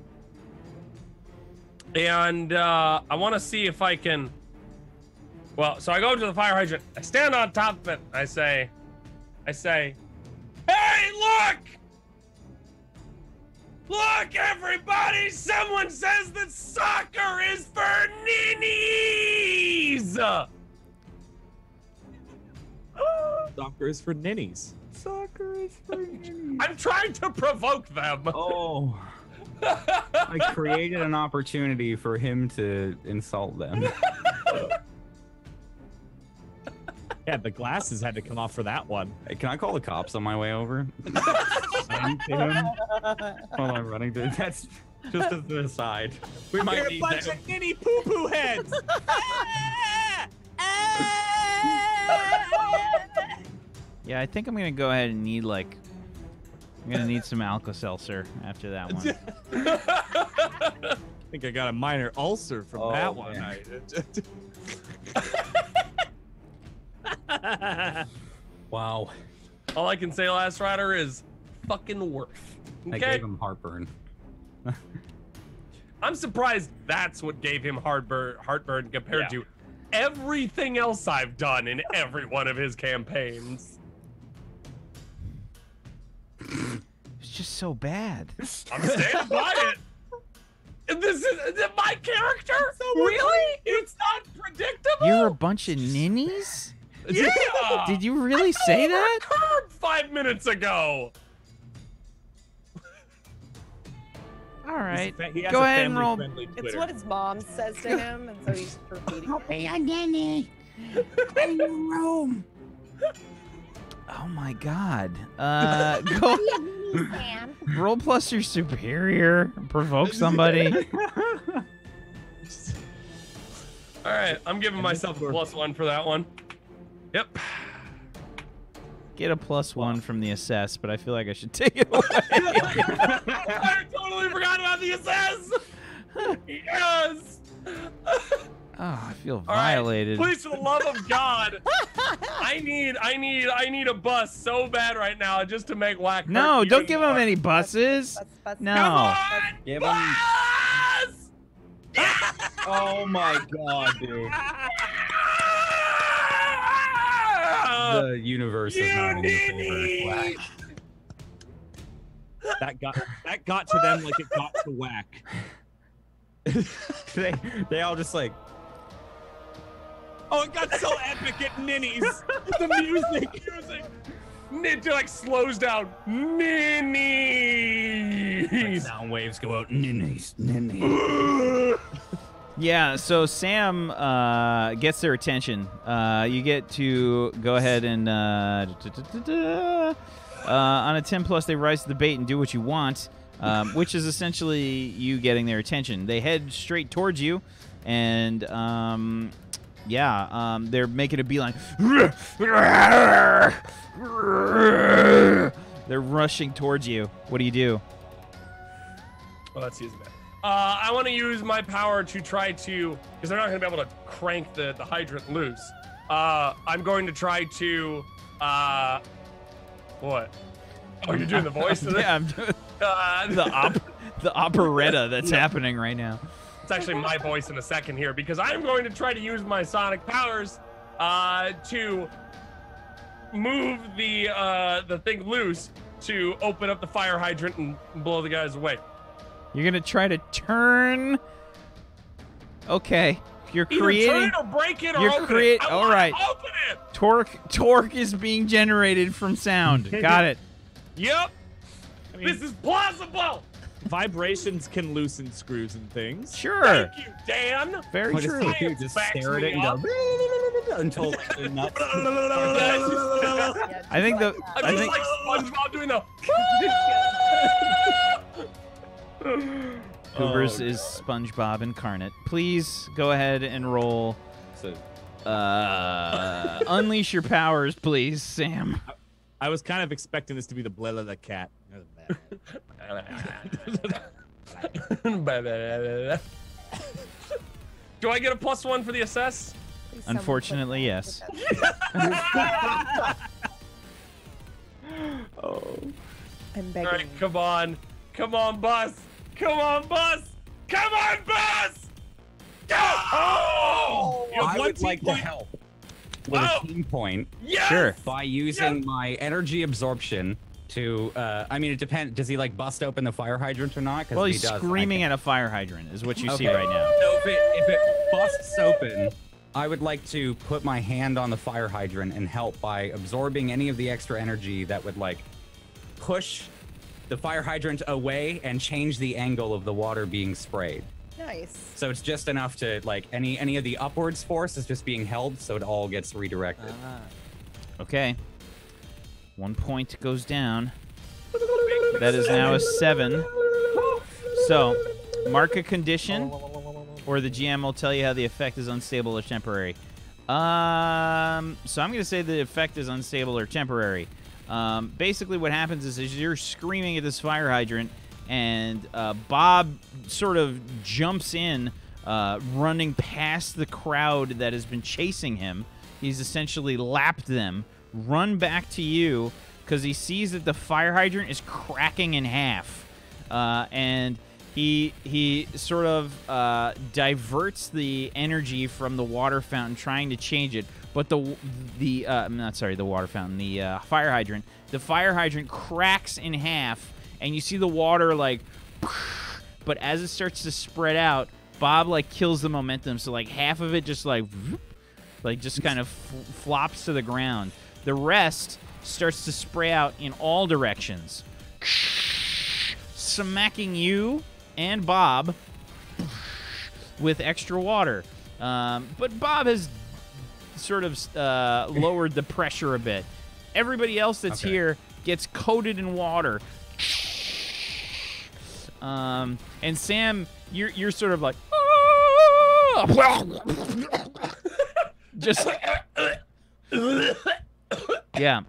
and I want to see if I can. Well, so I go up to the fire hydrant. I stand on top of it. I say, "Hey, look! Look, everybody! Someone says that soccer is for ninnies!" Soccer is for ninnies. Soccer is for ninnies. I'm trying to provoke them. Oh. I created an opportunity for him to insult them. Yeah, the glasses had to come off for that one. Hey, can I call the cops on my way over? Running to him? While I'm running to that's just as an aside. We might need bunch them. of ninny poo-poo heads! Yeah, I think I'm gonna go ahead and need like. I'm gonna need some Alka-Seltzer after that one. I think I got a minor ulcer from that one. Wow. All I can say, Last Rider, is fucking worth. I Okay? gave him heartburn. I'm surprised that's what gave him heartburn compared to everything else I've done in every one of his campaigns. It's just so bad. I'm standing by it. This is my character? Really? It's not predictable? You're a bunch of ninnies? Yeah! Did you really say that? Curb 5 minutes ago. All right. He has Go a ahead and roll. family-friendly It's Twitter. what his mom says to him, and so he's repeating it. Hey, Nanny. In the room. Oh my God. Go. Roll plus your superior. Provoke somebody. All right, I'm giving myself a +1 for that one. Yep. Get a +1 from the assess, but I feel like I should take it away. I totally forgot about the assess. Yes. Oh, I feel All right, violated. please, for the love of God, I need a bus so bad right now just to make Whack. No, hurt don't even give him more. any buses. That's No. Come on, Give him. bus! Oh my God, dude. The universe is not in your favor. That got to them like it got to Whack. They all just like. Oh, it got so epic at Ninnies. The music. Ninja like slows down. Ninnies. Sound waves go out. Ninnies. Ninnies. Yeah, so Sam gets their attention. You get to go ahead and on a 10+, they rise to the bait and do what you want, which is essentially you getting their attention. They head straight towards you, and they're making a beeline. They're rushing towards you. What do you do? Well, let's use that. I want to use my power to try to, because they're not going to be able to crank the hydrant loose. I'm going to try to, what? Oh, you're doing the voice of it? Yeah, I'm doing the operetta that's happening right now. It's actually my voice in a second here, because I'm going to try to use my sonic powers to move the thing loose to open up the fire hydrant and blow the guys away. You're gonna try to turn. Okay, you're Either creating. turn it or break it or You're open it. I all wanna right. Open it. Torque is being generated from sound. Got it. Yep. This is plausible. Vibrations can loosen screws and things. Sure. Thank you, Dan. Very What true. does he do? Just stare at it and go until like, the nuts. Yeah, I think just the- like I'm I just think- like SpongeBob doing the. Goobers is SpongeBob incarnate. Please go ahead and roll. So, Unleash your powers, please, Sam. I was kind of expecting this to be the bled of the cat. Do I get a +1 for the assess? Please someone Unfortunately, put- yes. put that- I'm All begging. right, come on, bus, come on, bus. Go! Oh! You have I one would team like to point. help with Oh! a team point Yes! Sure. by using my energy absorption to. I mean, it depends. Does he like bust open the fire hydrant or not? 'Cause Well, if he's he does, screaming at a fire hydrant, is what you see Okay. right now. So if it busts open, I would like to put my hand on the fire hydrant and help by absorbing any of the extra energy that would like push the fire hydrant away and change the angle of the water being sprayed. Nice. So it's just enough to like any of the upwards force is just being held, so it all gets redirected. Okay. 1 point goes down. That is now a 7. So, mark a condition, or the GM will tell you how the effect is unstable or temporary. So I'm going to say the effect is unstable or temporary. Basically, what happens is you're screaming at this fire hydrant, and Bob sort of jumps in, running past the crowd that has been chasing him. He's essentially lapped them, run back to you, because he sees that the fire hydrant is cracking in half. And he sort of diverts the energy from the water fountain, trying to change it. But the water fountain, the fire hydrant. The fire hydrant cracks in half, and you see the water like. But as it starts to spread out, Bob like kills the momentum, so like half of it just like just kind of flops to the ground. The rest starts to spray out in all directions, smacking you and Bob with extra water. But Bob has sort of lowered the pressure a bit. Everybody else that's here gets coated in water. And Sam, you're sort of like, just yeah.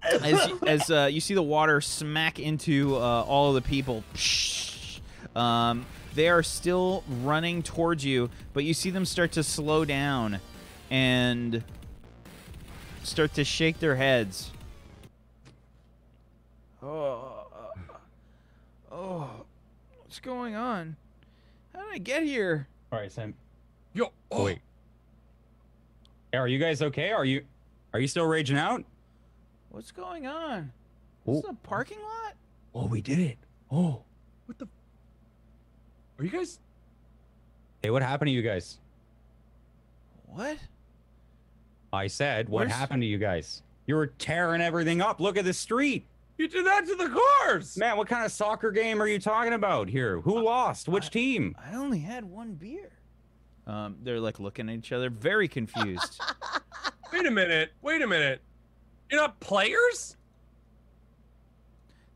As you see the water smack into all of the people, they are still running towards you, but you see them start to slow down and start to shake their heads. Oh, what's going on? How did I get here? All right, Sam. Yo, Oh, wait. Hey, are you guys okay? Are you still raging out? What's going on? This is Oh. a parking lot? Oh, we did it. Oh. what the? Are you guys? Hey, what happened to you guys? What? I said, what Where's- happened to you guys? You were tearing everything up. Look at the street. You did that to the cars. Man, what kind of soccer game are you talking about here? Who lost? Which team? I only had one beer. They're like looking at each other, very confused. Wait a minute. You're not players?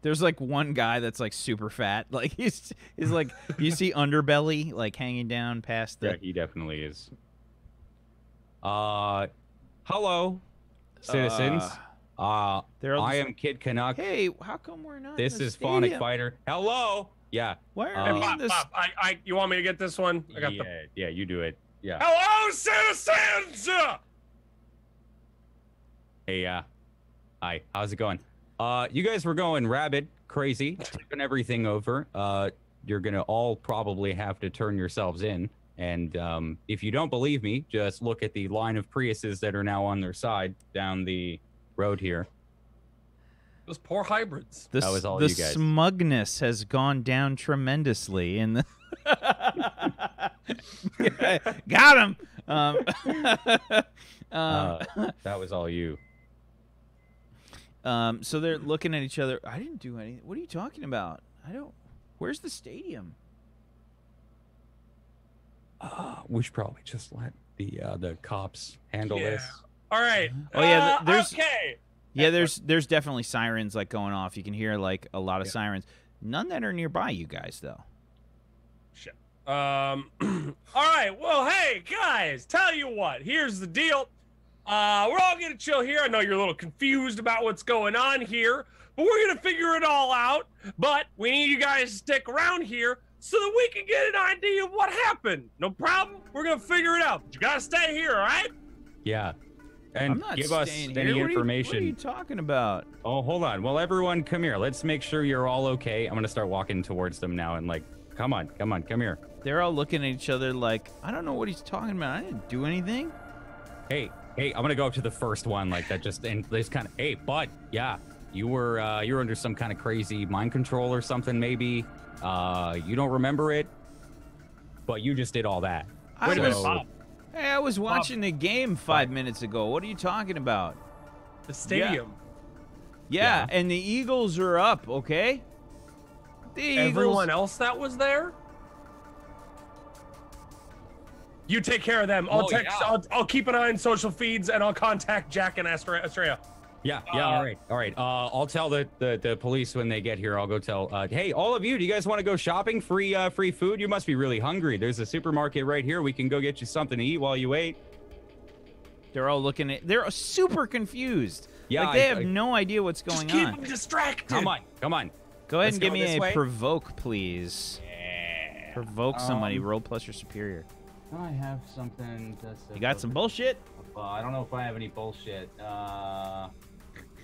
There's like one guy that's like super fat. Like he's like, you see underbelly like hanging down past Yeah, the. he definitely is. Hello, citizens. They're all I just- am Kid Canuck. Hey, how come we're not? This in the is Phonic stadium? Fighter. Hello. Yeah. Why are Hey, we in Pop, this? Pop, you want me to get this one? I got the. Yeah, you do it. Yeah. Hello, citizens. Hey, hi. How's it going? You guys were going rabid, crazy, tipping everything over. You're gonna all probably have to turn yourselves in. And if you don't believe me, just look at the line of Priuses that are now on their side down the road here. Those poor hybrids. The, That was all the you guys. smugness has gone down tremendously in the. Got him. That was all you. So they're looking at each other. I didn't do anything. What are you talking about? I don't. Where's the stadium? We should probably just let the cops handle this. All right. Oh, yeah, there's- okay. Yeah, there's definitely sirens like going off. You can hear like a lot of Yeah. sirens. None that are nearby you guys though. Shit. All right. Well, hey guys, tell you what. Here's the deal. We're all gonna chill here. I know you're a little confused about what's going on here, but we're gonna figure it all out. But we need you guys to stick around here so that we can get an idea of what happened. No problem. We're gonna figure it out. But you gotta stay here, all right? Yeah. I'm And not give us staying any here. information. What are you talking about? Oh, hold on. Well, everyone, come here. Let's make sure you're all okay. I'm gonna start walking towards them now, and like, come on, come here. They're all looking at each other like, I don't know what he's talking about. I didn't do anything. Hey, I'm gonna go up to the first one, like that. Just and this kind of, hey, bud, yeah, you were under some kind of crazy mind control or something, maybe. You don't remember it, but you just did all that. Wait a minute, Bob. Hey, I was watching the game 5 minutes ago. What are you talking about? The stadium. Yeah, Yeah. and the Eagles are up, okay? The Eagles. Everyone else that was there? You take care of them. I'll Oh, text. yeah. I'll keep an eye on social feeds, and I'll contact Jack and Estrella. Yeah, all right. I'll tell the police when they get here. I'll go tell. Hey, all of you, do you guys want to go shopping? Free food. You must be really hungry. There's a supermarket right here. We can go get you something to eat while you wait. They're all looking at. They're super confused. Yeah, like they I- have no idea what's Just going keep on. them distracted. Come on. Go ahead Let's and give go me this a way. provoke, please. Yeah. Provoke somebody. Roll plus your superior. I have something. You got some bullshit? I don't know if I have any bullshit.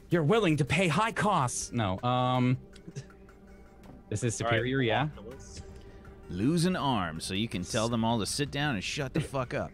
You're willing to pay high costs. No. This is superior, yeah. Lose an arm so you can tell them all to sit down and shut the fuck up.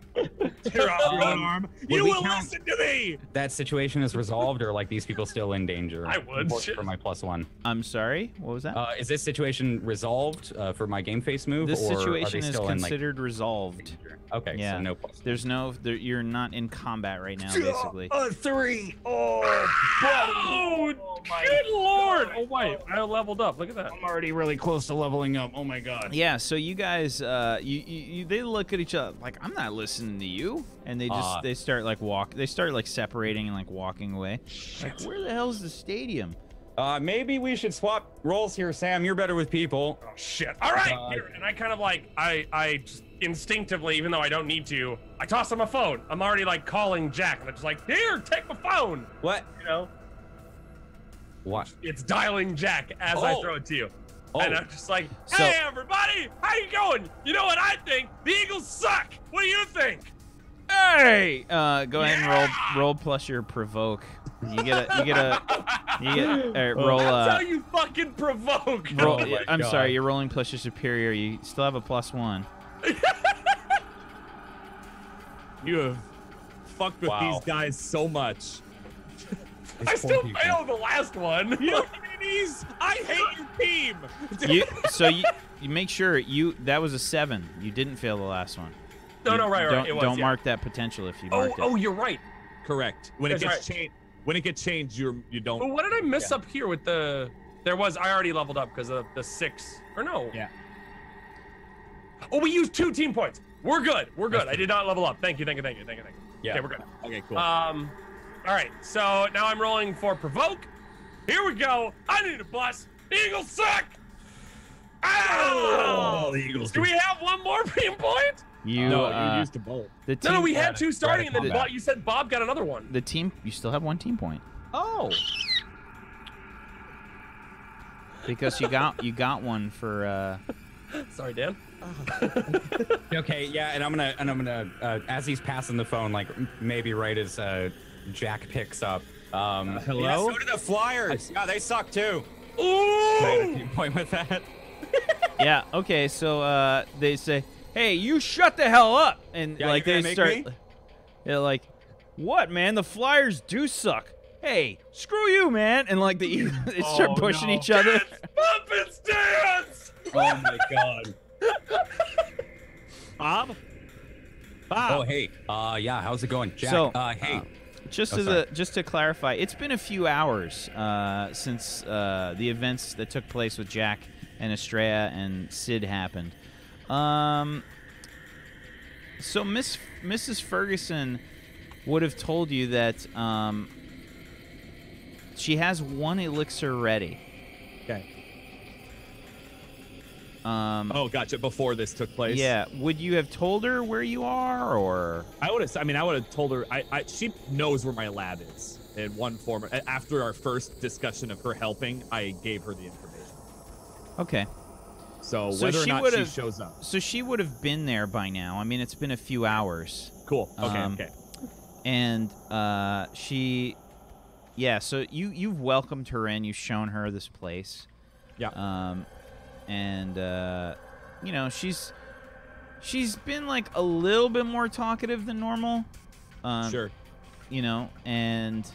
Tear off your arm. You we will count- listen to me. That situation is resolved, or like these people still in danger? I would. For my +1. I'm sorry. What was that? Is this situation resolved for my game face move? This or situation are they is still considered resolved. in, like, okay, Yeah. so no plus. There's no. You're not in combat right now, basically. 3. Oh, buddy. Good lord. Oh, wait. I leveled up. Look at that. I'm already really close to leveling up. Oh my god. Yeah, so you guys, they look at each other like, I'm not listening to you, and they just they start like separating and like walking away. Like, where the hell's the stadium? Maybe we should swap roles here, Sam. You're better with people. Oh, shit. All right. Here. And I kind of like, I just instinctively, even though I don't need to, I toss him my phone. I'm already like calling Jack, and I'm just like, here, take my phone. What? You know? What? It's dialing Jack as I throw it to you. And I'm just like, So- hey, everybody, how you going? You know what I think? The Eagles suck. What do you think? Hey, go ahead and roll plus your provoke. You get roll. That's how you fucking provoke. Roll, Oh my I'm God. sorry, you're rolling plus your superior. You still have a +1. You have fucked with Wow. these guys so much. I still failed the last one. I hate your team. You make sure that was a 7. You didn't fail the last one. No, right. Don't, It was, don't yeah. mark that potential if you marked it. Oh, you're right. Correct. When it That's gets changed, when it gets changed, you don't. But what did I miss up here with the? I already leveled up because of the 6. Or no? Yeah. Oh, we used 2 team points. We're good. I did not level up. Thank you. Yeah. Okay, we're good. Okay, cool. All right. So now I'm rolling for provoke. Here we go. I need a bus. The Eagles suck. Oh, the Eagles. do we have one more team point? You you used a bolt. the team, No, we had 2 starting, and then combat. you said Bob got another one. the team. You still have 1 team point Oh. because you got one for. Sorry, Dan. Okay. Yeah, and I'm gonna as he's passing the phone, like maybe right as Jack picks up. Hello? Yeah, so do the Flyers. Yeah, they suck too. Ooh! Made a team point with that. Yeah. Okay. So they say, "Hey, you shut the hell up!" And Yeah, like you they gonna make start. me? They're like, "What, man? The Flyers do suck." Hey, screw you, man! And like they start pushing no. each other. Bump and stance! Oh my god. Bob. Oh hey. Yeah. How's it going, Jack? So, Hey. Just Oh, as sorry. just to clarify, it's been a few hours since the events that took place with Jack and Estrella and Sid happened. So Mrs. Ferguson would have told you that she has one elixir ready. Okay. Oh, gotcha. Before this took place. Yeah. Would you have told her where you are, or? I would have told her. She knows where my lab is in one form. After our first discussion of her helping, I gave her the information. Okay. So whether or not she shows up. So she would have been there by now. I mean, it's been a few hours. Cool. Okay. Okay. And she, yeah. So you've welcomed her in. You've shown her this place. Yeah. And you know, she's been like a little bit more talkative than normal. Sure. You know, and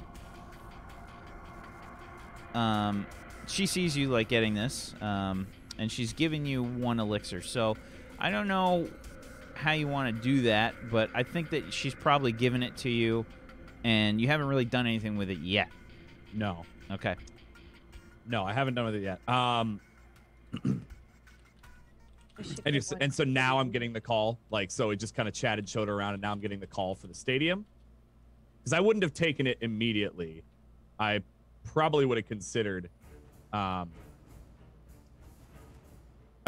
she sees you like getting this, and she's giving you one elixir. So I don't know how you want to do that, but I think that she's probably given it to you, and you haven't really done anything with it yet. No. Okay. No, I haven't done with it yet. And so now I'm getting the call. Like, so it just kind of chatted, showed her around, and now I'm getting the call for the stadium. Because I wouldn't have taken it immediately. I probably would have considered. I'm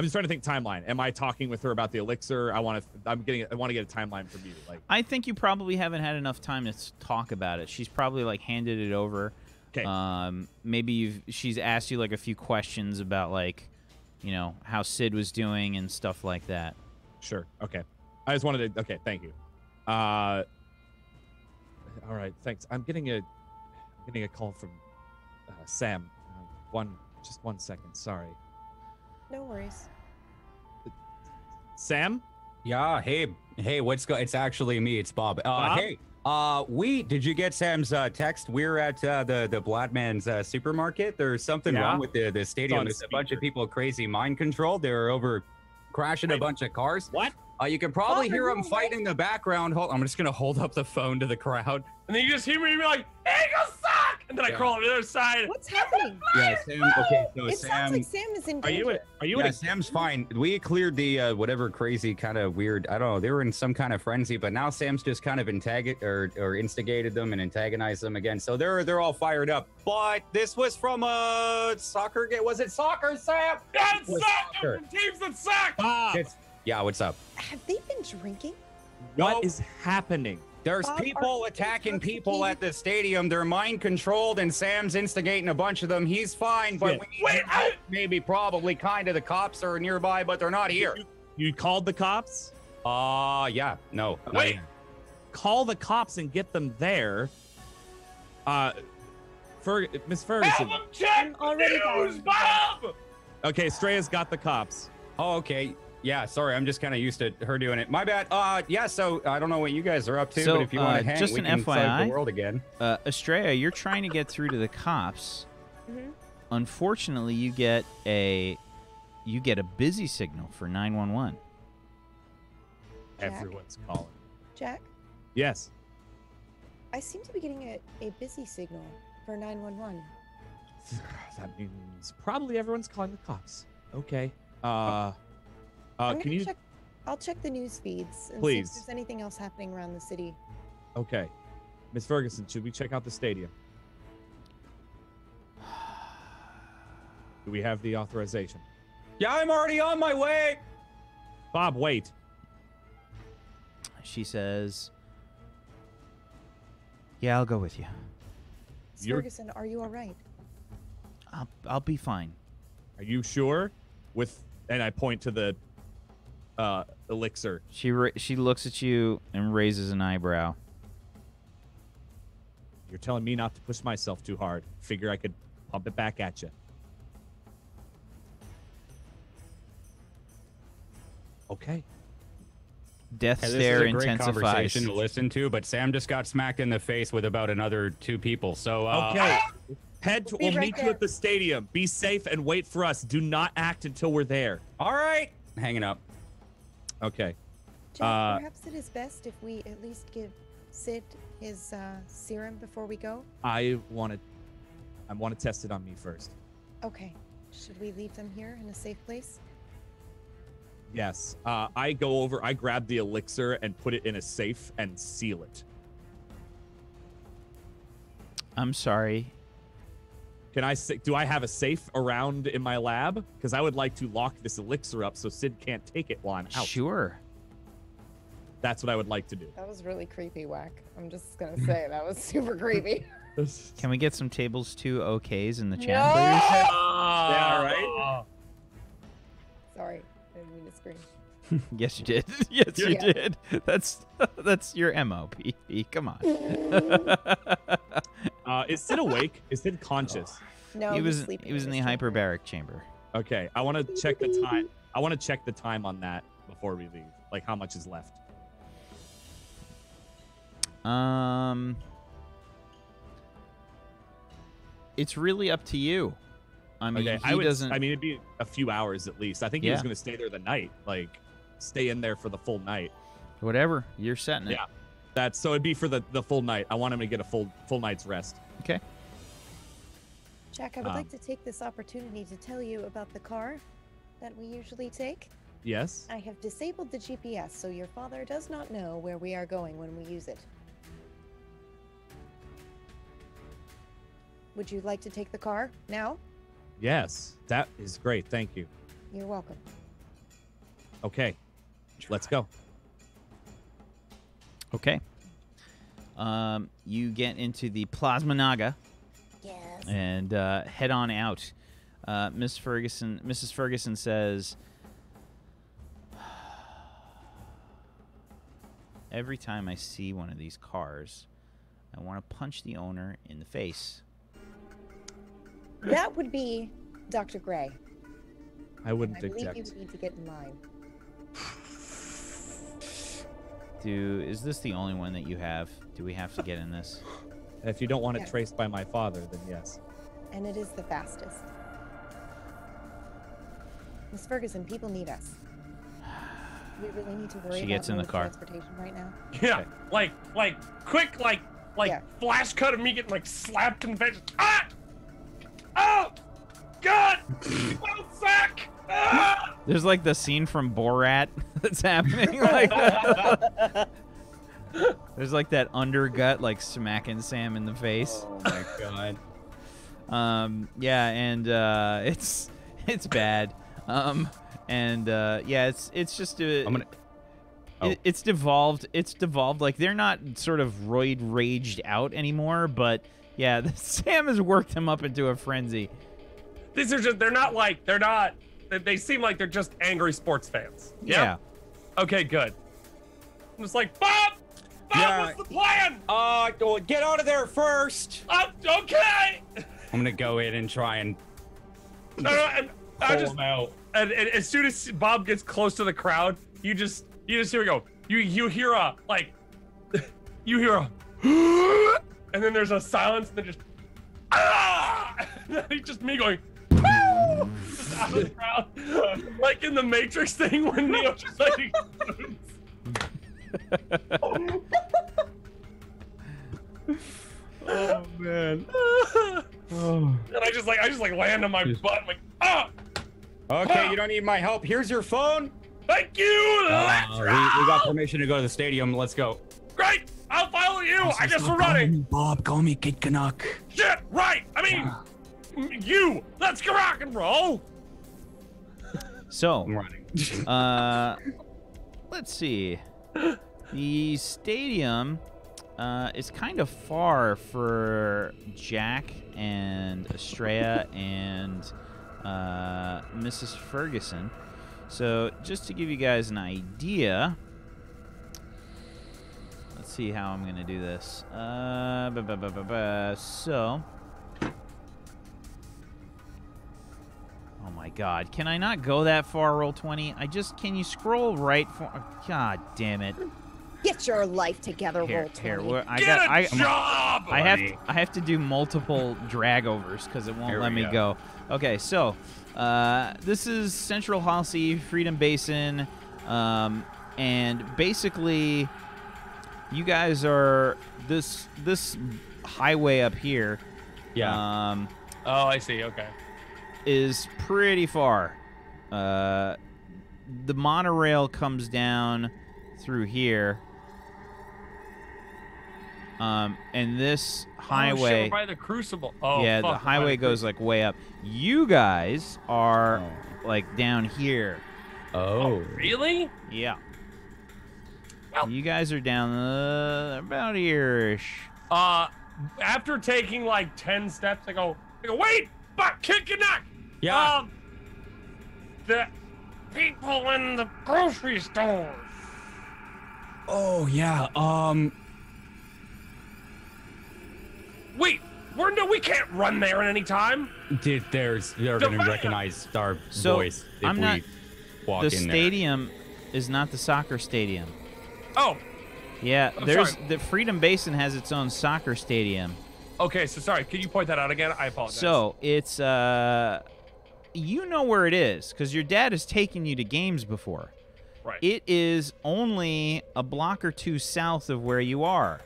just trying to think timeline. Am I talking with her about the elixir? I want to get a timeline from you. Like, I think you probably haven't had enough time to talk about it. She's probably like handed it over. Okay. Maybe she's asked you like a few questions about like, you know, how Sid was doing and stuff like that. Sure. Okay. I just wanted to. Okay. Thank you. All right. Thanks. I'm getting a call from Sam. Just one second. Sorry. No worries. Sam? Yeah. Hey. It's actually me. It's Bob. Bob? Hey. Did you get Sam's text? We're at the Bladman's supermarket. There's something wrong with the stadium. There's a bunch of people crazy mind controlled. They're over crashing a bunch of cars. What? You can probably hear them fight in the background. I'm just gonna hold up the phone to the crowd. And then you just hear me be like, Eagles suck! And then I crawl on the other side. What's happening? Yeah, Sam. Okay, so It Sam. sounds like Sam is in danger. Are you? Yeah, Sam's fine. We cleared the whatever crazy kind of weird. I don't know. They were in some kind of frenzy, but now Sam's just kind of instigated them and antagonized them again. So they're all fired up. But this was from a soccer game. Was it soccer, Sam? Yeah, it was sucked! soccer. Teams that suck! Yeah. What's up? Have they been drinking? What is happening? There's Bob, people are attacking you people at the stadium. They're mind controlled, and Sam's instigating a bunch of them. He's fine, but maybe probably kind of the cops are nearby, but they're not here. You called the cops? Yeah. No. Wait. Call the cops and get them there. Miss Ferguson. Have them check the news, Bob! Okay, Estrella's got the cops. Oh, okay. Yeah, sorry, I'm just kind of used to her doing it. My bad. Yeah, so I don't know what you guys are up to, but if you want to hang, just we an can save FYI, the world again. Estrella, you're trying to get through to the cops. Mm-hmm. Unfortunately, you get a busy signal for 911. Jack? Everyone's calling. Jack, Yes. I seem to be getting a busy signal for 911. That means probably everyone's calling the cops. Okay. I'm Can gonna you? check. I'll check the news feeds and Please. see if there's anything else happening around the city. Okay. Miss Ferguson, should we check out the stadium? Do we have the authorization? Yeah, I'm already on my way. Bob, wait. She says, "Yeah, I'll go with you. Miss You're- Ferguson, are you all right? I'll be fine." Are you sure? And I point to the elixir. She looks at you and raises an eyebrow. You're telling me not to push myself too hard. Figure I could pump it back at you. Okay. Death Hey, this stare is a great intensifies. conversation to listen to, but Sam just got smacked in the face with about another 2 people. So Okay. We'll We'll be right meet you there. at the stadium. Be safe and wait for us. Do not act until we're there. all right, hanging up. Okay. Jack, perhaps it is best if we at least give Sid his serum before we go. I want to test it on me first. Okay, Should we leave them here in a safe place? Yes. I go over, I grab the elixir and put it in a safe and seal it. I'm sorry. Can I do I have a safe around in my lab? Because I would like to lock this elixir up so Sid can't take it while I'm out. Sure. That's what I would like to do. That was really creepy, Whack. I'm just gonna say that was super creepy. Can we get some tables 2 OKs in the chat, No! please? Yeah, right. Sorry, I didn't mean to scream. Yes, you did. Yes, you Yeah. did. That's your MO, PP. Come on. Is Sid awake? Is Sid conscious? No, he he's was sleeping he was in the his chamber. hyperbaric chamber. Okay, I want to check the time. I want to check the time on that before we leave. Like how much is left? It's really up to you. I mean, Okay, he doesn't. I mean, it'd be a few hours at least. I think he was Yeah. going to stay there the night, like stay in there for the full night. Whatever, you're setting it. Yeah. That's so it'd be for the full night. I want him to get a full night's rest. Okay. Jack, I would like to take this opportunity to tell you about the car that we usually take. Yes. I have disabled the GPS, so your father does not know where we are going when we use it. Would you like to take the car now? Yes. That is great. Thank you. You're welcome. Okay. Let's go. Okay. You get into the Plasma Naga Yes. and head on out. Mrs. Ferguson says, every time I see one of these cars, I want to punch the owner in the face. That would be Dr. Gray. I wouldn't I believe you object. would need to get in line. Is this the only one that you have? Do we have to get in this? If you don't want it Yeah. traced by my father, then yes. And it is the fastest. Miss Ferguson, people need us. We really need to worry She about gets in the mode of car. transportation right now. Yeah, like quick, like Yeah. flash cut of me getting like slapped in the face. Ah! Oh! God! Oh, fuck! Ah! There's like the scene from Borat that's happening. Like there's like that undergut like smacking Sam in the face. Oh my god. Yeah, and it's bad. Yeah, it's just a. I'm gonna. Oh. It's devolved. It's devolved. Like they're not sort of roid raged out anymore, but yeah, Sam has worked him up into a frenzy. These are just, they seem like they're just angry sports fans. Yeah. Okay, good. I'm just like, Bob! Yeah. What's the plan? Get out of there first. Okay! I'm gonna go in and try and No, and I pull just, him out. and as soon as Bob gets close to the crowd, you just hear me go. You hear a, like, you hear a, and then there's a silence, and then just, ah! And then it's just me going, just out of the crowd. Like in the Matrix thing when Neo just like, Oh man. and I just like land on my butt. I'm like, ah! Okay, you don't need my help. Here's your phone. Thank you! We got permission to go to the stadium. Let's go. Great! I'll follow you! I guess we're running! Bob, call me Kid Canuck. Shit! Right! I mean, you! Let's go rock and roll! So, I'm running. let's see. The stadium is kind of far for Jack and Estrella and Mrs. Ferguson. So, just to give you guys an idea, let's see how I'm going to do this. So, oh my god, can I not go that far, roll 20? Can you scroll right for, god damn it. Get your life together, roll 20. Job! I have to do multiple dragovers because it won't Here let we me go. Okay, so this is Central Halsey, Freedom Basin, and basically you guys are this highway up here. Yeah. Oh, I see. Okay. is pretty far. The monorail comes down through here. And this highway... Oh, shit, we're by the Crucible. Oh, yeah, fuck, the highway goes, like, way up. You guys are, like, down here. Oh. Really? Yeah. Well- You guys are down about here-ish. After taking, like, 10 steps, I go, wait! But kick and knock! Yeah. The people in the grocery store. Oh, yeah. Wait, we can't run there at any time. They're going to recognize our So, voice if I'm we not... walk The in there. stadium is not the soccer stadium. Oh, Yeah, I'm there's sorry. the Freedom Basin has its own soccer stadium. okay. So sorry. Can you point that out again? I apologize. So it's you know where it is because your dad has taken you to games before. right. It is only a block or two south of where you are.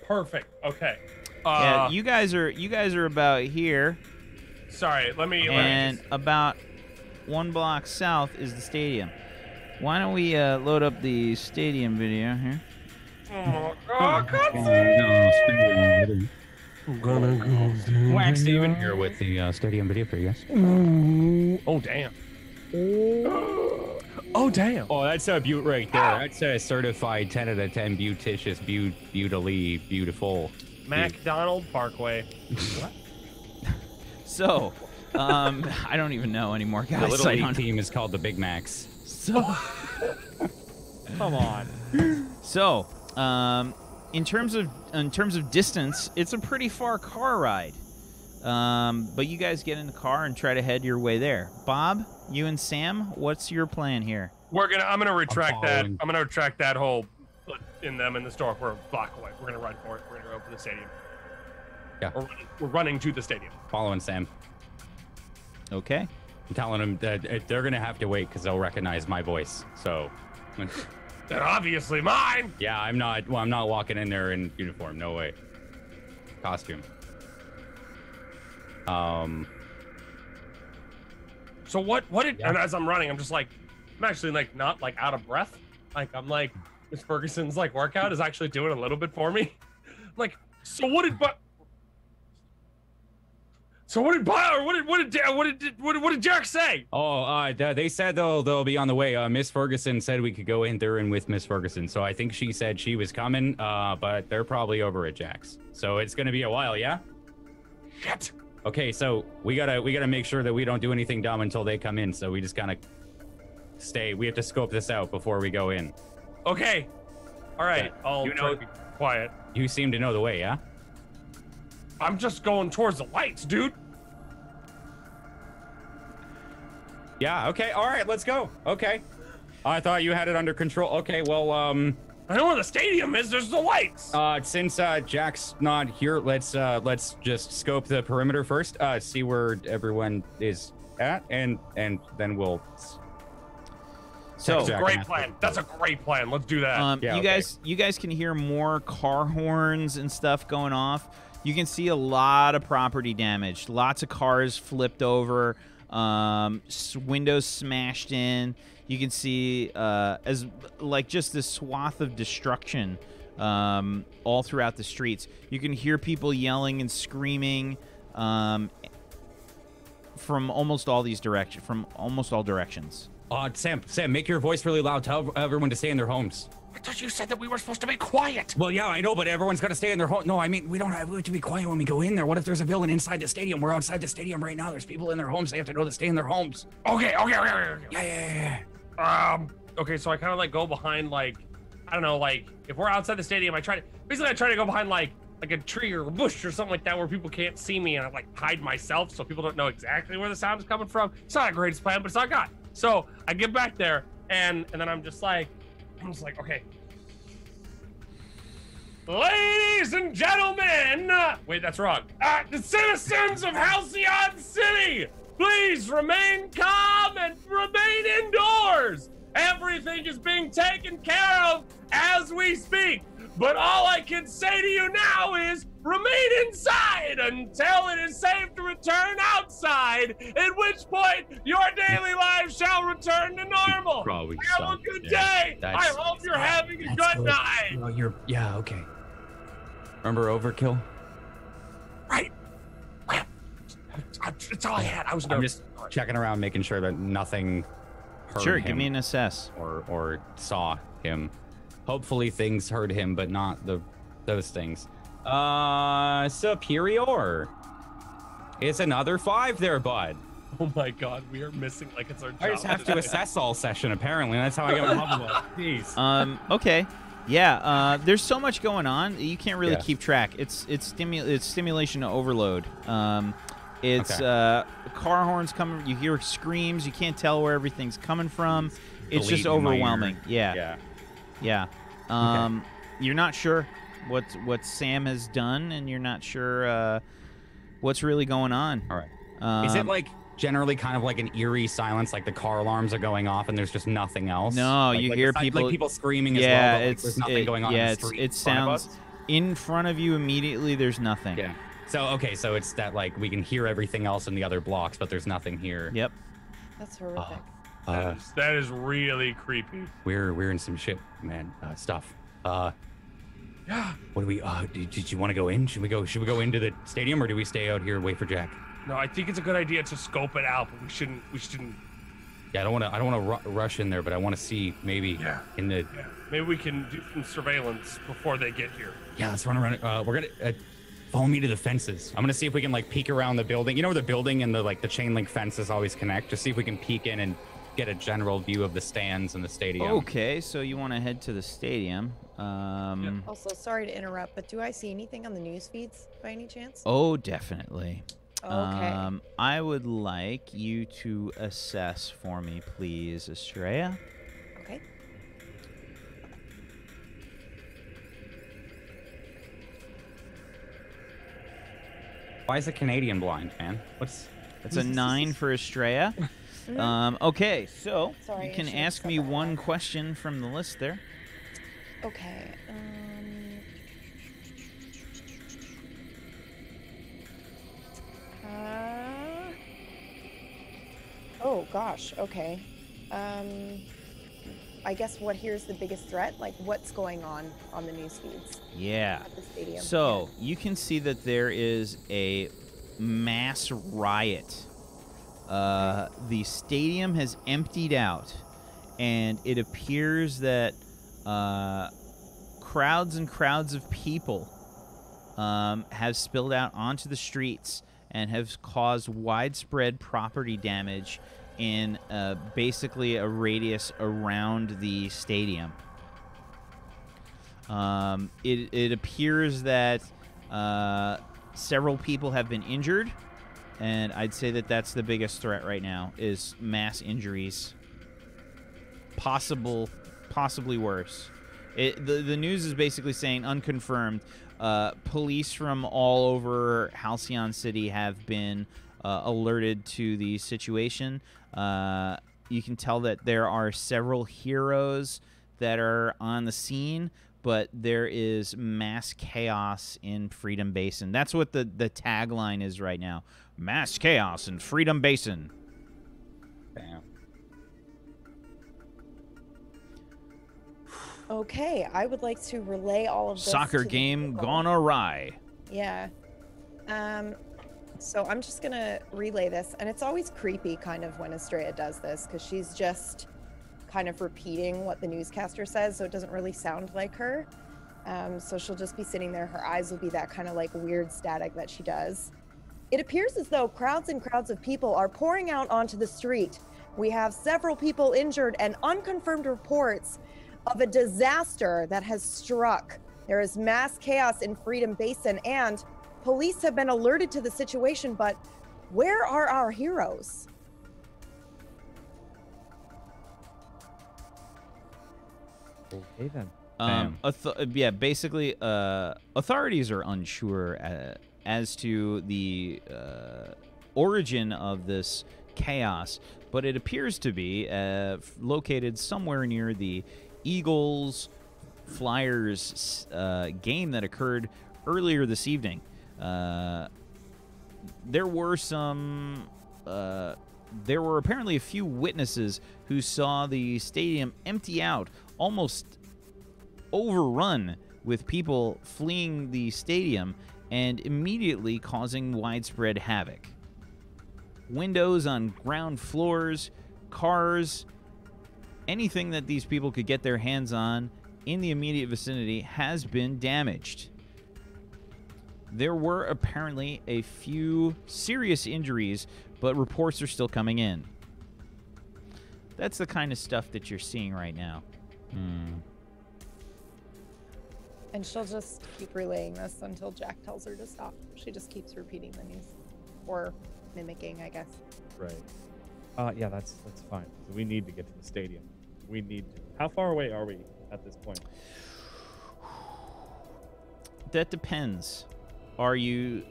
Perfect. Okay. Yeah, you guys are about here, Sorry. Let me. and about 1 block south is the stadium. Why don't we load up the stadium video here? Oh, I'm gonna go Wacksteven here with the stadium video for you guys. oh damn. Oh damn. Oh, that's a beaut right there. That's a certified 10 out of 10 beauticious, beautifully beautiful. McDonald Parkway. So, I don't even know anymore, guys. The little I league don't- team is called the Big Macs. So, Come on. so, in terms of distance, it's a pretty far car ride. But you guys get in the car and try to head your way there. Bob, you and Sam, what's your plan here? I'm gonna retract that. following. I'm gonna retract that whole put in the store. We're a block away. We're gonna run for it. We're gonna go for the stadium. Yeah. We're running to the stadium. Following Sam. Okay. I'm telling them that they're gonna have to wait because they'll recognize my voice. So, Then obviously mine. yeah, I'm not walking in there in uniform. No way. Costume. So what did? Yeah. And as I'm running, I'm just like, I'm actually like not like out of breath. Like I'm like, Miss Ferguson's like workout is actually doing a little bit for me. Like, so what did Jack say? Oh, they said they'll be on the way. Miss Ferguson said we could go in there and with Miss Ferguson. So I think she said she was coming. But they're probably over at Jack's. So it's gonna be a while, yeah? Shit. Okay, so we gotta make sure that we don't do anything dumb until they come in. So we just gotta stay. We have to scope this out before we go in. Okay. All right. Yeah. I'll You try know- to be quiet. You seem to know the way, yeah? I'm just going towards the lights, dude. Yeah. Okay. All right. Let's go. Okay. I thought you had it under control. Okay. Well, I know where the stadium is. There's the lights. since Jack's not here, let's just scope the perimeter first. See where everyone is at, and then we'll. So, Jack. Great plan. That's a great plan. Let's do that. Yeah, you okay. guys can hear more car horns and stuff going off. You can see a lot of property damage. Lots of cars flipped over, windows smashed in. You can see as like just this swath of destruction all throughout the streets. You can hear people yelling and screaming from almost all directions. Sam, make your voice really loud. Tell everyone to stay in their homes. I thought you said that we were supposed to be quiet. Well, yeah, I know, but everyone's got to stay in their home. No, I mean, we have to be quiet when we go in there. What if there's a villain inside the stadium? We're outside the stadium right now. There's people in their homes. They have to know to stay in their homes. Okay. Yeah. Okay, so I kind of like go behind like, I don't know, like if we're outside the stadium, I try to go behind like a tree or a bush or something like that where people can't see me, and I like hide myself so people don't know exactly where the sound is coming from. It's not a greatest plan, but it's all I got. So I get back there and then I'm just like, okay. Ladies and gentlemen, wait, that's wrong. The citizens of Halcyon City, please remain calm and remain indoors. Everything is being taken care of as we speak. But all I can say to you now is remain inside until it is safe to return outside. died, at which point your daily lives shall return to normal. Probably Have a good day. I hope you're having a good night. No, yeah, okay. Remember Overkill? Right. That's all I had. I'm just checking around, making sure that nothing hurt Sure, him give me an assess. or saw him. Hopefully things hurt him, but not those things. Superior. It's another 5 there, bud. Oh my god, we are missing like it's our job. I just have to assess all session, apparently. That's how I get my level up. Jeez. Okay. Yeah, there's so much going on, you can't really keep track. It's stimulation overload. It's car horns coming, you hear screams, you can't tell where everything's coming from. It's just overwhelming. Yeah. You're not sure what Sam has done, and you're not sure what's really going on. All right. Is it like generally kind of like an eerie silence, like the car alarms are going off and there's just nothing else? No, like, you like hear people like people screaming as well. But like there's nothing going on in the street. It sounds in front of you immediately. There's nothing. Yeah. So so it's that like we can hear everything else in the other blocks, but there's nothing here. Yep. That's horrific. That is really creepy. We're in some shit, man. Stuff. Yeah. What do we? Did you want to go in? Should we go into the stadium, or do we stay out here and wait for Jack? No, I think it's a good idea to scope it out, but we shouldn't. Yeah, I don't want to rush in there, but I want to see maybe in the. Yeah. Maybe we can do some surveillance before they get here. Yeah, let's run around. We're gonna follow me to the fences. I'm gonna see if we can like peek around the building. You know where the building and the chain link fences always connect. Just see if we can peek in and get a general view of the stands and the stadium. Okay, so you want to head to the stadium. Also, sorry to interrupt, but do I see anything on the news feeds by any chance? Oh, definitely. Okay. I would like you to assess for me, please, Estrella. Okay. Why is it Canadian blind, man? It's a 9 for Estrella. Okay, so Sorry, you I can should've ask said me that one louder. question from the list there. Okay. Oh gosh. Okay. I guess here's the biggest threat? Like, what's going on the news feeds Yeah. at the stadium? So you can see that there is a mass riot. The stadium has emptied out, and it appears that crowds and crowds of people have spilled out onto the streets and have caused widespread property damage in basically a radius around the stadium. It appears that several people have been injured, and I'd say that that's the biggest threat right now is mass injuries. Possibly worse. The news is basically saying unconfirmed. Police from all over Halcyon City have been alerted to the situation. You can tell that there are several heroes that are on the scene, but there is mass chaos in Freedom Basin. That's what the tagline is right now. Mass chaos in Freedom Basin. Damn. Okay, I would like to relay all of this. Soccer to the game people. gone awry. Yeah. So I'm just gonna relay this, and it's always creepy kind of when Estrella does this, because she's just kind of repeating what the newscaster says, so it doesn't really sound like her. So she'll just be sitting there, her eyes will be that kind of like weird static that she does. It appears as though crowds and crowds of people are pouring out onto the street. We have several people injured and unconfirmed reports of a disaster that has struck. There is mass chaos in Freedom Basin, and police have been alerted to the situation, but where are our heroes? Okay then. Basically, authorities are unsure as to the origin of this chaos, but it appears to be located somewhere near the Eagles Flyers game that occurred earlier this evening. There were some there were apparently a few witnesses who saw the stadium empty out, almost overrun with people fleeing the stadium and immediately causing widespread havoc. Windows on ground floors, cars, anything that these people could get their hands on in the immediate vicinity has been damaged. There were apparently a few serious injuries, but reports are still coming in. That's the kind of stuff that you're seeing right now. And she'll just keep relaying this until Jack tells her to stop. She just keeps repeating the news. Or mimicking, I guess. Right. Yeah, that's fine. So we need to get to the stadium. We need to. How far away are we at this point? That depends. Are you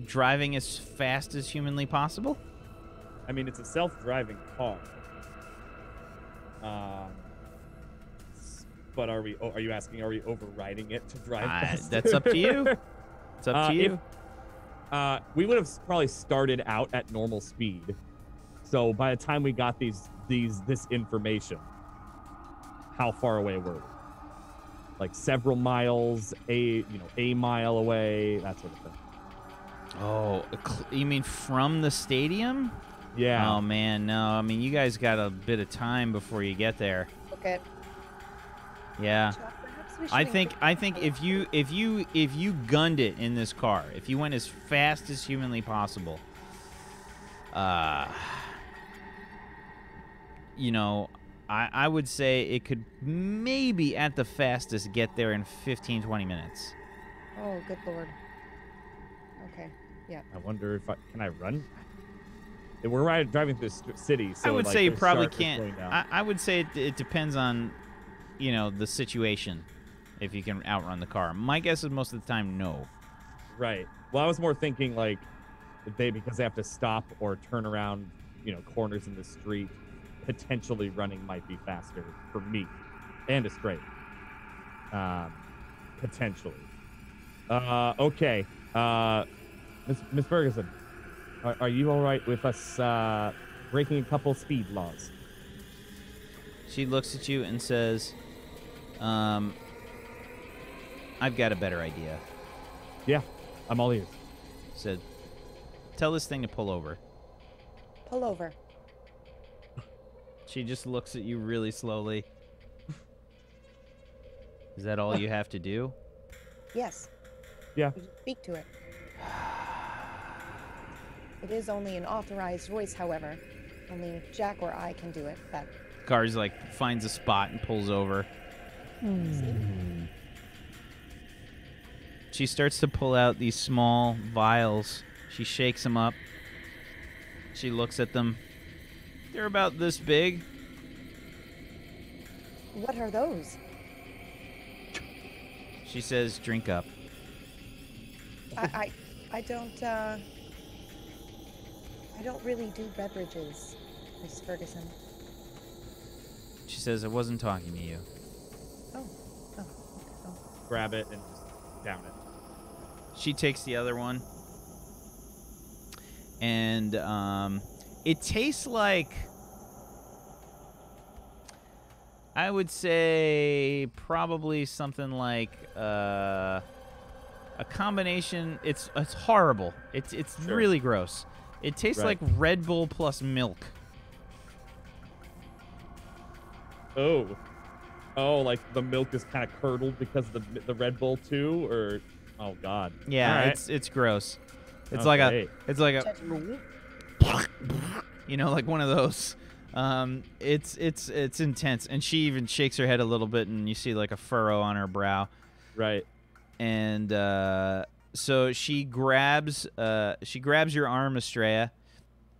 driving as fast as humanly possible? I mean, it's a self-driving car. But are you asking, are we overriding it to drive faster? That's up to you. It's up to you. We would have probably started out at normal speed. So by the time we got this information, how far away were we? Like several miles, a mile away, that sort of thing. Oh, you mean from the stadium? Yeah. Oh man, no. I mean, you guys got a bit of time before you get there. Okay. Yeah. Perhaps we should I think if you gunned it in this car, if you went as fast as humanly possible, I would say it could maybe at the fastest get there in 15-20 minutes. Oh, good lord. Okay. Yeah. I wonder if can I run? We're driving through the city, so I would like, say you the probably sharp is can't. going down. I would say it depends on, the situation. If you can outrun the car, my guess is most of the time no. Right. Well, I was more thinking like because they have to stop or turn around, corners in the street. Potentially running might be faster for me and a straight. Potentially. Okay. Miss Ferguson, are you all right with us breaking a couple speed laws? She looks at you and says, I've got a better idea. Yeah, I'm all ears. Said, tell this thing to pull over. Pull over. She just looks at you really slowly. Is that all you have to do? Yes. Yeah. You speak to it. It is only an authorized voice, however. Only Jack or I can do it. That Car's finds a spot and pulls over. She starts to pull out these small vials. She shakes them up. She looks at them. They're about this big. What are those? She says, drink up. I don't really do beverages, Miss Ferguson. She says, I wasn't talking to you. Oh. Grab it and just down it. She takes the other one. And it tastes like, I would say probably something like a combination. It's horrible. It's Sure. really gross. It tastes Right. like Red Bull plus milk. Oh, like the milk is kind of curdled because of the Red Bull too, or oh god. Yeah, All right. it's gross. It's Okay. like a like one of those. It's intense, and she even shakes her head a little bit, and you see like a furrow on her brow. Right. And so she grabs your arm, Estrella,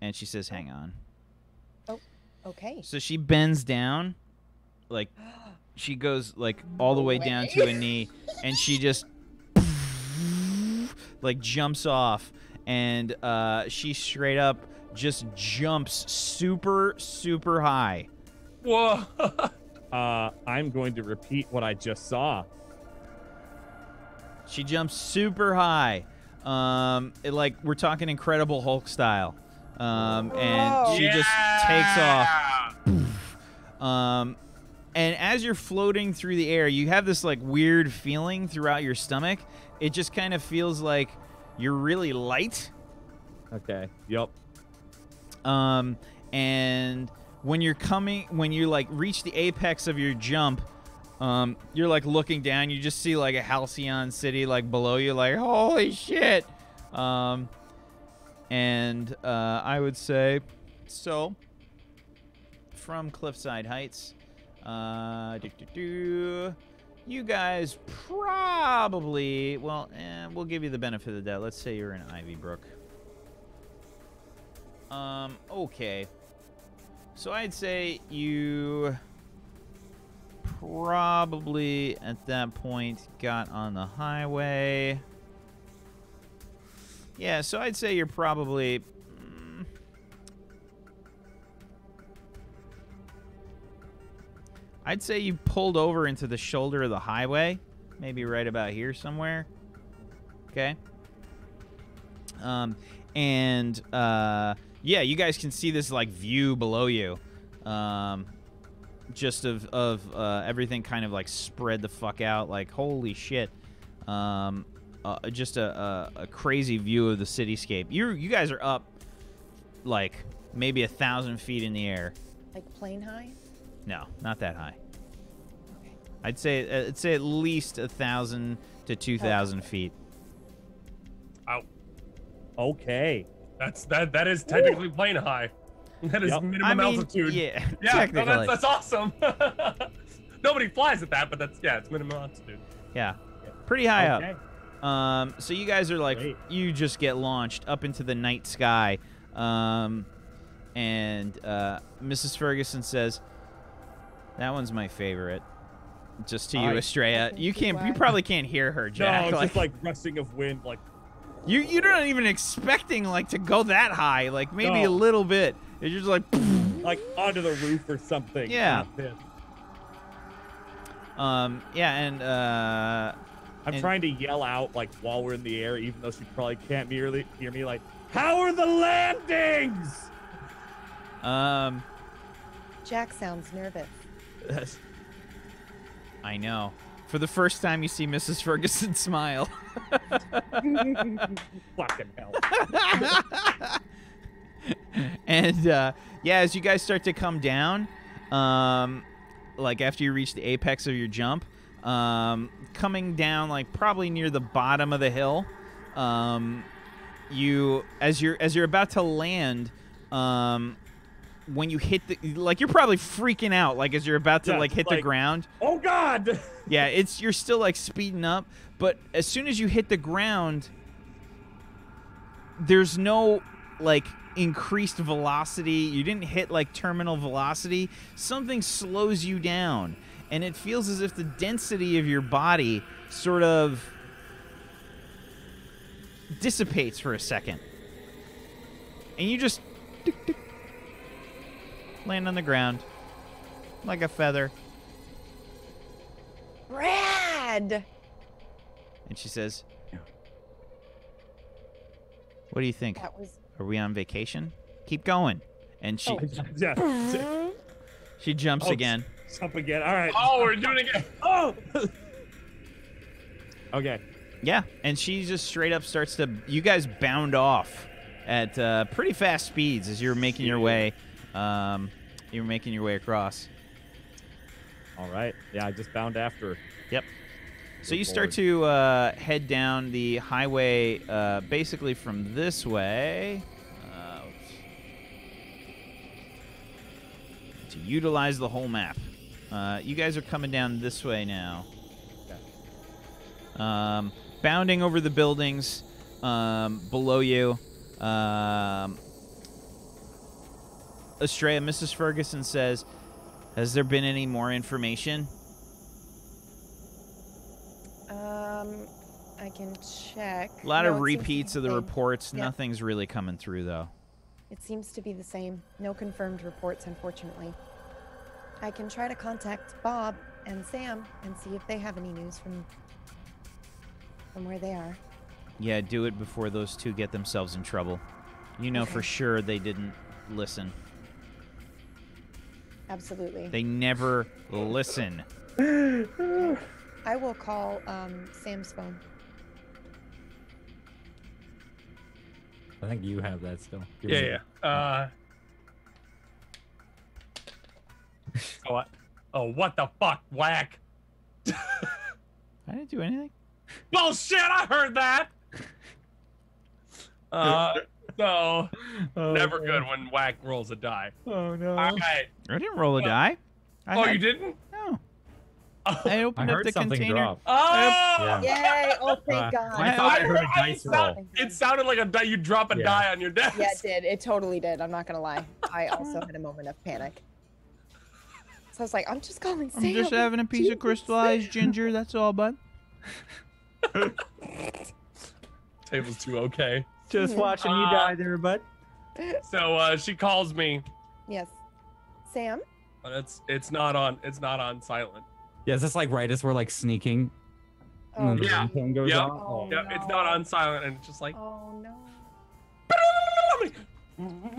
and she says, "Hang on." Oh, okay. So she bends down, like she goes like all the way down to a knee, and she just like jumps off, and she straight up just jumps super, super high. Whoa. I'm going to repeat what I just saw. She jumps super high. We're talking Incredible Hulk style. and she just takes off. And as you're floating through the air, you have this like weird feeling throughout your stomach. It just kind of feels like you're really light. Okay. Yep. And when you like reach the apex of your jump, you're like looking down. You just see like a halcyon city like below you, like holy shit. And I would say so. From Cliffside Heights. You guys probably, well, we'll give you the benefit of the doubt. Let's say you're in Ivybrook. Okay. So I'd say you probably at that point got on the highway. Yeah, so I'd say you're probably I'd say you pulled over into the shoulder of the highway, maybe right about here somewhere. Okay. Yeah, you guys can see this like view below you, just of everything kind of like spread the fuck out. Like holy shit, just a crazy view of the cityscape. You guys are up like maybe 1,000 feet in the air. Like plane high? No, not that high. I'd say at least 1,000 to 2,000 feet. Ow. Okay. That is technically plane high. That is minimum altitude. Yeah, yeah, technically. no, that's awesome. Nobody flies at that, but it's minimum altitude. Yeah, pretty high Okay. up. So you guys are like, you just get launched up into the night sky. And Mrs. Ferguson says, "That one's my favorite." Just to you, Estrella. You probably can't hear her, Jack. No, it's just like rushing of wind, like. You're not even expecting like to go that high, like maybe a little bit. It's just like onto the roof or something. Yeah. I'm and trying to yell out like while we're in the air, even though she probably can't hear me. Like, how are the landings? Jack sounds nervous. I know. For the first time, you see Mrs. Ferguson smile. Fucking hell. And yeah, as you guys start to come down, like after you reach the apex of your jump, coming down like probably near the bottom of the hill, you as you're about to land, when you hit the, like you're probably freaking out like as you're about to like hit the ground. Oh god. Yeah, you're still like speeding up, but as soon as you hit the ground, there's no like increased velocity. You didn't hit like terminal velocity. Something slows you down, and it feels as if the density of your body sort of dissipates for a second. And you just land on the ground like a feather. Brad! And she says, "What do you think? That was... Are we on vacation? Keep going." And she she jumps again. Jump again. All right. Oh, we're doing it again. Oh. Okay. Yeah, and she just straight up starts to. You guys bound off at pretty fast speeds as you're making your way. You're making your way across. All right. Yeah, I just bound after her. Yep. So you start to head down the highway, basically from this way. To utilize the whole map. You guys are coming down this way now. Okay. Bounding over the buildings below you. Estrella, Mrs. Ferguson says, "Has there been any more information?" I can check. A lot of repeats of the reports. Yeah. Nothing's really coming through, though. It seems to be the same. No confirmed reports, unfortunately. I can try to contact Bob and Sam and see if they have any news from where they are. Yeah, do it before those two get themselves in trouble. You know for sure they didn't listen. Absolutely. They never listen. I will call Sam's phone. I think you have that still. Yeah. What? Oh, what the fuck, Whack? I didn't do anything. Bullshit! I heard that. So never good when Whack rolls a die. Oh no. All right. I didn't roll a die. You didn't? No. Oh, I opened up heard the something container. drop. oh! Yay! Oh, thank God. I thought I heard a dice roll. It sounded like a die. You drop a die on your desk. Yeah, it did. It totally did. I'm not gonna lie. I also had a moment of panic. So I was like, I'm just calling Sam. I'm just having a piece of crystallized ginger. That's all, bud. Table's too okay. Just watching you die there, bud. So she calls me, Yes. Sam? but it's not on silent. Yeah, is this like right as we're like sneaking? Oh, And the Yeah. ringtone goes Yep. off? Oh, Yeah, it's not on silent, and it's just like Oh no.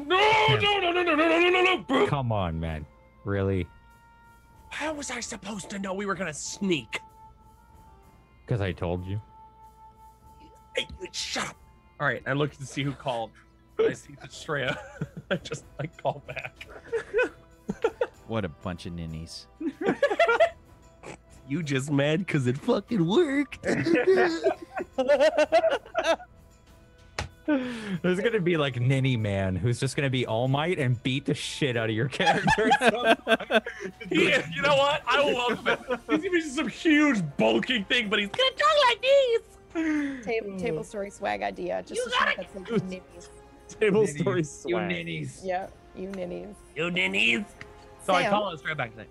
no. Come on, man. Really? How was I supposed to know we were gonna sneak? Because I told you. Hey, shut up. All right, I look to see who called. I see the Shreya. I just call back. What a bunch of ninnies. You just mad because it fucking worked. There's gonna be like Ninny Man who's just gonna be All Might and beat the shit out of your character. Yeah, you know what? I will welcome it. He's gonna be some huge bulking thing, but he's gonna talk like this. Table story swag idea. Just You a gotta shot that's like ninnies. Table story You swag. ninnies. Yeah, you ninnies. You ninnies. So I Sam? call her straight back and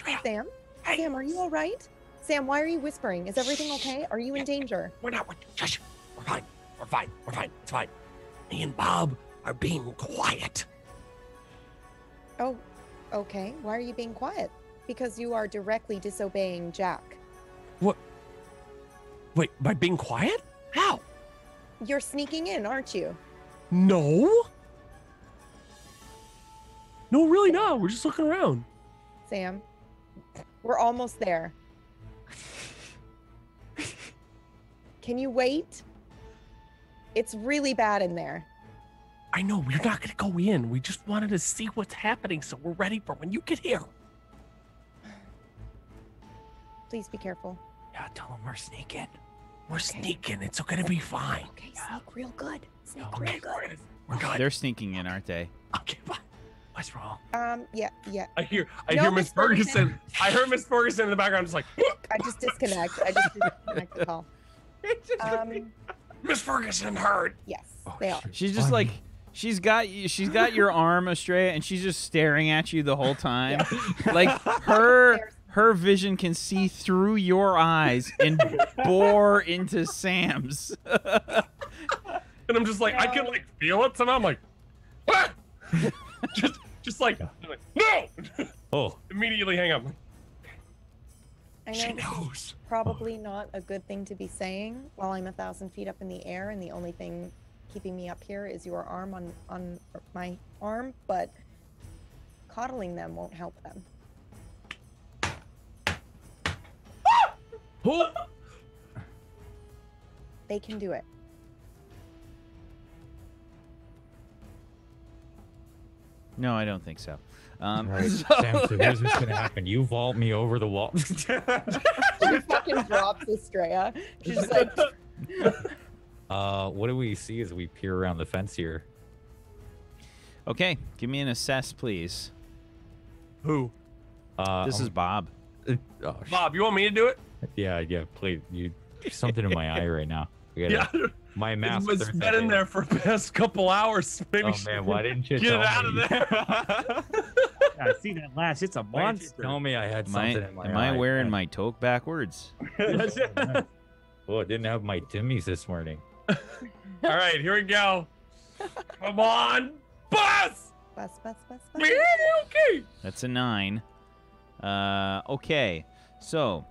say, Sam? Hey. Sam, are you all right? Sam, why are you whispering? Is everything okay? Are you in danger? we're not, shush. We're fine. We're fine. We're fine. It's fine. Me and Bob are being quiet. Oh, okay. Why are you being quiet? Because you are directly disobeying Jack. What? Wait, by being quiet? How? You're sneaking in, aren't you? No. No, really not. We're just looking around. Sam, we're almost there. Can you wait? It's really bad in there. I know, we're not gonna go in. We just wanted to see what's happening so we're ready for when you get here. Please be careful. Yeah, tell him we're sneaking. We're sneaking. It's gonna be fine. Okay, sneak real good. Sneak Okay, real good. we're good. They're sneaking in, aren't they? Okay, fine. What's wrong? Yeah. I hear No, Miss Miss Ferguson. Ferguson. I heard Miss Ferguson in the background just like I just disconnect the call. Miss Ferguson heard. Yes, Oh, they are. shit. She's just like she's got your arm, Estrella, and she's just staring at you the whole time. Like her vision can see through your eyes and bore into Sam's. And I'm just like, I can like feel it somehow. I'm like, ah! just like, no! Oh, Immediately hang up. I know She this is knows. probably not a good thing to be saying while I'm 1,000 feet up in the air, and the only thing keeping me up here is your arm on my arm, but coddling them won't help them. They can do it. No, I don't think so. right. So- Sam, so here's what's gonna happen. You vault me over the wall. She fucking drops Estrella. She's just like, What do we see as we peer around the fence here? Okay, give me an assess, please. Who? This is Bob. Oh, sh- Bob, you want me to do it? yeah, please. There's something in my eye right now. We gotta- Yeah. My mask. It's been in there for the past couple hours. Maybe Oh man, why didn't you get tell it out me? of there. I see that lash. It's a Why didn't you monster. tell me I had Am I, something in my am eye? I wearing man? my toque backwards? Oh, I didn't have my Timmies this morning. All right, here we go. Come on, bus. bus. Okay. That's a 9. Okay, so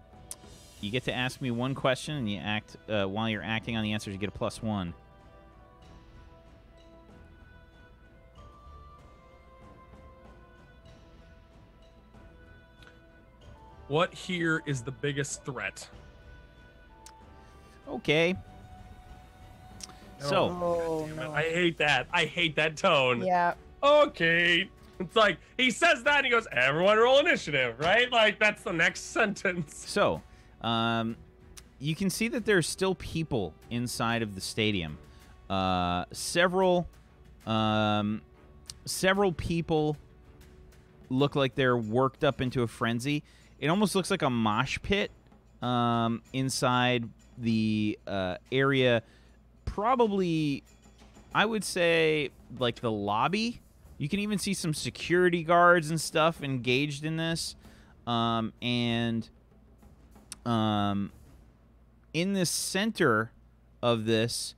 you get to ask me one question, and you act while you're acting on the answers. You get a +1. What here is the biggest threat? Okay. So, Oh, Damn it, no. I hate that. I hate that tone. Yeah. Okay. It's like he says that and he goes, "Everyone roll initiative," right? Like that's the next sentence. So, you can see that there's still people inside of the stadium. Several people look like they're worked up into a frenzy. It almost looks like a mosh pit inside the area. Probably, I would say, like the lobby. You can even see some security guards and stuff engaged in this. In the center of this,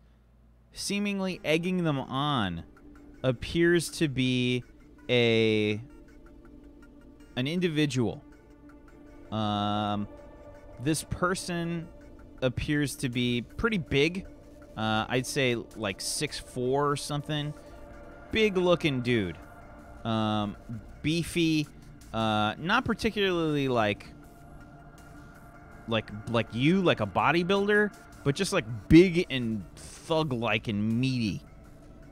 seemingly egging them on, appears to be an individual. This person appears to be pretty big. I'd say like 6'4" or something. Big looking dude. Beefy. Not particularly like you, like a bodybuilder, but just like big and thug-like and meaty.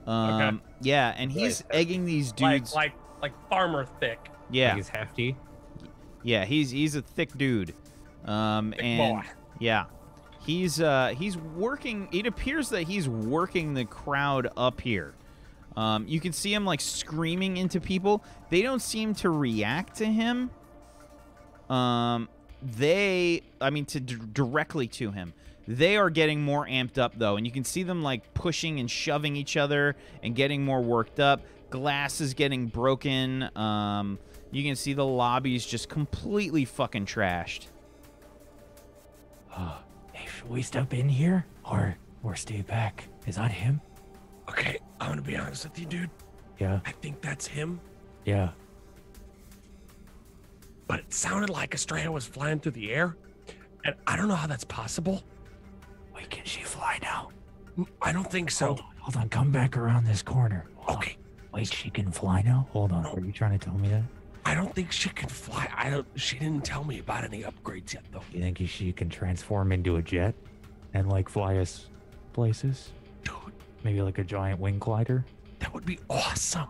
Okay. Yeah, and he's egging these dudes. Like farmer thick. Yeah, Like he's hefty. yeah, he's a thick dude. And boy. yeah, he's working. It appears that he's working the crowd up here. You can see him like screaming into people. They don't seem to react to him. Directly to him. They are getting more amped up though, and you can see them like pushing and shoving each other and getting more worked up. Glass is getting broken. You can see the lobby's just completely fucking trashed. Hey, should we step in here or stay back? Is that him? Okay, I'm gonna be honest with you, dude. Yeah, I think that's him, yeah. but it sounded like Estrella was flying through the air, and I don't know how that's possible. Wait, can she fly now? I don't think so. Hold on, come back around this corner. Hold Okay. on. Wait, she can fly now? Hold on, No. are you trying to tell me that? I don't think she can fly. She didn't tell me about any upgrades yet, though. You think she can transform into a jet and like fly us places? Dude, Maybe like a giant wing glider? that would be awesome.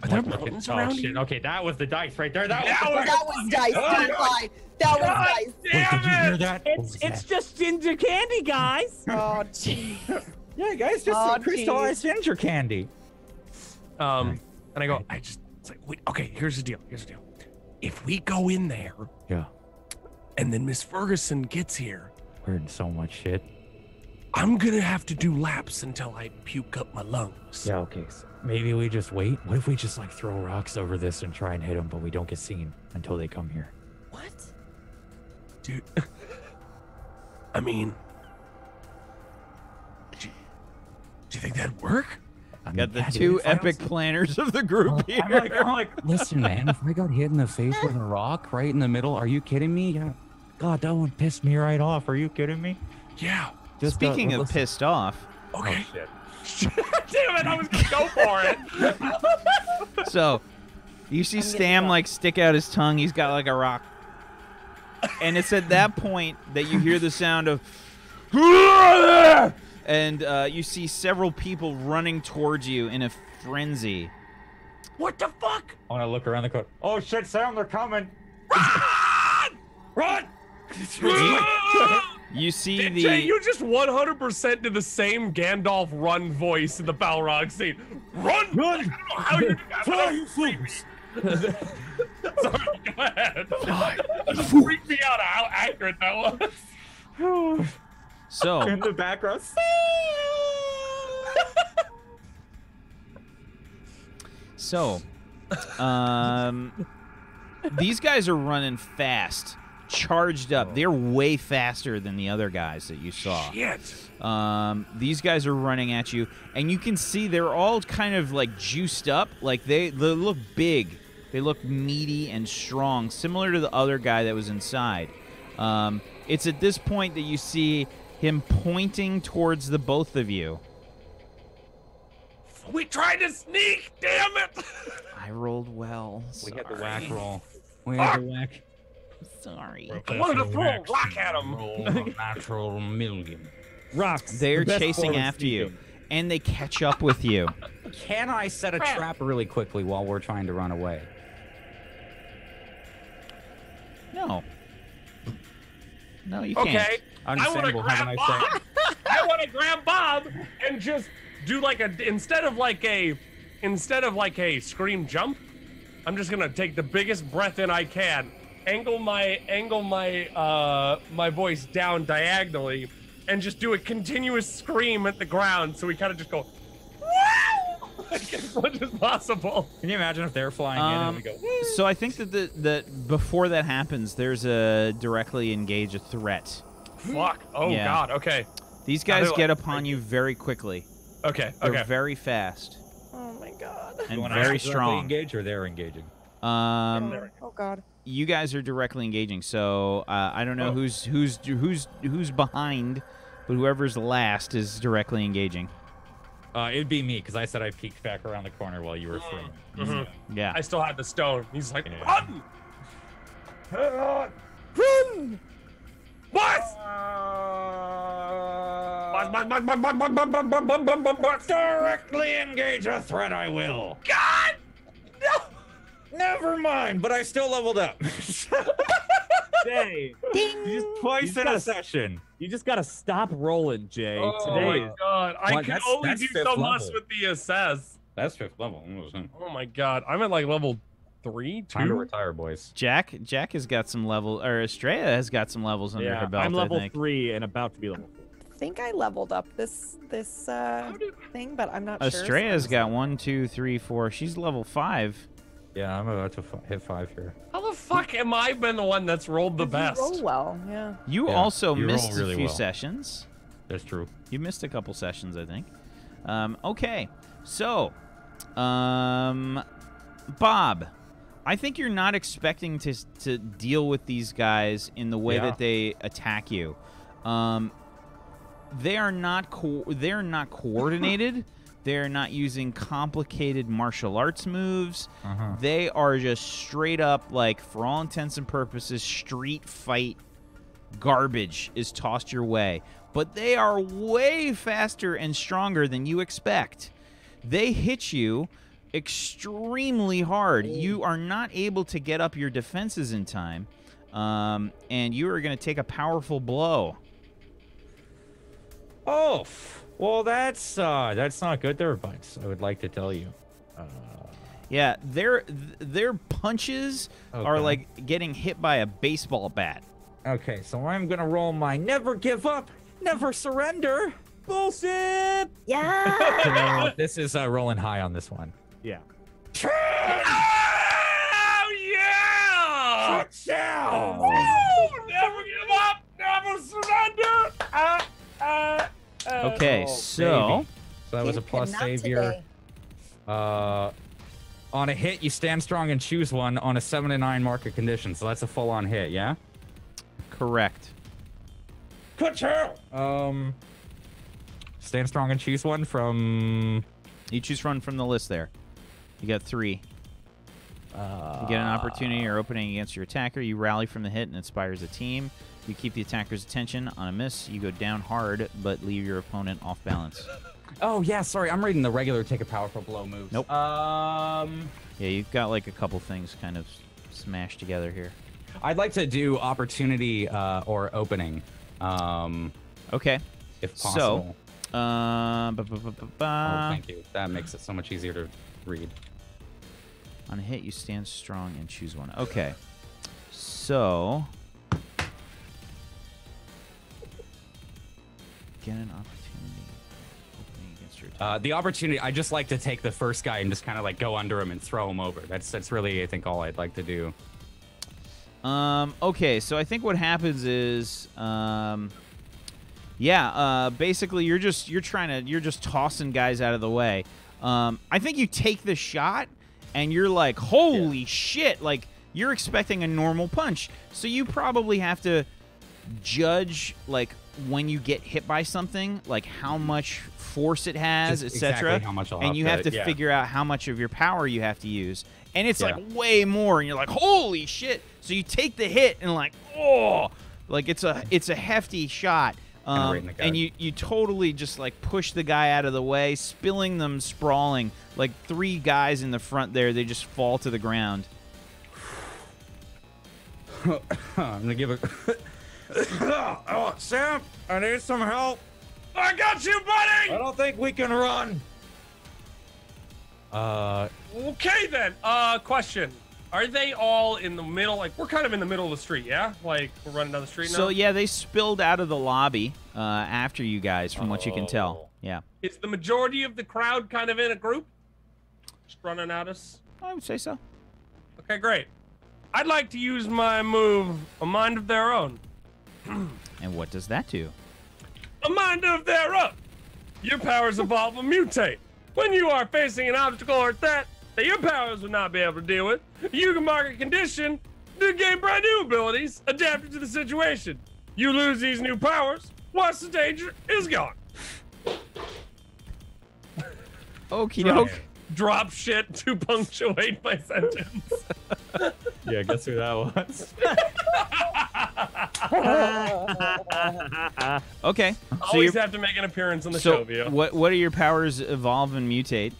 Are there mountains around here? Okay, that was the dice right there. That That was dice. Don't lie. That was dice. Wait, did you hear that? It's just ginger candy, guys. Oh, jeez. Yeah, guys, just Oh, some crystallized ginger candy. And I go, it's like, wait, okay, here's the deal. If we go in there Yeah, and then Miss Ferguson gets here, we're in so much shit. I'm gonna have to do laps until I puke up my lungs. Yeah, okay. So maybe we just wait. What if we just like throw rocks over this and try and hit them, but we don't get seen until they come here? What? Dude. I mean, do you think that'd work? I mean, Got the yeah, dude, two if I epic was- planners of the group here. I'm like, Listen, man, if I got hit in the face with a rock right in the middle, are you kidding me? Yeah. God, that one pissed me right off. Are you kidding me? Yeah. Just Speaking of listen- pissed off, Okay. shit. Damn it, I was gonna go for it. so you see getting Stam rocked. like stick out his tongue. He's got like a rock, and it's at that point that you hear the sound of, and you see several people running towards you in a frenzy. What the fuck? I want to look around the corner. Oh shit, Sam, they're coming. Run! You see Jay, the you just 100% did the same Gandalf run voice in the Balrog scene. Run! Run! I don't know how you did that. Sorry, go ahead. It just freaked me out how accurate that was. so In the background. So, these guys are running fast, charged up. They're way faster than the other guys that you saw. Shit. These guys are running at you, and you can see they're all kind of like juiced up. Like they look big. They look meaty and strong, similar to the other guy that was inside. It's at this point that you see him pointing towards the both of you. We tried to sneak, damn it! I rolled well. We hit the Sorry. whack roll. We had to whack. Sorry. I wanted to throw a rock at him. Roll a natural million. Rocks. They're the best chasing form of after you, sneaking. and they catch up with you. Can I set a trap really quickly while we're trying to run away? No. No, you can't. Okay. I want to Understandable, grab have a nice Bob. I want to grab Bob and just do like a instead of like a scream jump. I'm just gonna take the biggest breath in I can, angle my my voice down diagonally, and just do a continuous scream at the ground. So we kind of just go, "Wow!" like as much as possible. Can you imagine if they're flying in and we go? So I think that before that happens, there's a directly engage a threat. Fuck. Oh Yeah. God. Okay. These guys do get I- upon you very quickly. Okay. They're Okay. very fast Oh my god. and You very strong. Engage or they're engaging? Oh god. You guys are directly engaging, so I don't know who's behind, but whoever's last is directly engaging. It'd be me because I said I peeked back around the corner while you were throwing. Yeah. I still had the stone. He's like, Yeah. run! Run! What? Directly engage a threat, I will. God! No! Never mind, but I still leveled up. Jay, Twice in gotta- a session. you just gotta stop rolling, Jay. Oh Today, my God! I What? can That's- only that's do fifth so much level. with the assess. That's 5th level. Oh my God! I'm at like level 3, 2. Time to retire, boys. Jack has got some level, or Estrella has got some levels under her belt. I'm level I think. 3 and about to be level 4. I think I leveled up this thing, but I'm not sure. Estrella's got 1, 2, 3, 4. She's level 5. Yeah, I'm about to hit 5 here. How the fuck am I been the one that's rolled the best? Roll well, yeah. You Yeah, also you roll missed really a few well. sessions. That's true. You missed a couple sessions, I think. Okay, so, Bob, I think you're not expecting to deal with these guys in the way Yeah. that they attack you. They are not they're not coordinated. They're not using complicated martial arts moves. They are just straight up, like, for all intents and purposes, street fight garbage is tossed your way. But they are way faster and stronger than you expect. They hit you extremely hard. You are not able to get up your defenses in time, and you are going to take a powerful blow. Oh, well, that's not good there, Bunts. I would like to tell you. Yeah, their punches are Okay. like getting hit by a baseball bat. Okay, so I'm gonna roll my never give up, never surrender. Bullshit! Yeah. So this is rolling high on this one. Yeah. Oh yeah! Touchdown! Never give up, never surrender. Okay, so baby. So that was a Pink plus and not savior. today. On a hit, you stand strong and choose one on a 7 to 9 market condition. So that's a full-on hit, yeah? correct. Stand strong and choose one from. You choose one from the list there. You got 3. You get an opportunity or opening against your attacker. You rally from the hit and inspires a team. You keep the attacker's attention. On a miss, you go down hard, but leave your opponent off balance. Oh yeah, sorry, I'm reading the regular take a powerful blow moves. Nope. Yeah, you've got like a couple things kind of smashed together here. I'd like to do opportunity or opening, Okay. if possible. So, Oh, thank you. That makes it so much easier to read. on a hit, you stand strong and choose one. Okay. So, get an opportunity opening against your attacker. The opportunity, I just like to take the first guy and just kind of like go under him and throw him over. That's really, I think, all I'd like to do. Okay, so I think what happens is, basically you're just tossing guys out of the way. I think you take the shot and you're like, holy shit, like you're expecting a normal punch. So you probably have to judge like when you get hit by something, like how much force it has, Just etc. exactly how much I'll and you have to yeah. figure out how much of your power you have to use. and it's like way more, and you're like, holy shit! So you take the hit and like, oh, like it's a hefty shot. And you totally just like push the guy out of the way, spilling them sprawling. Like 3 guys in the front there, they just fall to the ground. I'm gonna give it. Oh, Sam, I need some help. I got you, buddy. I don't think we can run. Okay then. Question. Are they all in the middle? Like, we're kind of in the middle of the street, yeah? Like, we're running down the street now? So, yeah, they spilled out of the lobby after you guys, from what you can tell. Yeah. Is the majority of the crowd kind of in a group? Just running at us? I would say so. Okay, great. I'd like to use my move, A Mind of Their Own. And what does that do? A Mind of Their Own. Your powers evolve and mutate. When you are facing an obstacle or threat that your powers would not be able to deal with, you can mark a condition to gain brand new abilities adapted to the situation. You lose these new powers once the danger is gone. Okie doke. Drop shit to punctuate my sentence. Yeah, guess who that was? Okay. Always have to make an appearance on the show, Vio. What are your powers evolve and mutate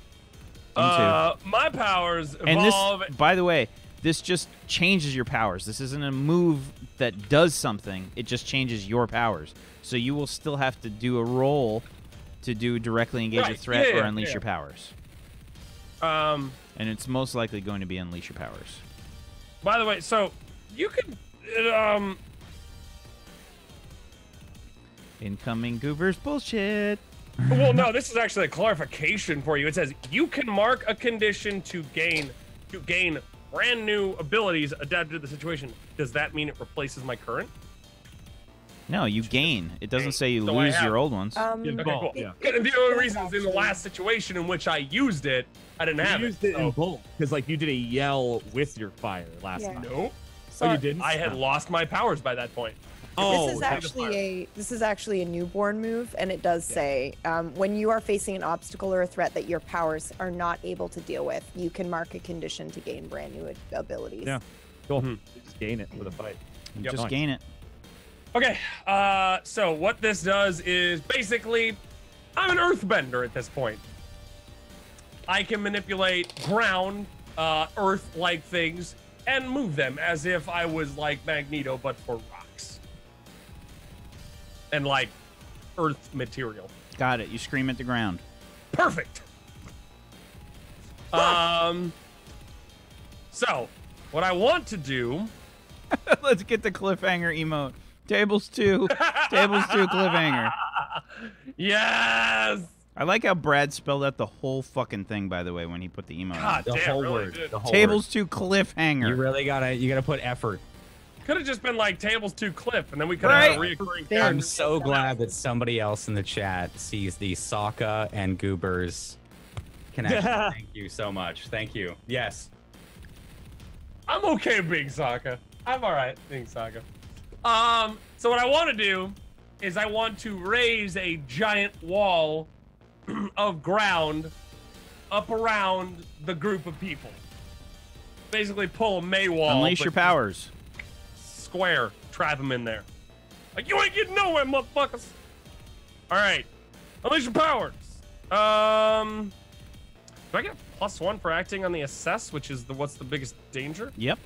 into? My powers evolve. And this, by the way, this just changes your powers. This isn't a move that does something. It just changes your powers. So you will still have to do a roll to do directly engage a threat or unleash your powers. And it's most likely going to be unleash your powers. By the way, so you could incoming goobers bullshit. Well, no, this is actually a clarification for you. It says you can mark a condition to gain brand new abilities adapted to the situation. Does that mean it replaces my current? No, you gain. It doesn't say you lose your old ones. Okay, cool. Yeah. And the only reason is in the last situation in which I used it, I didn't have it. You used it in bulk because, like, you did a yell with your fire last time. No. So you didn't? I had lost my powers by that point. Oh, this is actually a newborn move, and it does say when you are facing an obstacle or a threat that your powers are not able to deal with, you can mark a condition to gain brand new abilities. Yeah, cool. You just gain it with a fight. Just gain it. Okay, so what this does is basically, I'm an earthbender at this point. I can manipulate ground, earth-like things, and move them as if I was like Magneto, but for rocks. And like earth material. Got it. You scream at the ground. Perfect. So, what I want to do... Let's get the cliffhanger emote. Tables 2. Tables 2 cliffhanger. Yes! I like how Brad spelled out the whole fucking thing, by the way, when he put the email God in. damn, the whole really word. did. The whole Tables word. 2 cliffhanger. You really gotta put effort. Could have just been like Tables 2 Cliff, and then we could have had a reoccurring character. I'm so glad that somebody else in the chat sees the Sokka and Goobers connection. Thank you so much. Thank you. Yes. I'm okay being Sokka. I'm alright being Sokka. So what I want to do is I want to raise a giant wall of ground up around the group of people. Basically pull a May wall. Unleash your powers. Square. Trap them in there. Like, you ain't getting nowhere, motherfuckers. Alright. Unleash your powers. Do I get a +1 for acting on the assess, which is what's the biggest danger? Yep.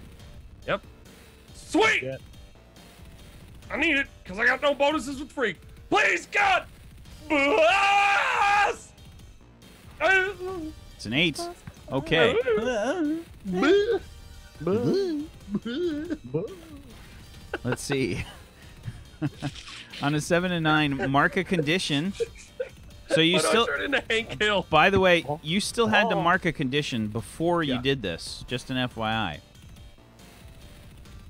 Yep. Sweet! Yeah. I need it, because I got no bonuses with Freak. Please, God! Blast! It's an 8. Okay. Let's see. On a 7 and 9, mark a condition. So you still turn into Hank Hill? By the way, you still had to mark a condition before you did this. Just an FYI.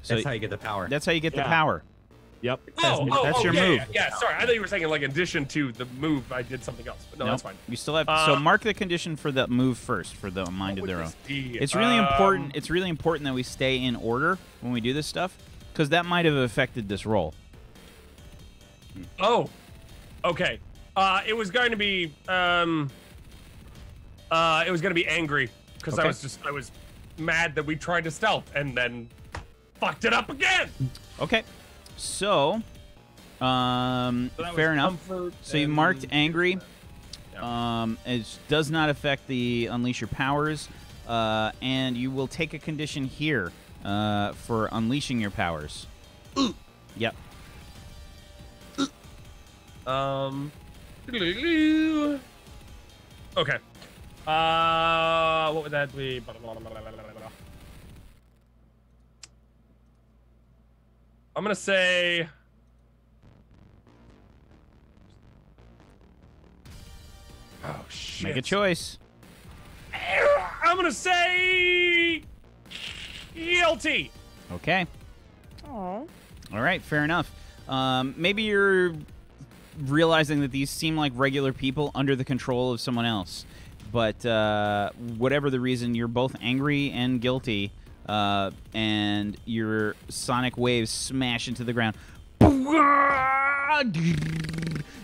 So That's how you get the power. That's how you get the power. Yep. That's your move. Yeah, sorry. I thought you were saying like in addition to the move, I did something else. But no, that's fine. You still have so mark the condition for the move first for the mind of their own. It's really important. It's really important that we stay in order when we do this stuff because that might have affected this roll. Oh, okay. It was going to be angry because I was mad that we tried to stealth and then fucked it up again. Okay. So, So that was fair enough. comfort So you and- marked angry. Yeah. It does not affect the unleash your powers, and you will take a condition here for unleashing your powers. Yep. Okay. What would that be? I'm gonna say. Oh shit. Make a choice. I'm gonna say guilty. Okay. Aw. All right. Fair enough. Maybe you're realizing that these seem like regular people under the control of someone else, but whatever the reason, you're both angry and guilty, and your sonic waves smash into the ground,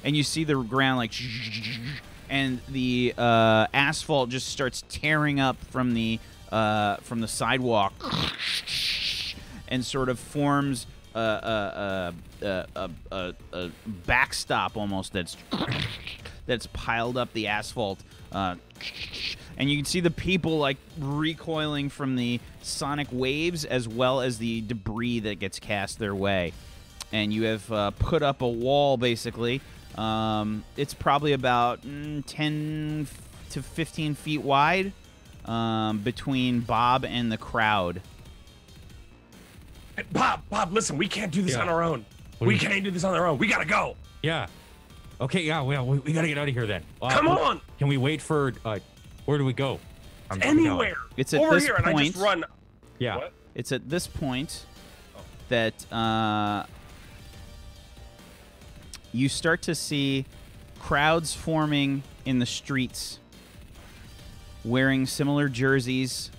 and you see the ground like, and the asphalt just starts tearing up from the sidewalk, and sort of forms a backstop almost that's piled up the asphalt, and you can see the people like recoiling from the sonic waves as well as the debris that gets cast their way. And you have put up a wall basically. It's probably about 10 to 15 feet wide between Bob and the crowd. Hey, Bob, listen, we can't do this on our own. We can't do this on our own. We gotta go. Yeah. Okay, yeah, we gotta get out of here then. Come on. Can we wait for, where do we go? Anywhere. It's at over this here, and I just point- run. Yeah. What? It's at this point that you start to see crowds forming in the streets wearing similar jerseys,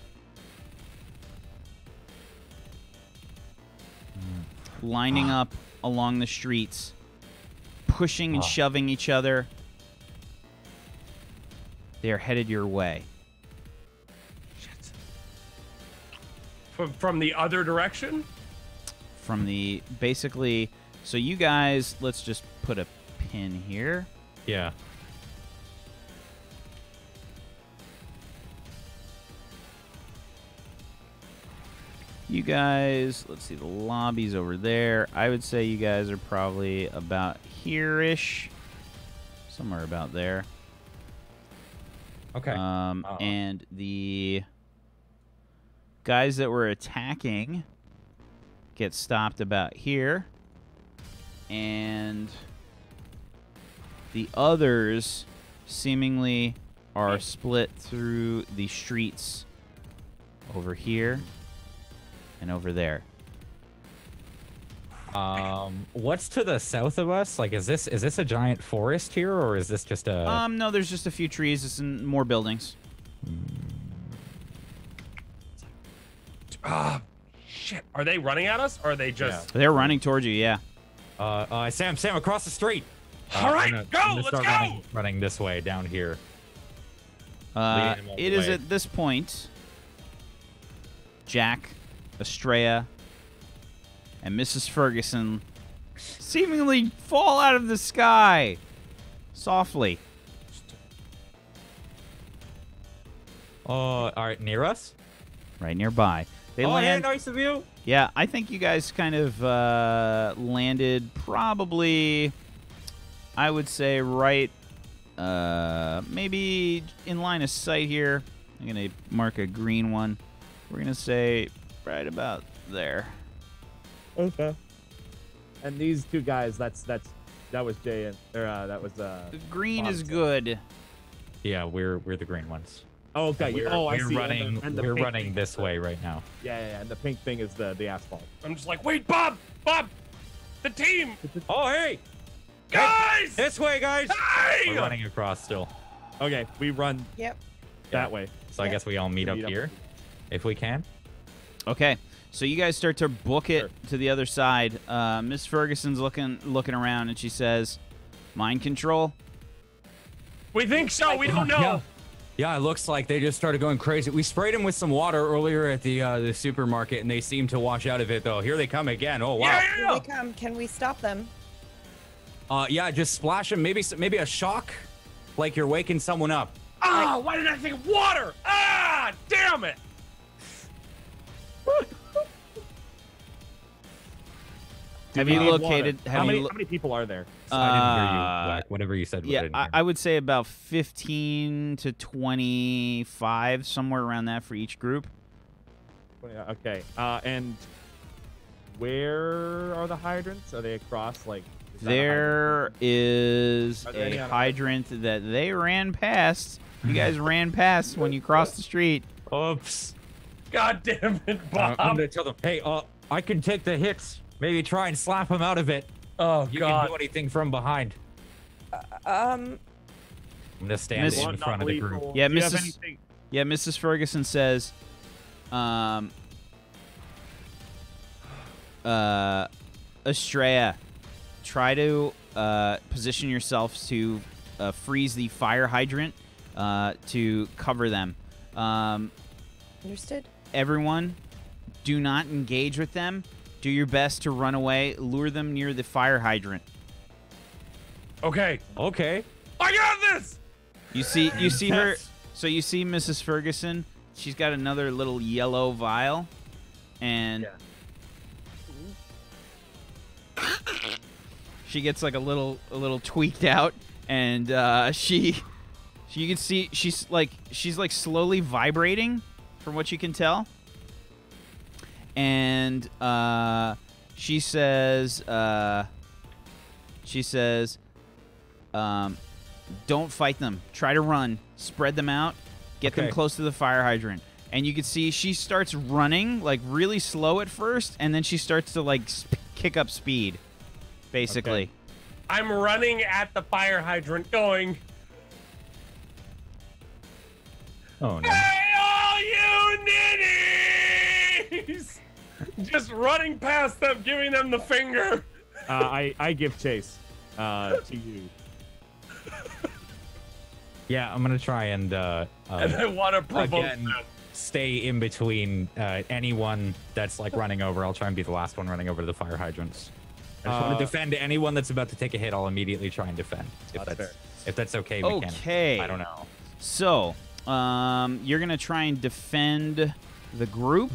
lining up along the streets, pushing and shoving each other. They are headed your way. From the other direction? From the basically, so you guys, let's just put a pin here. Yeah. You guys, let's see, the lobby's over there. I would say you guys are probably about here-ish. Somewhere about there. Okay. And the guys that were attacking get stopped about here. And the others seemingly are split through the streets over here and over there. What's to the south of us? Like, is this a giant forest here, or is this just a? No, there's just a few trees. It's in more buildings. Shit. Are they running at us, or are they just? They're running towards you. Yeah. Sam, across the street. All right, I'm go. gonna Let's start go. running this way down here. It him all is the way. at this point Jack, Estrella, and Mrs. Ferguson seemingly fall out of the sky softly. All right, near us. Right nearby. They Hey, land. nice of you. Yeah, I think you guys kind of landed probably, I would say, right, maybe in line of sight here. I'm going to mark a green one. We're going to say right about there. Okay. And these two guys, that was Jay and that was Green Bob is said. good. Yeah, we're the green ones. Oh, okay. We're, I we're see. running. And the We're pink running thing. this way right now. Yeah. And the pink thing is the asphalt. I'm just like, wait, Bob, the team, Oh, hey, guys. this way, guys. Hey! We're running across still. Okay, we run Yep. that way. So I guess we all meet up here, if we can. Okay, so you guys start to book it to the other side. Miss Ferguson's looking around, and she says, "Mind control." We think so. We don't know. Yeah, it looks like they just started going crazy. We sprayed them with some water earlier at the supermarket, and they seem to wash out of it, though. Here they come again. Oh, wow. Here they come. Can we stop them? Yeah, just splash them. Maybe a shock, like you're waking someone up. Ah, why did I think of water? Ah, damn it. Have you located? How many people are there? I didn't hear you, Wack. Whatever you said. Yeah, I would say about 15 to 25, somewhere around that for each group. Okay. And where are the hydrants? Are they across, like... There is a hydrant that they ran past. You guys ran past when you crossed the street. Oops. God damn it, Bob. I'm gonna tell them, hey, I can take the hits. Maybe try and slap him out of it. Oh, You God. can do anything from behind. I'm gonna stand in front of the group. Yeah, Mrs. Ferguson says, Estrella, try to position yourselves to freeze the fire hydrant to cover them. Understood. Everyone, do not engage with them. Do your best to run away. Lure them near the fire hydrant. Okay. Okay. I got this. You see her. So you see Mrs. Ferguson. She's got another little yellow vial, and she gets like a little tweaked out, and you can see she's like slowly vibrating, from what you can tell. And she says, don't fight them. Try to run. Spread them out. Get them close to the fire hydrant. And you can see she starts running, like, really slow at first, and then she starts to, like, kick up speed, basically. Okay. I'm running at the fire hydrant going, Oh, no. hey, all you ninnies! Just running past them, giving them the finger. I give chase to you. Yeah, I'm gonna try and And I want to provoke again, them. stay in between anyone that's like running over. I'll try and be the last one running over to the fire hydrants. I just want to defend anyone that's about to take a hit. I'll immediately try and defend if that's okay. Okay. I don't know. So, you're gonna try and defend the group.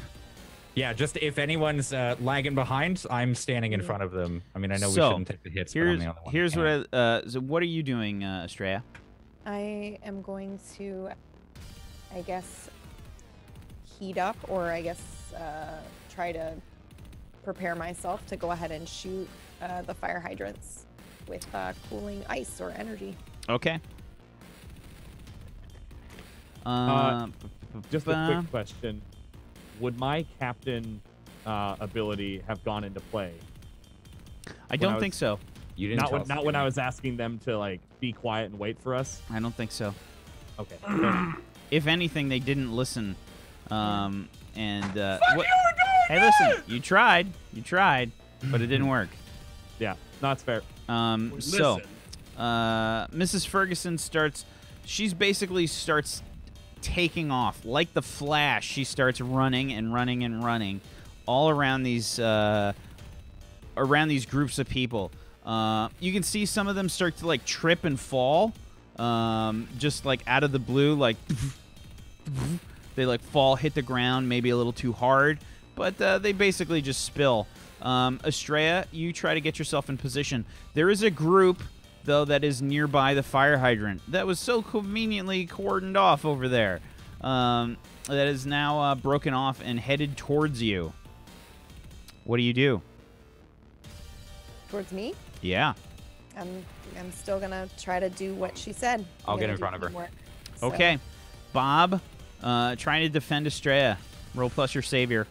Yeah, just if anyone's lagging behind, I'm standing in front of them. I mean, I know we shouldn't take the hits, but I'm the only one. Here's what so what are you doing, Estrella? I am going to, I guess, heat up, or I guess try to prepare myself to go ahead and shoot the fire hydrants with cooling ice or energy. Okay. Just a quick question. Would my captain ability have gone into play? I don't think so. You didn't. Not when I was asking them to like be quiet and wait for us. I don't think so. Okay. If anything, they didn't listen. What, hey, good! listen, you tried, but it didn't work. Yeah, no, that's fair. So, Mrs. Ferguson she basically starts taking off like the Flash. She starts running and running and running all around these groups of people. You can see some of them start to like trip and fall, just like out of the blue, like they like fall, hit the ground, maybe a little too hard, but they basically just spill. Estrella, you try to get yourself in position. There is a group though that is nearby the fire hydrant that was so conveniently cordoned off over there, that is now broken off and headed towards you. What do you do? Towards me? Yeah. I'm still gonna try to do what she said. I'll get in front of her. Teamwork, so. Okay. Bob, trying to defend Estrella. Roll plus your savior.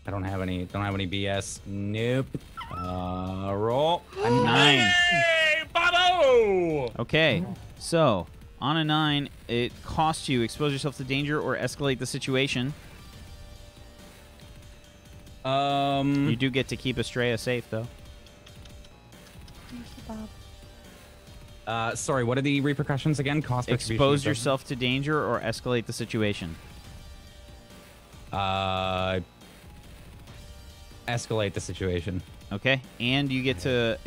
I don't have any BS. Nope. Roll A 9. Hey, Bobo! Okay. So, on a 9, it costs you expose yourself to danger or escalate the situation. You do get to keep Estrella safe, though. Bob. Sorry, what are the repercussions again? Cost distribution, Expose etc.? yourself to danger or escalate the situation. Escalate the situation. Okay, and you get to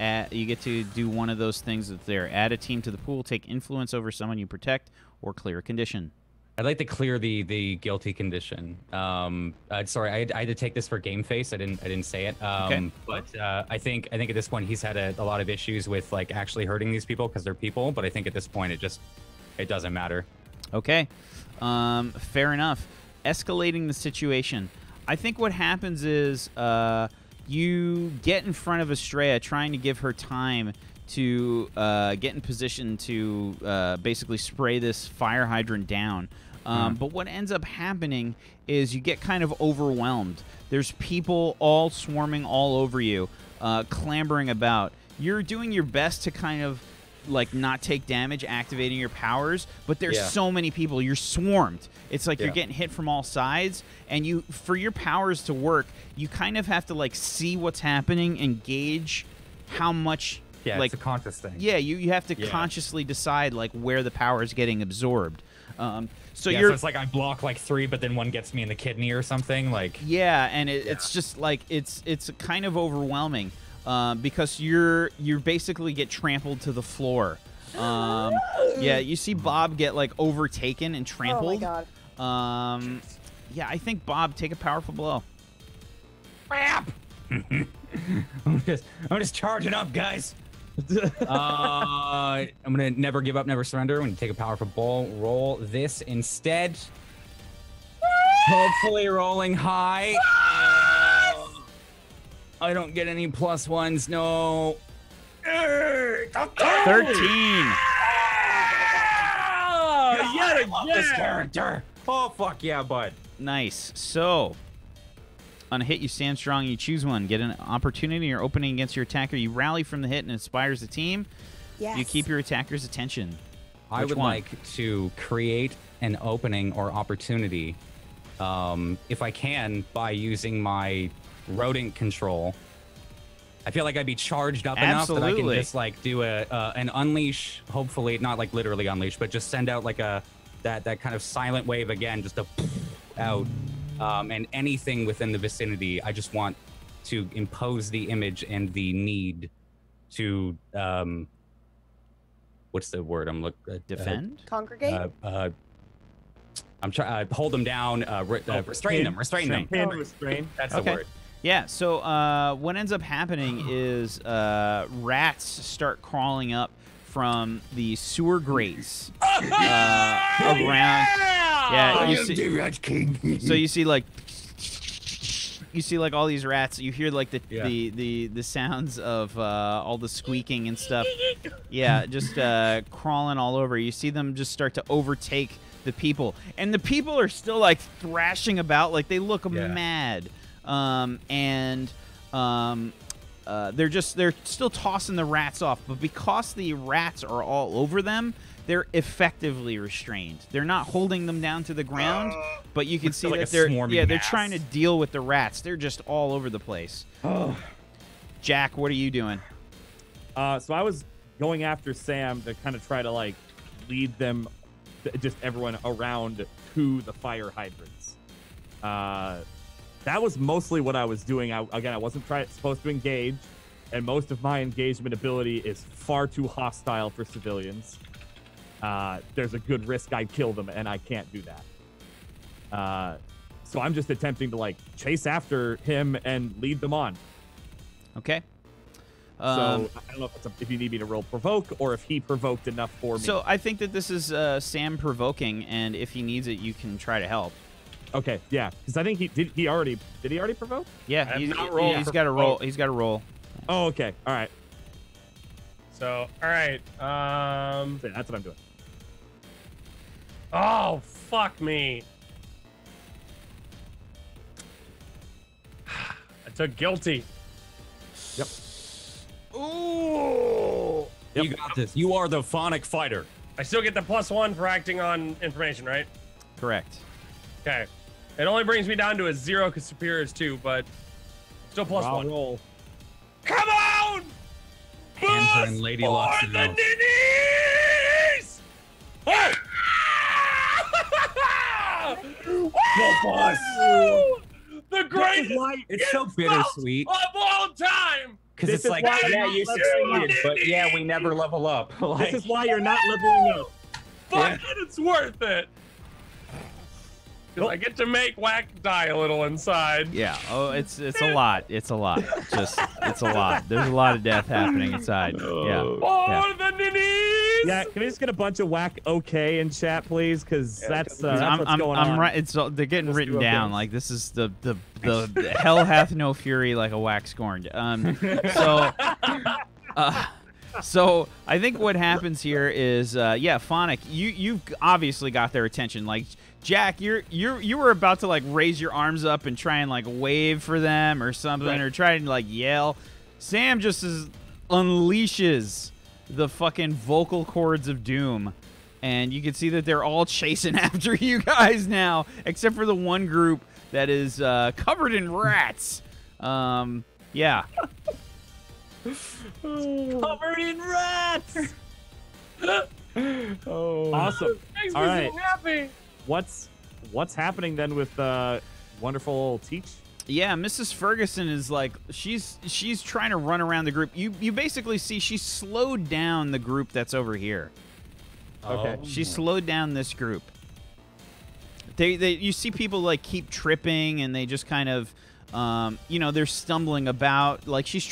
do one of those things that's there. Add a team to the pool, take influence over someone you protect, or clear a condition. I'd like to clear the guilty condition. Sorry, I had to take this for game face. I didn't say it. Okay. But I think at this point he's had a lot of issues with like actually hurting these people because they're people. But I think at this point it doesn't matter. Okay, fair enough. Escalating the situation. I think what happens is you get in front of Estrella, trying to give her time to get in position to basically spray this fire hydrant down. But what ends up happening is you get kind of overwhelmed. There's people all swarming all over you, clambering about. You're doing your best to kind of like not take damage, activating your powers, but there's so many people. You're swarmed. It's like you're getting hit from all sides, and for your powers to work, you kind of have to like see what's happening and gauge how much. Yeah, like it's a conscious thing. Yeah, you have to consciously decide like where the power is getting absorbed. So so you're it's like I block like 3, but then one gets me in the kidney or something. Like and it's just like it's kind of overwhelming because you're basically get trampled to the floor. You see Bob get like overtaken and trampled. Oh my god. Yeah, I think Bob, take a powerful blow. I'm just charging up, guys. I'm gonna never give up, never surrender. I'm gonna take a powerful ball, roll this instead. Hopefully rolling high. I don't get any +1s, no. 13. Yet again. This character. Oh fuck yeah, bud. Nice. So, on a hit, you stand strong. You choose one. Get an opportunity or opening against your attacker. You rally from the hit and inspires the team. Yes. You keep your attacker's attention. I Which would one? like to create an opening or opportunity, if I can, by using my rodent control. I feel like I'd be charged up enough that I can just like do an unleash. Hopefully, not like literally unleash, but just send out like that kind of silent wave again, just to out. And anything within the vicinity, I just want to impose the image and the need to what's the word I'm looking? Defend? Congregate? I'm trying hold them down, restrain them. Restrain. That's the word. Yeah, so what ends up happening is rats start crawling up from the sewer grates around. Yeah, so you see like all these rats. You hear like the sounds of all the squeaking and stuff. Yeah, just crawling all over. You see them just start to overtake the people, and the people are still like thrashing about, like they look mad. They're still tossing the rats off, but because the rats are all over them, they're effectively restrained. They're not holding them down to the ground, but you can see like that they're trying to deal with the rats. They're just all over the place. Jack, what are you doing? So I was going after Sam to kind of try to like lead them, just everyone around to the fire hydrants. That was mostly what I was doing. I wasn't supposed to engage, and most of my engagement ability is far too hostile for civilians. There's a good risk I kill them, and I can't do that. So I'm just attempting to like chase after him and lead them on. Okay. So I don't know if you need me to roll provoke or if he provoked enough for me. So I think that this is Sam provoking, and if he needs it, you can try to help. Okay, yeah, because I think did he already provoke? Yeah, he's got to roll. He's got to roll. Oh, okay, all right. So, all right. That's what I'm doing. Oh, fuck me. I took guilty. Yep. Ooh. Yep. You got this. You are the phonic fighter. I still get the +1 for acting on information, right? Correct. Okay. It only brings me down to a 0 because superior is 2, but still +1. Roll. Come on! Boom! hands are in Lady Luck's For the mouth. ninnies! Oh! Woo! The greatest It's so insult bittersweet. of all time! Because This it's is like, why yeah, you you succeeded, succeeded, but yeah, we never level up. Like, This is why you're not leveling up. Fuck it, it's worth it. 'Cause I get to make Whack die a little inside. Yeah. Oh, it's a lot. It's a lot. Just it's a lot. There's a lot of death happening inside. Yeah. For Yeah. the ninnies! Yeah, can we just get a bunch of whack okay in chat, please? Because that's what's going on. Right. It's they're getting Let's written do okay. down. Like this is the hell hath no fury like a wax scorned. So. So I think what happens here is, yeah, Phonic, you've obviously got their attention. Like Jack, you were about to like raise your arms up and try and like wave for them or something, Right. or try and like yell. Sam just unleashes the fucking vocal cords of doom, and you can see that they're all chasing after you guys now, except for the one group that is covered in rats. Yeah. Covered in rats. oh. Awesome. Makes All me right. so happy. What's happening then with wonderful Teach? Yeah, Mrs. Ferguson is like she's trying to run around the group. You basically see she slowed down the group that's over here. Okay. She slowed down this group. They you see people like keep tripping and they just kind of they're stumbling about. Like she's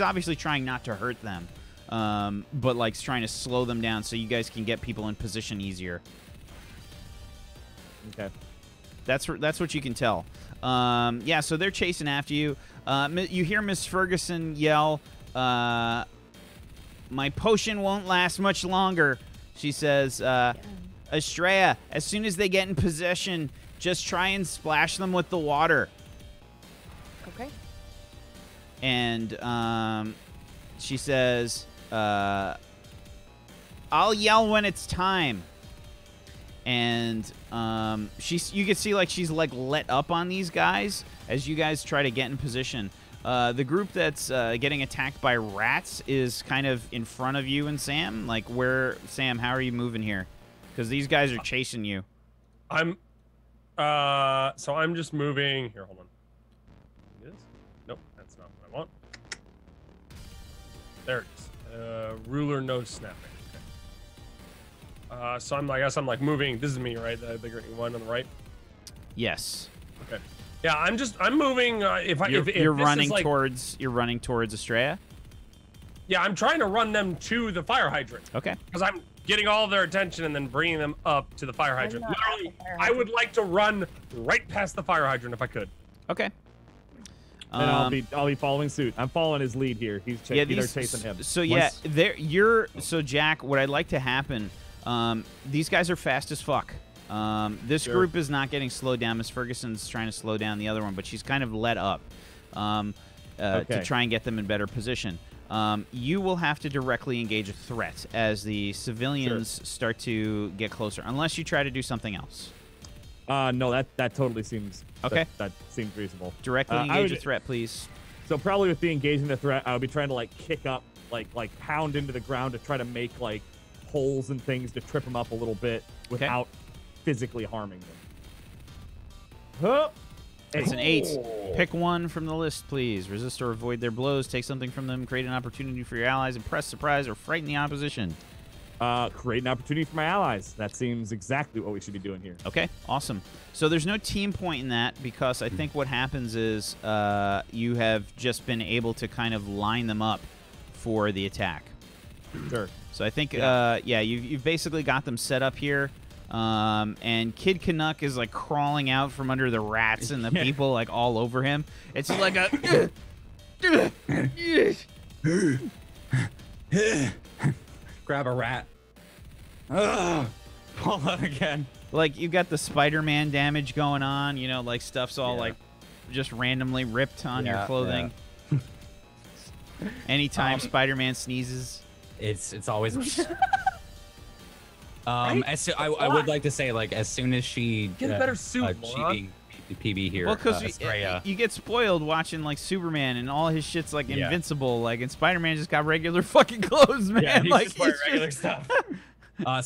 obviously trying not to hurt them. But like trying to slow them down so you guys can get people in position easier. Okay. That's what you can tell. Yeah, so they're chasing after you. You hear Miss Ferguson yell, "My potion won't last much longer." She says, "Estrella, as soon as they get in possession, just try and splash them with the water." Okay. And she says, "I'll yell when it's time." And you can see like she's like let up on these guys as you guys try to get in position. The group that's getting attacked by rats is kind of in front of you and Sam. Like Sam, how are you moving here? Because these guys are chasing you. I'm just moving here. Hold on. This? Nope, that's not what I want. There it is. Ruler no snapping. Okay. So I guess I'm like moving. This is me, right? The green one on the right. Yes. Okay. Yeah, I'm moving. You're running towards Estrella. Yeah, I'm trying to run them to the fire hydrant. Okay. Because I'm getting all their attention and then bringing them up to the fire hydrant. not at the Literally, fire I hydrant. would like to run right past the fire hydrant if I could. Okay. And I'll be following suit. I'm following his lead here. They're chasing him. So yeah, so Jack, what I'd like to happen, these guys are fast as fuck. This Sure. group is not getting slowed down. Miss Ferguson's trying to slow down the other one, but she's kind of let up to Okay. try and get them in better position. You will have to directly engage a threat as the civilians start to get closer, unless you try to do something else. No, that totally seems Okay. That seems reasonable. Directly I engage would- a threat, please. So probably with the engaging the threat, I would be trying to like kick up, like pound into the ground to try to make like holes and things to trip them up a little bit without physically harming them. Huh. It's an 8. Pick one from the list, please. Resist or avoid their blows. Take something from them. Create an opportunity for your allies. Impress, surprise, or frighten the opposition. Create an opportunity for my allies. That seems exactly what we should be doing here. Okay, awesome. So there's no team point in that because I think what happens is you have just been able to kind of line them up for the attack. Sure. So I think, you've basically got them set up here. And Kid Canuck is like crawling out from under the rats and the people like all over him. It's like a Grab a rat. Ugh. Pull out again. like you've got the Spider-Man damage going on. You know, like stuff's all like just randomly ripped on your clothing. Anytime Spider-Man sneezes, it's always. I would like to say, like, as soon as she Get a better suit, moron. PB here. Well, because Estrella. you get spoiled watching like Superman and all his shit's like Yeah. invincible. Like, and Spider-Man just got regular fucking clothes, man. Yeah, he's like, just wearing it's regular just- stuff.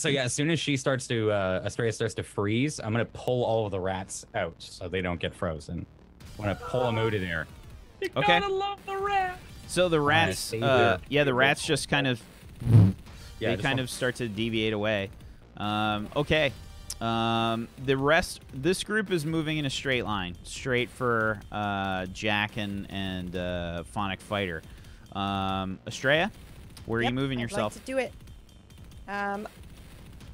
So yeah, as soon as she starts to Estrella starts to freeze, I'm gonna pull all of the rats out so they don't get frozen. I'm gonna pull them out of there. You Okay. gotta love the rat. So the rats, save their- yeah, the rats just kind of, Yeah, they kind of start to deviate away. Okay. The rest, this group is moving in a straight line, straight for Jack and Phonic Fighter. Estrella, where are you moving I'd yourself? Like to do it.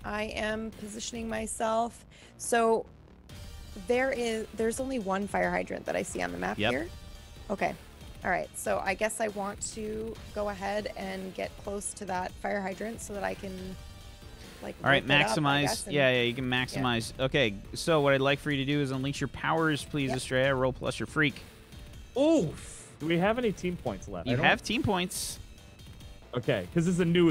I am positioning myself. So there's only one fire hydrant that I see on the map Yep. here. Okay. All right. So I guess I want to go ahead and get close to that fire hydrant so that I can like. All right, rope it up, I maximize. guess, and- Yeah, you can maximize. Okay, so what I'd like for you to do is unleash your powers, please, Yep. Estrella. Roll plus your freak. Oof. Do we have any team points left? You have team points. Okay, because this is a new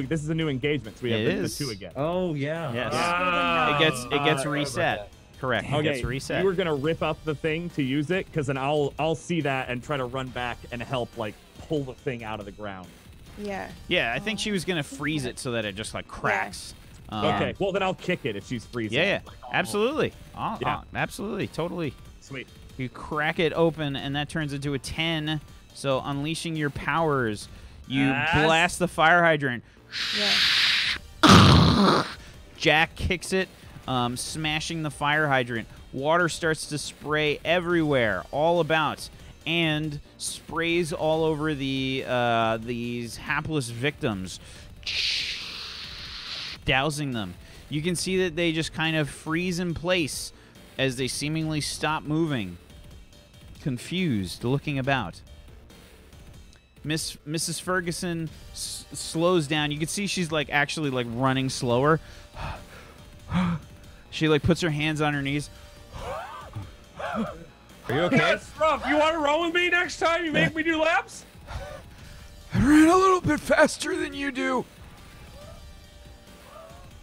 engagement, so we have It the is. 2 again. Oh yeah. Yes. Ah. It gets reset. Correct. It Okay, gets reset. you were gonna rip up the thing to use it, because then I'll see that and try to run back and help like pull the thing out of the ground. Yeah. Yeah, I think she was gonna freeze it so that it just like cracks. Okay, well then I'll kick it if she's freezing. Yeah, absolutely. Yeah. Absolutely, totally. Sweet. You crack it open, and that turns into a 10. So unleashing your powers, you Yes. blast the fire hydrant. Yeah. Jack kicks it, smashing the fire hydrant. Water starts to spray everywhere, all about, and sprays all over these hapless victims, dousing them. You can see that they just kind of freeze in place as they seemingly stop moving, confused, looking about. Mrs. Ferguson slows down. You can see she's like actually like running slower. She like puts her hands on her knees. Are you okay? That's rough. You want to roll with me next time? You make me do laps? I ran a little bit faster than you do.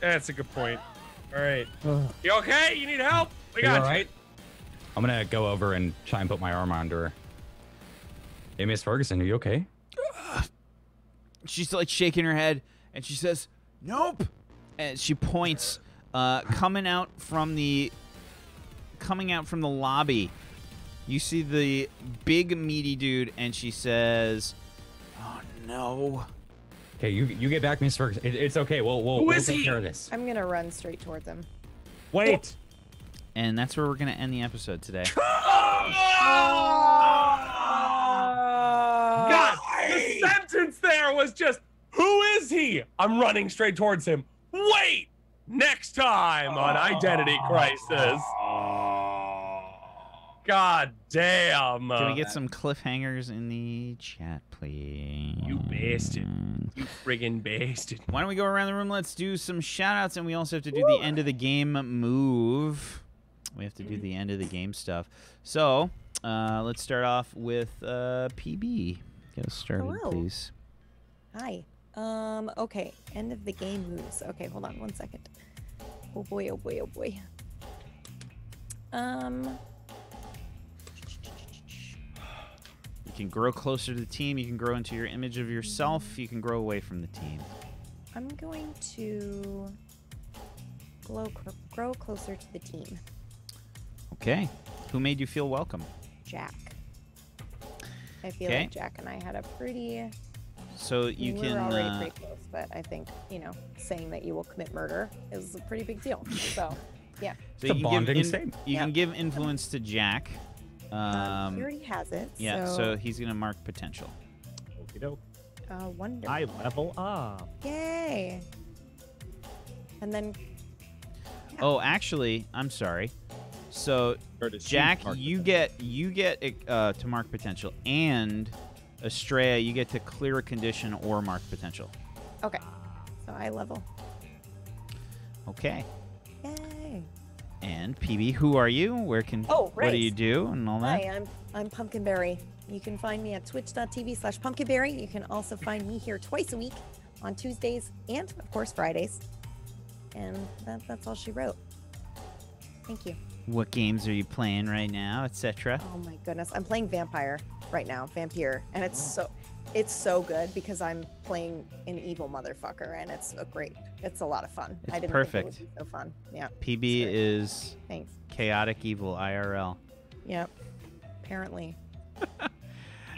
That's a good point. All right. You okay? You need help? We You got all you. right? I'm gonna go over and try and put my arm under her. Hey, Miss Ferguson, are you okay? She's like shaking her head, and she says, "Nope." And she points, coming out from the lobby. You see the big meaty dude, and she says, "Oh no." Okay, you get back, Miss Ferguson. It's okay. We'll is take he? care of this. I'm gonna run straight towards him. Wait. And that's where we're gonna end the episode today. God, the sentence there was just, who is he? I'm running straight towards him. Wait! Next time on Identity Crisis. God damn. Can we get some cliffhangers in the chat, please? You bastard. You friggin' bastard. Why don't we go around the room? Let's do some shout-outs, and we also have to do the end of the game move. We have to do the end of the game stuff. So, let's start off with PB. Get us started, Hello. please. Hi. Okay. End of the game moves. Okay, hold on one second. Oh boy, oh boy, oh boy. You can grow closer to the team. You can grow into your image of yourself. You can grow away from the team. I'm going to grow closer to the team. Okay. Who made you feel welcome? Jack. I feel Okay. like Jack and I had a pretty. So you we can. were already pretty close, but I think saying that you will commit murder is a pretty big deal. So, yeah. So It's a you can bonding give statement. You Yeah. can give influence to Jack. He already has it. Yeah. So he's gonna mark potential. Okie doke. Wonderful. I level up. Yay. And then Oh, actually, I'm sorry. So Or does she Jack, mark you potential? get to mark potential, and Estrella, you get to clear a condition or mark potential. okay. So I level. Okay. Yay. And PB, who are you? Where can Oh, what do right. you do and all that? Hi, I'm Pumpkinberry. You can find me at twitch.tv/pumpkinberry. You can also find me here twice a week on Tuesdays and, of course, Fridays. And that's all she wrote. Thank you. what games are you playing right now, etc. Oh my goodness, I'm playing Vampire right now, Vampire, and it's so good because I'm playing an evil motherfucker, and it's a lot of fun. It's I didn't perfect. think it would be so fun. Yeah. PB is Thanks. chaotic evil IRL. Yep. Apparently.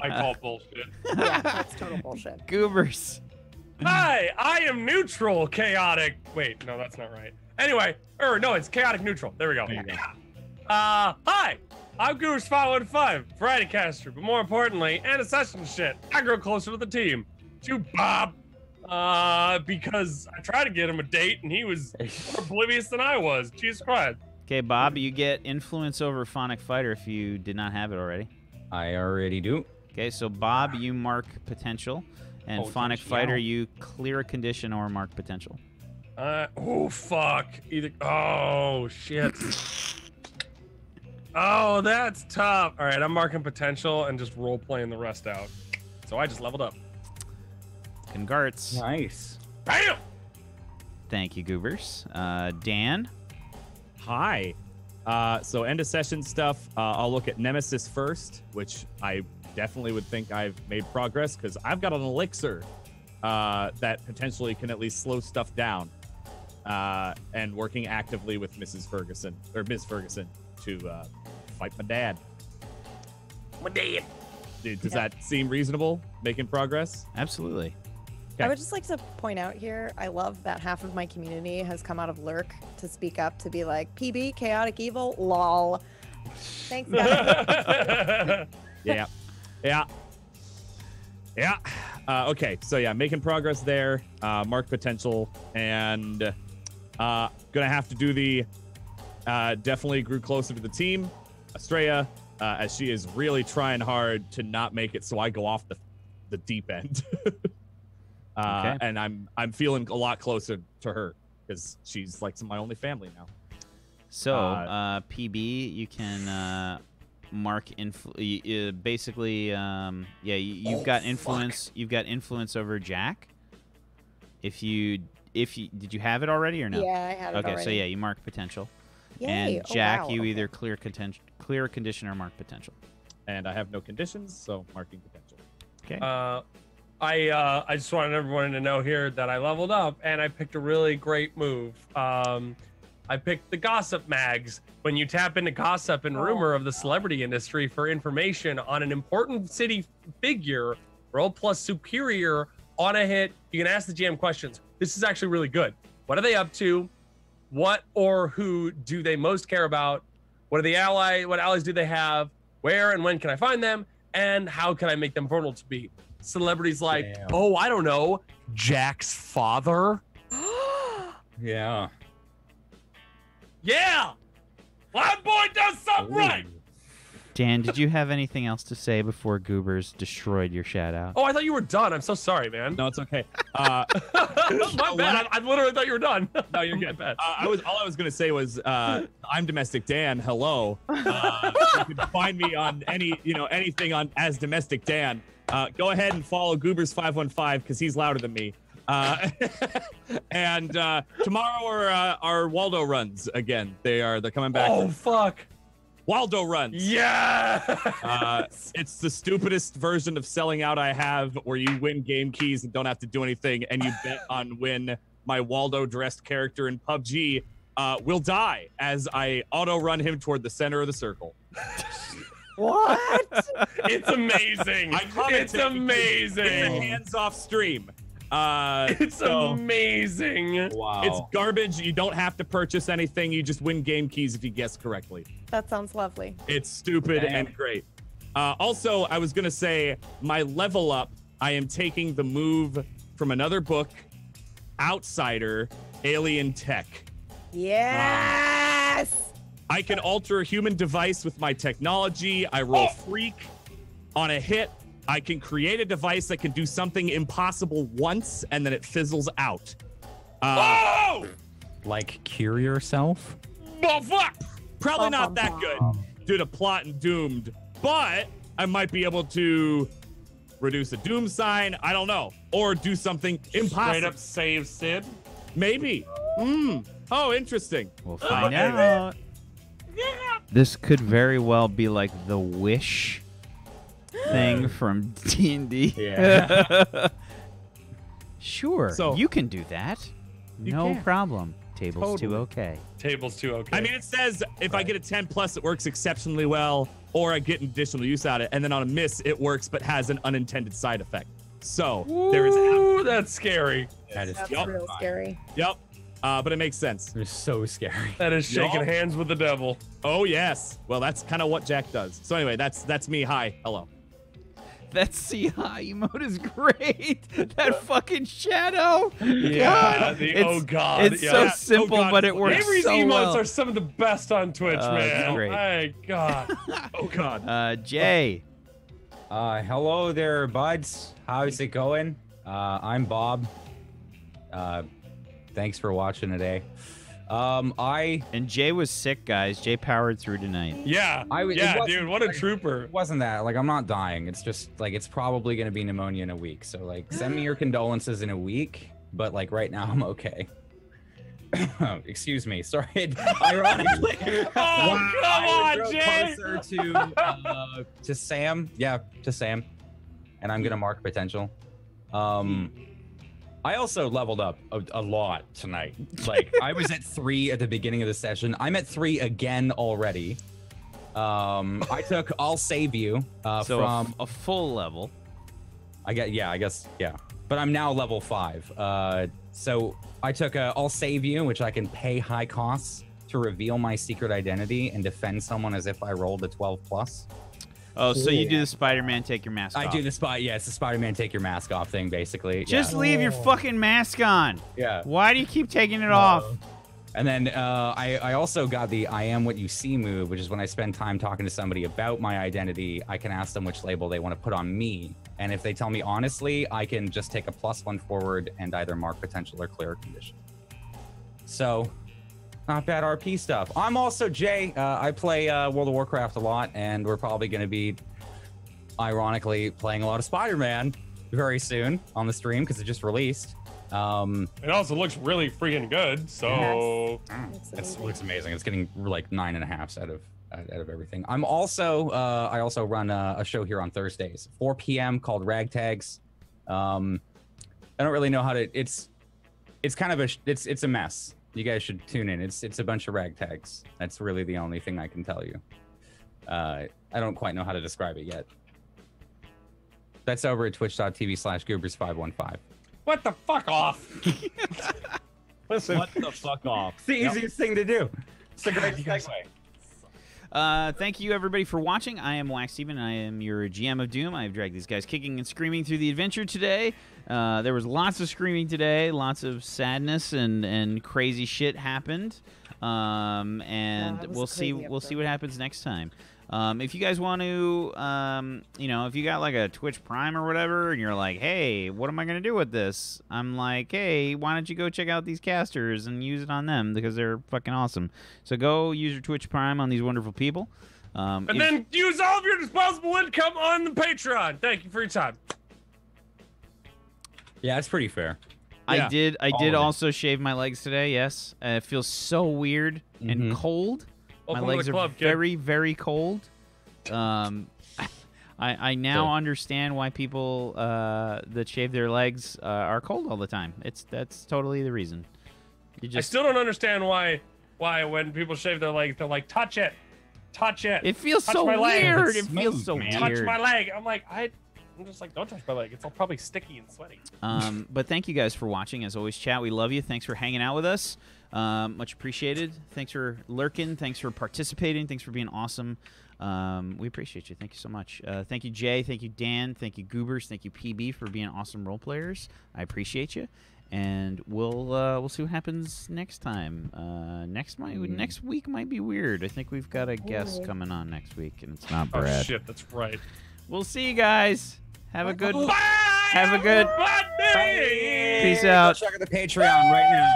I call bullshit. Yeah, that's total bullshit. Goobers. Hi, I am neutral, chaotic. Wait, no, that's not right. Anyway, no, it's chaotic neutral. There we go. Hi, I'm Goobers 515, variety caster, but more importantly, and a session shit. I grow closer to the team. To Bob, because I tried to get him a date and he was more oblivious than I was. Jesus Christ. Okay, Bob, you get influence over Phonic Fighter if you did not have it already. I already do. Okay, so Bob, you mark potential, and Phonic Fighter, you clear a condition or mark potential. Oh fuck. Oh shit. Oh, that's tough. All right, I'm marking potential and just role playing the rest out. So I just leveled up. Congrats. Nice. Bam! Thank you, Goobers. Dan. Hi. So end of session stuff. I'll look at Nemesis first, which I definitely would think I've made progress because I've got an elixir that potentially can at least slow stuff down. And working actively with Ms. Ferguson to fight my dad. My dad. Does that seem reasonable? Making progress? Absolutely. I would just like to point out here, I love that half of my community has come out of Lurk to speak up, to be like, PB, chaotic evil, lol. Thanks, guys. Yeah. Okay, so yeah, making progress there. Mark potential, and gonna have to do the definitely grew closer to the team. Estrella, as she is really trying hard to not make it so I go off the deep end. Okay. And I'm feeling a lot closer to her because she's like my only family now. So, PB, you can mark basically, you've got influence. Fuck. You've got influence over Jack. If you did you have it already or no? Yeah, I had it Okay, already. so yeah, you mark potential. Yay. And Oh, Jack, wow. you Okay. either clear a condition or mark potential. And I have no conditions, so marking potential. Okay. I just wanted everyone to know here that I leveled up and I picked a really great move. I picked the gossip mags. When you tap into gossip and rumor of the celebrity industry for information on an important city figure, roll plus superior on a hit, you can ask the GM questions. This is actually really good. What are they up to? What or who do they most care about? What allies do they have? Where and when can I find them? And how can I make them vulnerable to me? Celebrities like, Damn. oh, I don't know, Jack's father. Yeah. Yeah, Loud Boy does something right. Dan, did you have anything else to say before Goobers destroyed your shout out? Oh, I thought you were done. I'm so sorry, man. No, it's okay. My bad. I literally thought you were done. No, you're good. Bad. All I was gonna say was I'm Domestic Dan. Hello. You can find me on anything on as Domestic Dan. Go ahead and follow Goobers 515 because he's louder than me. And tomorrow are Waldo runs again. They're coming back. Oh fuck. Waldo runs. Yeah. It's the stupidest version of selling out I have, where you win game keys and don't have to do anything, and you bet on when my Waldo dressed character in PUBG will die as I auto run him toward the center of the circle. What? It's amazing. It's amazing. It's a hands-off stream. It's amazing. Wow. It's garbage. You don't have to purchase anything. You just win game keys if you guess correctly. That sounds lovely. It's stupid and great. Also, I was going to say my level up, I am taking the move from another book, Outsider, Alien Tech. Yes! I can alter a human device with my technology. I roll freak on a hit. I can create a device that can do something impossible once, and then it fizzles out. Like cure yourself? Oh, fuck. Probably not that good due to plot and doomed, but I might be able to reduce a doom sign. I don't know. Or do something impossible. Straight up save Sid. Maybe. Oh, interesting. We'll find out. Yeah. This could very well be like the wish thing from D&D. Yeah. Sure, So- you can do that. You No can. problem. Table's too Totally. okay. Table's too okay. I mean, it says if I get a 10 plus, it works exceptionally well, or I get an additional use out of it, and then on a miss, it works but has an unintended side effect. So there is. Ooh, that's scary. That is That's Yup. real scary. Yep. But it makes sense. It's so scary. That is shaking Yup. hands with the devil. Oh yes. Well, that's kind of what Jack does. So anyway, that's me. Hi. Hello. That CI emote is great. That fucking shadow. Yeah, It's- God. It's yeah. so Yeah, simple, oh God. but it works Avery's so emotes well. are some of the best on Twitch, It's man. great. My God. Oh God. Jay. Hello there, buds. How's it going? I'm Bob. Thanks for watching today. And Jay was sick, guys. Jay powered through tonight. Yeah. It Yeah, wasn't, dude, what a like, trooper. It wasn't that. Like, I'm not dying. It's just like it's probably gonna be pneumonia in a week. So like, send me your condolences in a week. But like right now, I'm okay. Excuse me. Sorry. Ironically, Oh, come on, I Jay. closer to Sam. Yeah, to Sam. And I'm gonna mark potential. I also leveled up a lot tonight. Like I was at 3 at the beginning of the session. I'm at 3 again already. I took I'll Save You So from a full level. I guess yeah. But I'm now level 5. So I took I'll Save You, which I can pay high costs to reveal my secret identity and defend someone as if I rolled a 12 plus. Oh, so you do the Spider-Man take your mask off. I do the spot. Yeah, it's the Spider-Man take your mask off thing, basically. Just yeah. leave your fucking mask on. Yeah. Why do you keep taking it off? And then I also got the I am what you see move, which is when I spend time talking to somebody about my identity, I can ask them which label they want to put on me. And if they tell me honestly, I can just take a +1 forward and either mark potential or clear a condition. So, not bad RP stuff. I'm also Jay. I play World of Warcraft a lot, and we're probably going to be, ironically, playing a lot of Spider-Man very soon on the stream because it just released. It also looks really freaking good. So Yes. It looks amazing. It's getting like 9.5s out of everything. I'm also I also run a show here on Thursdays, 4 p.m. called Ragtags. I don't really know how to. It's kind of it's a mess. You guys should tune in. It's a bunch of ragtags. That's really the only thing I can tell you. I don't quite know how to describe it yet. That's over at twitch.tv/goobers515. what the fuck off? Listen, What the fuck off? It's the easiest thing to do. It's a great segue. Thank you, everybody, for watching. I am Wacksteven. I am your GM of Doom. I've dragged these guys kicking and screaming through the adventure today. There was lots of screaming today, lots of sadness and crazy shit happened. And Yeah, it was we'll a see crazy we'll see episode. what happens next time. If you guys want to, if you got like a Twitch Prime or whatever, and you're like, hey, what am I gonna do with this? I'm like, hey, why don't you go check out these casters and use it on them because they're fucking awesome. So go use your Twitch Prime on these wonderful people. and then use all of your disposable income on the Patreon. Thank you for your time. Yeah, it's pretty fair. I Yeah, did all of it. also shave my legs today. Yes, it feels so weird and Mhm. cold. Welcome My to legs the club, are kid. very, very cold. I now Good. understand why people that shave their legs are cold all the time. That's totally the reason. You I just still don't understand why when people shave their legs, they're like, touch it. it feels touch so my leg. weird. It's It feels smooth, so man. weird. Touch my leg. I'm like, I'm just like, don't touch my leg. It's all probably sticky and sweaty. But thank you guys for watching. As always, chat, we love you. Thanks for hanging out with us. Much appreciated. Thanks for lurking. Thanks for participating. Thanks for being awesome. We appreciate you. Thank you so much. Thank you, Jay. Thank you, Dan. Thank you, Goobers. Thank you, PB, for being awesome role players. I appreciate you. And we'll see what happens next time. Next week might be weird. I think we've got a guest coming on next week, and it's not Oh Brad. shit, that's right. We'll see you guys. Have a good. Bye, Have a good. everybody! Peace out. Check out the Patreon right now.